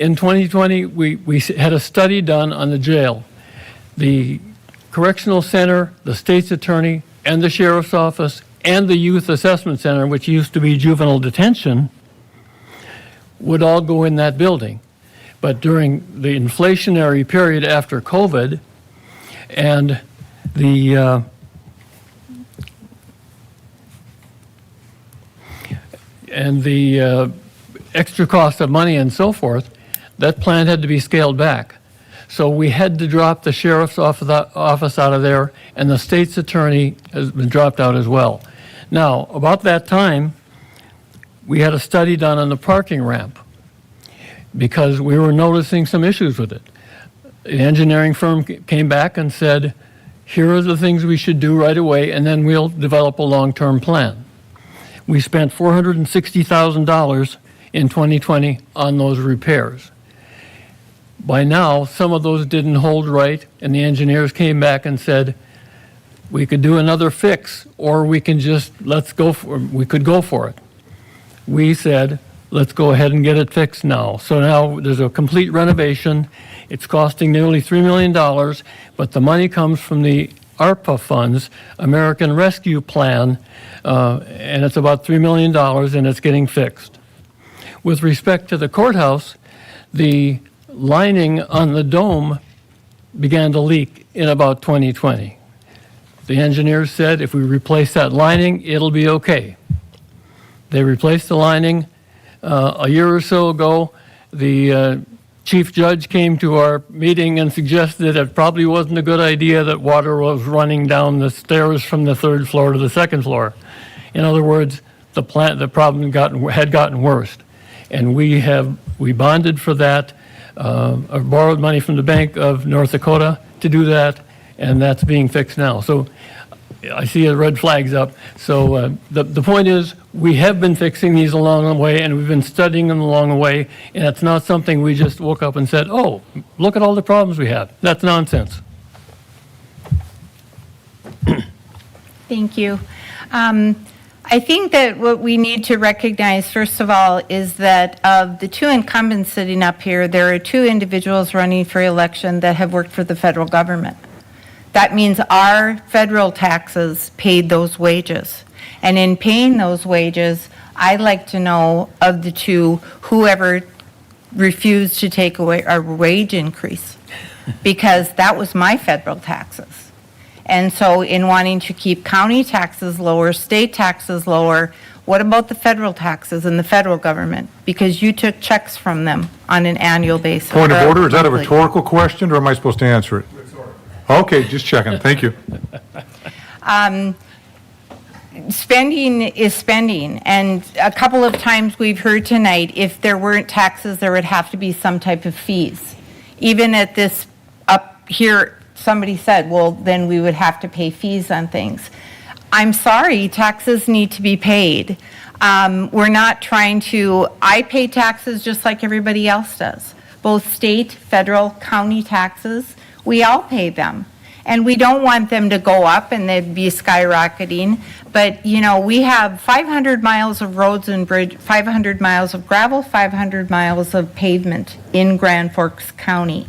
in 2020, we had a study done on the jail. The correctional center, the state's attorney, and the sheriff's office, and the youth assessment center, which used to be juvenile detention, would all go in that building. But during the inflationary period after COVID, and the extra cost of money and so forth, that plan had to be scaled back. So we had to drop the sheriff's office out of there, and the state's attorney has been dropped out as well. Now, about that time, we had a study done on the parking ramp because we were noticing some issues with it. The engineering firm came back and said, here are the things we should do right away, and then we'll develop a long-term plan. We spent $460,000 in 2020 on those repairs. By now, some of those didn't hold right, and the engineers came back and said, we could do another fix, or we can just, we could go for it. We said, let's go ahead and get it fixed now. So now there's a complete renovation. It's costing nearly $3 million, but the money comes from the ARPA funds, American Rescue Plan, and it's about $3 million, and it's getting fixed. With respect to the courthouse, the lining on the dome began to leak in about 2020. The engineers said if we replace that lining, it'll be okay. They replaced the lining. A year or so ago, the chief judge came to our meeting and suggested it probably wasn't a good idea that water was running down the stairs from the third floor to the second floor. In other words, the problem had gotten worse. And we bonded for that. Borrowed money from the Bank of North Dakota to do that, and that's being fixed now. So I see the red flags up. So the point is, we have been fixing these along the way, and we've been studying them along the way, and it's not something we just woke up and said, oh, look at all the problems we have. That's nonsense. Thank you. I think that what we need to recognize, first of all, is that of the two incumbents sitting up here, there are two individuals running for election that have worked for the federal government. That means our federal taxes paid those wages. And in paying those wages, I'd like to know of the two, whoever refused to take away our wage increase, because that was my federal taxes. And so in wanting to keep county taxes lower, state taxes lower, what about the federal taxes and the federal government? Because you took checks from them on an annual basis. Point of order, is that a rhetorical question, or am I supposed to answer it? Okay, just checking. Thank you. spending is spending, and a couple of times we've heard tonight, if there weren't taxes, there would have to be some type of fees. Even at this up here, somebody said, well, then we would have to pay fees on things. I'm sorry, taxes need to be paid. We're not trying to, I pay taxes just like everybody else does. Both state, federal, county taxes, we all pay them. And we don't want them to go up and they'd be skyrocketing. But, you know, we have 500 miles of roads and bridge, 500 miles of gravel, 500 miles of pavement in Grand Forks County.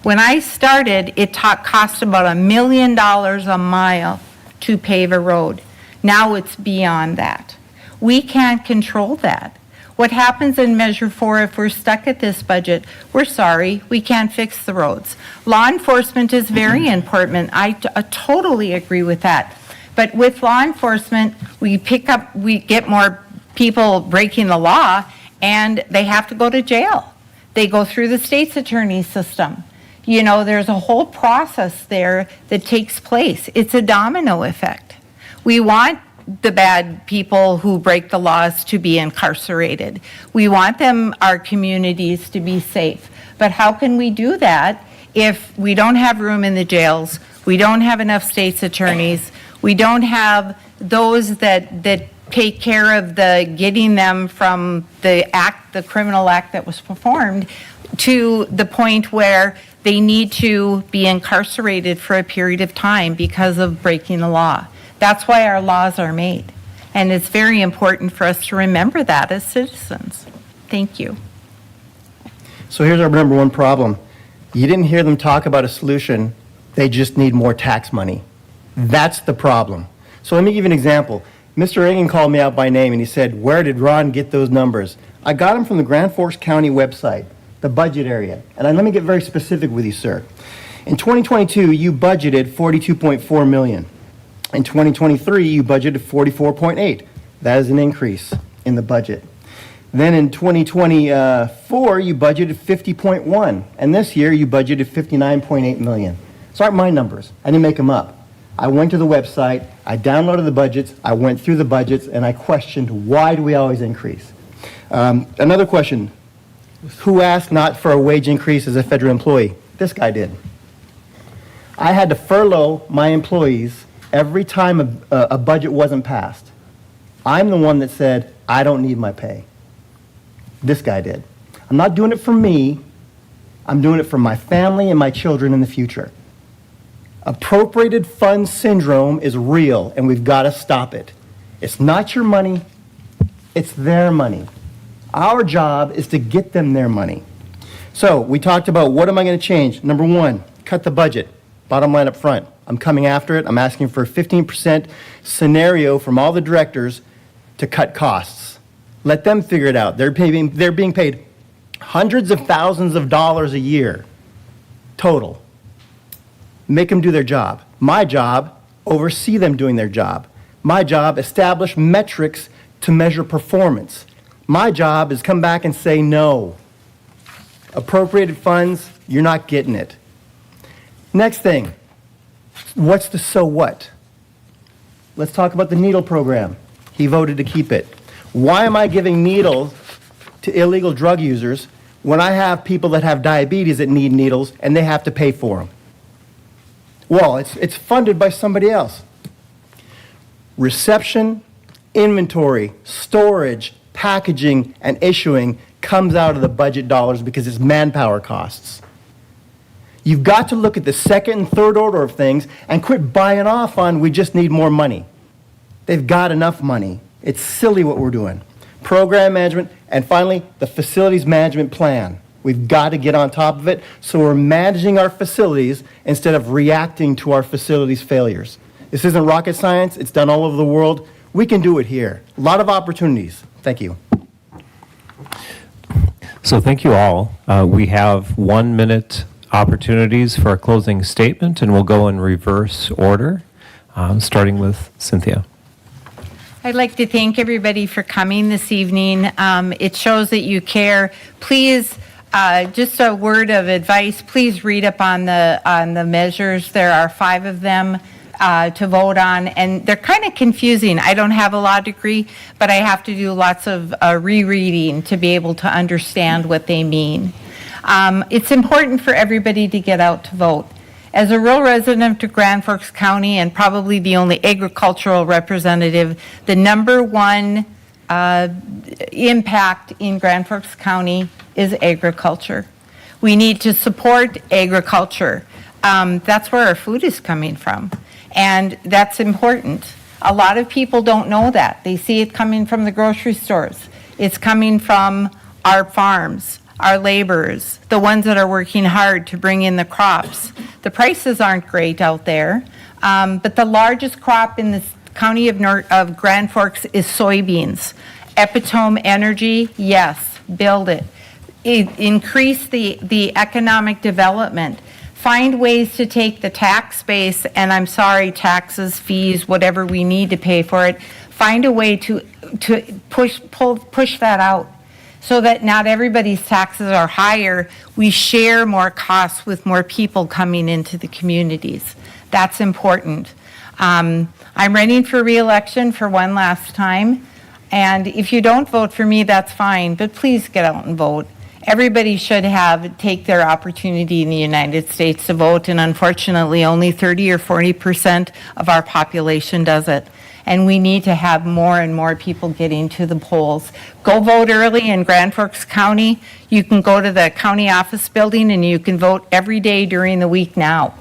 When I started, it cost about $1 million a mile to pave a road. Now it's beyond that. We can't control that. What happens in Measure 4, if we're stuck at this budget, we're sorry, we can't fix the roads. Law enforcement is very important. I totally agree with that. But with law enforcement, we get more people breaking the law, and they have to go to jail. They go through the state's attorney system. You know, there's a whole process there that takes place. It's a domino effect. We want the bad people who break the laws to be incarcerated. We want them, our communities, to be safe. But how can we do that if we don't have room in the jails, we don't have enough state's attorneys, we don't have those that take care of the getting them from the criminal act that was performed to the point where they need to be incarcerated for a period of time because of breaking the law. That's why our laws are made. And it's very important for us to remember that as citizens. Thank you. So here's our number one problem. You didn't hear them talk about a solution. They just need more tax money. That's the problem. So let me give you an example. Mr. Reagan called me out by name and he said, where did Ron get those numbers? I got them from the Grand Forks County website, the budget area. And let me get very specific with you, sir. In 2022, you budgeted $42.4 million. In 2023, you budgeted 44.8. That is an increase in the budget. Then in 2024, you budgeted 50.1. And this year, you budgeted 59.8 million. Those aren't my numbers. I didn't make them up. I went to the website, I downloaded the budgets, I went through the budgets, and I questioned, why do we always increase? Another question, who asked not for a wage increase as a federal employee? This guy did. I had to furlough my employees every time a budget wasn't passed. I'm the one that said, I don't need my pay. This guy did. I'm not doing it for me. I'm doing it for my family and my children in the future. Appropriated funds syndrome is real, and we've got to stop it. It's not your money. It's their money. Our job is to get them their money. So we talked about what am I going to change? Number one, cut the budget. Bottom line up front. I'm coming after it. I'm asking for a 15% scenario from all the directors to cut costs. Let them figure it out. They're being paid hundreds of thousands of dollars a year total. Make them do their job. My job, oversee them doing their job. My job, establish metrics to measure performance. My job is come back and say no. Appropriated funds, you're not getting it. Next thing. What's the so what? Let's talk about the needle program. He voted to keep it. Why am I giving needles to illegal drug users when I have people that have diabetes that need needles and they have to pay for them? Well, it's funded by somebody else. Reception, inventory, storage, packaging, and issuing comes out of the budget dollars because it's manpower costs. You've got to look at the second and third order of things and quit buying off on we just need more money. They've got enough money. It's silly what we're doing. Program management, and finally, the facilities management plan. We've got to get on top of it so we're managing our facilities instead of reacting to our facilities' failures. This isn't rocket science. It's done all over the world. We can do it here. A lot of opportunities. Thank you. So thank you all. We have 1 minute opportunities for a closing statement, and we'll go in reverse order, starting with Cynthia. I'd like to thank everybody for coming this evening. It shows that you care. Please, just a word of advice, please read up on the measures. There are 5 of them. to vote on, and they're kind of confusing. I don't have a law degree, but I have to do lots of rereading to be able to understand what they mean. It's important for everybody to get out to vote. As a rural resident of Grand Forks County and probably the only agricultural representative, the number one impact in Grand Forks County is agriculture. We need to support agriculture. That's where our food is coming from, and that's important. A lot of people don't know that. They see it coming from the grocery stores. It's coming from our farms, our laborers, the ones that are working hard to bring in the crops. The prices aren't great out there, but the largest crop in the county of Grand Forks is soybeans. Epitome Energy, yes, build it. Increase the economic development. Find ways to take the tax base, and I'm sorry, taxes, fees, whatever we need to pay for it, find a way to push that out so that not everybody's taxes are higher. We share more costs with more people coming into the communities. That's important. I'm running for re-election for one last time, and if you don't vote for me, that's fine, but please get out and vote. Everybody should take their opportunity in the United States to vote, and unfortunately, only 30 or 40% of our population does it. And we need to have more and more people getting to the polls. Go vote early in Grand Forks County. You can go to the county office building and you can vote every day during the week now.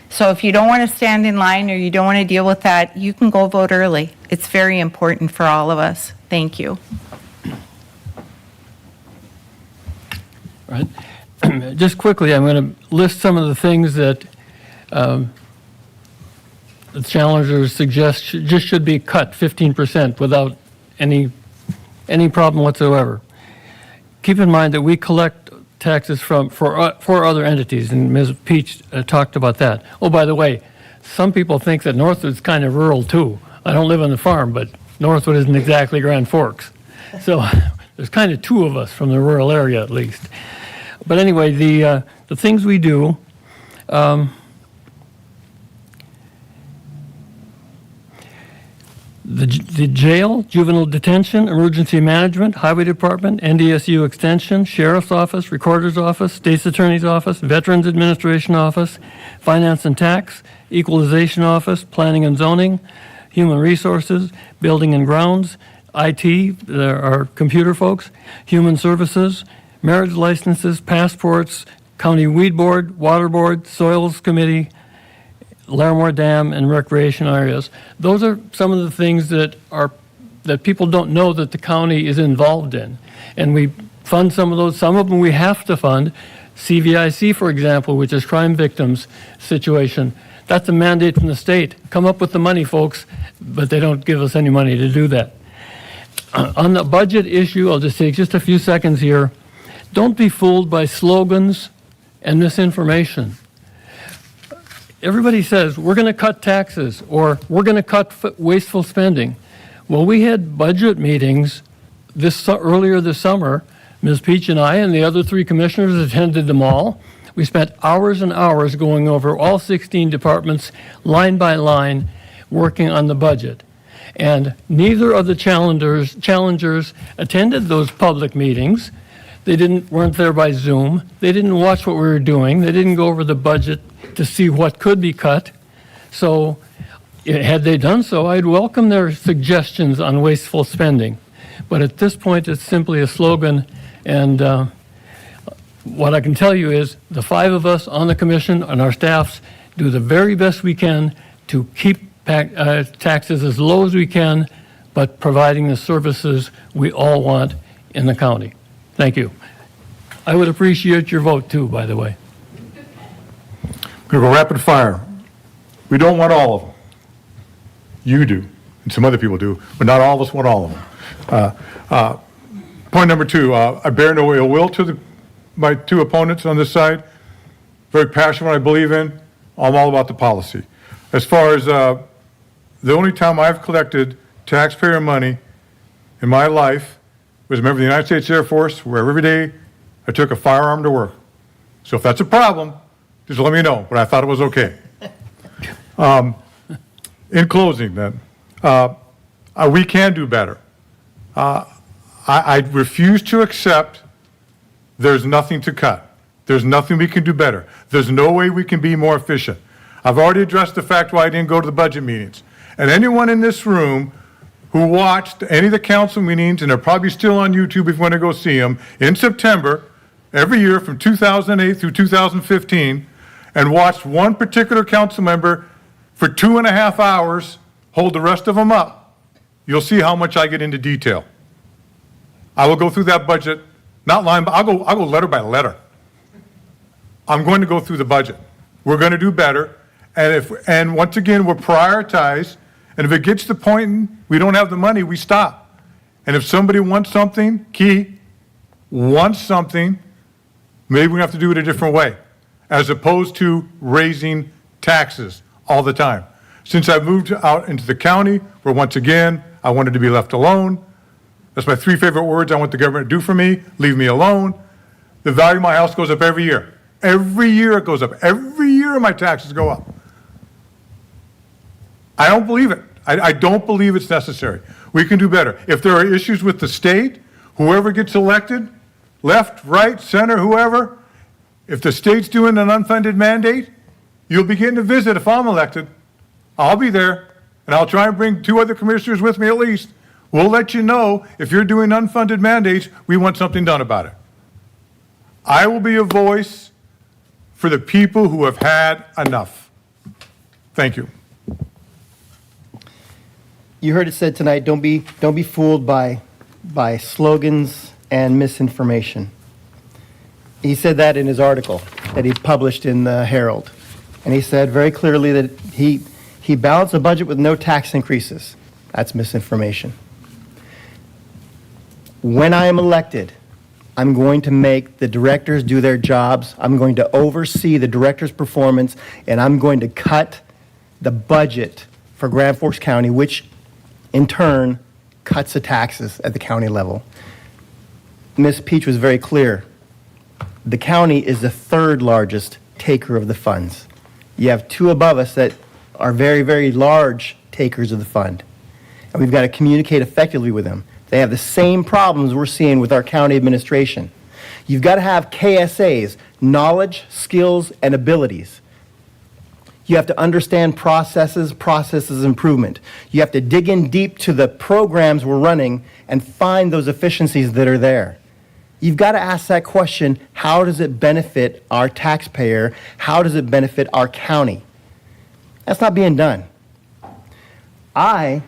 So if you don't want to stand in line or you don't want to deal with that, you can go vote early. It's very important for all of us. Thank you. Right. Just quickly, I'm going to list some of the things that the challengers suggest should be cut 15% without any problem whatsoever. Keep in mind that we collect taxes for other entities, and Ms. Peach talked about that. Oh, by the way, some people think that Northwood's kind of rural too. I don't live on the farm, but Northwood isn't exactly Grand Forks. So there's kind of two of us from the rural area at least. But anyway, the things we do, the jail, juvenile detention, emergency management, highway department, NDSU extension, sheriff's office, recorder's office, state's attorney's office, veterans administration office, finance and tax, equalization office, planning and zoning, human resources, building and grounds, IT, our computer folks, human services, marriage licenses, passports, county weed board, water board, soils committee, Larimore Dam, and recreation areas. Those are some of the things that people don't know that the county is involved in. And we fund some of those. Some of them we have to fund. CVIC, for example, which is crime victims situation. That's a mandate from the state. Come up with the money, folks, but they don't give us any money to do that. On the budget issue, I'll just take just a few seconds here. Don't be fooled by slogans and misinformation. Everybody says, we're going to cut taxes, or we're going to cut wasteful spending. Well, we had budget meetings earlier this summer. Ms. Peach and I and the other 3 commissioners attended them all. We spent hours and hours going over all 16 departments, line by line, working on the budget. And neither of the challengers attended those public meetings. They weren't there by Zoom. They didn't watch what we were doing. They didn't go over the budget to see what could be cut. So had they done so, I'd welcome their suggestions on wasteful spending. But at this point, it's simply a slogan. And what I can tell you is the 5 of us on the commission and our staffs do the very best we can to keep taxes as low as we can, but providing the services we all want in the county. Thank you. I would appreciate your vote too, by the way. Going to go rapid fire. We don't want all of them. You do, and some other people do, but not all of us want all of them. Point number 2, I bear no ill will to my 2 opponents on this side. Very passionate what I believe in. I'm all about the policy. As far as the only time I've collected taxpayer money in my life was a member of the United States Air Force, where every day I took a firearm to work. So if that's a problem, just let me know, but I thought it was okay. In closing, then, we can do better. I refuse to accept there's nothing to cut. There's nothing we can do better. There's no way we can be more efficient. I've already addressed the fact why I didn't go to the budget meetings. And anyone in this room who watched any of the council meetings, and they're probably still on YouTube if you want to go see them, in September, every year from 2008 through 2015, and watched one particular council member for 2.5 hours hold the rest of them up, you'll see how much I get into detail. I will go through that budget, not line, but I'll go letter by letter. I'm going to go through the budget. We're going to do better. And once again, we'll prioritize. And if it gets to the point we don't have the money, we stop. And if somebody wants something, wants something, maybe we have to do it a different way, as opposed to raising taxes all the time. Since I moved out into the county, where once again, I wanted to be left alone. That's my 3 favorite words I want the government to do for me: leave me alone. The value of my house goes up every year. Every year it goes up. Every year my taxes go up. I don't believe it. I don't believe it's necessary. We can do better. If there are issues with the state, whoever gets elected, left, right, center, whoever, if the state's doing an unfunded mandate, you'll be getting a visit if I'm elected. I'll be there, and I'll try and bring 2 other commissioners with me at least. We'll let you know if you're doing unfunded mandates, we want something done about it. I will be a voice for the people who have had enough. Thank you. You heard it said tonight, don't be fooled by slogans and misinformation. He said that in his article that he published in the Herald. And he said very clearly that he balanced a budget with no tax increases. That's misinformation. When I am elected, I'm going to make the directors do their jobs. I'm going to oversee the director's performance, and I'm going to cut the budget for Grand Forks County, which in turn cuts the taxes at the county level. Ms. Peach was very clear. The county is the 3rd largest taker of the funds. You have 2 above us that are very, very large takers of the fund. And we've got to communicate effectively with them. They have the same problems we're seeing with our county administration. You've got to have KSAs, knowledge, skills, and abilities. You have to understand process improvement. You have to dig in deep to the programs we're running and find those efficiencies that are there. You've got to ask that question, how does it benefit our taxpayer? How does it benefit our county? That's not being done. I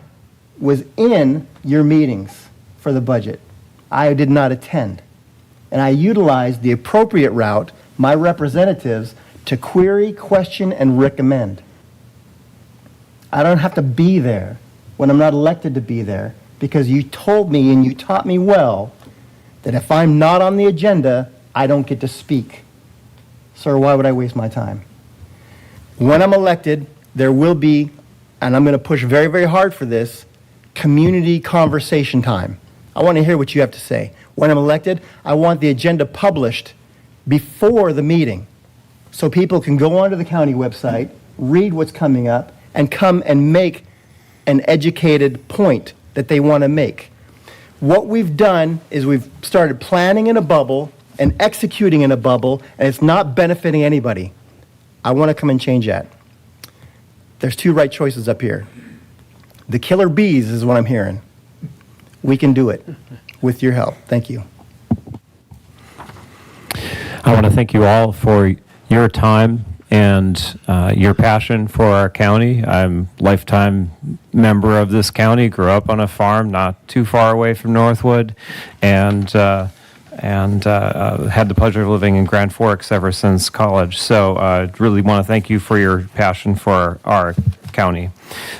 was in your meetings for the budget. I did not attend. And I utilized the appropriate route, my representatives, to query, question, and recommend. I don't have to be there when I'm not elected to be there, because you told me and you taught me well that if I'm not on the agenda, I don't get to speak. Sir, why would I waste my time? When I'm elected, there will be, and I'm going to push very, very hard for this, community conversation time. I want to hear what you have to say. When I'm elected, I want the agenda published before the meeting so people can go onto the county website, read what's coming up, and come and make an educated point that they want to make. What we've done is we've started planning in a bubble and executing in a bubble, and it's not benefiting anybody. I want to come and change that. There's 2 right choices up here. The killer bees is what I'm hearing. We can do it with your help. Thank you. I want to thank you all for your time and your passion for our county. I'm a lifetime member of this county, grew up on a farm not too far away from Northwood, and had the pleasure of living in Grand Forks ever since college. So I really want to thank you for your passion for our county.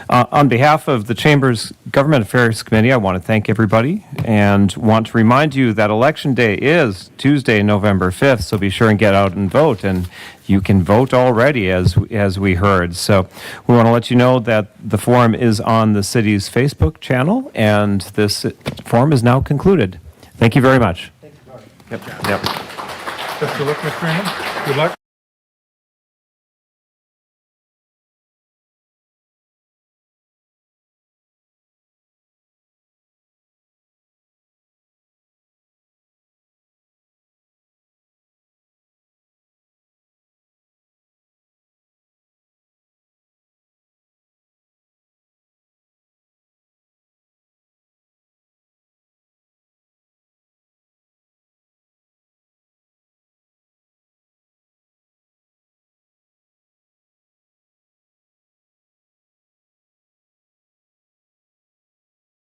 On behalf of the Chamber's Government Affairs Committee, I want to thank everybody and want to remind you that Election Day is Tuesday, November 5th, so be sure and get out and vote. And you can vote already, as we heard. So we want to let you know that the forum is on the city's Facebook channel, and this forum is now concluded. Thank you very much. Best of luck, Mr. Graham. Good luck.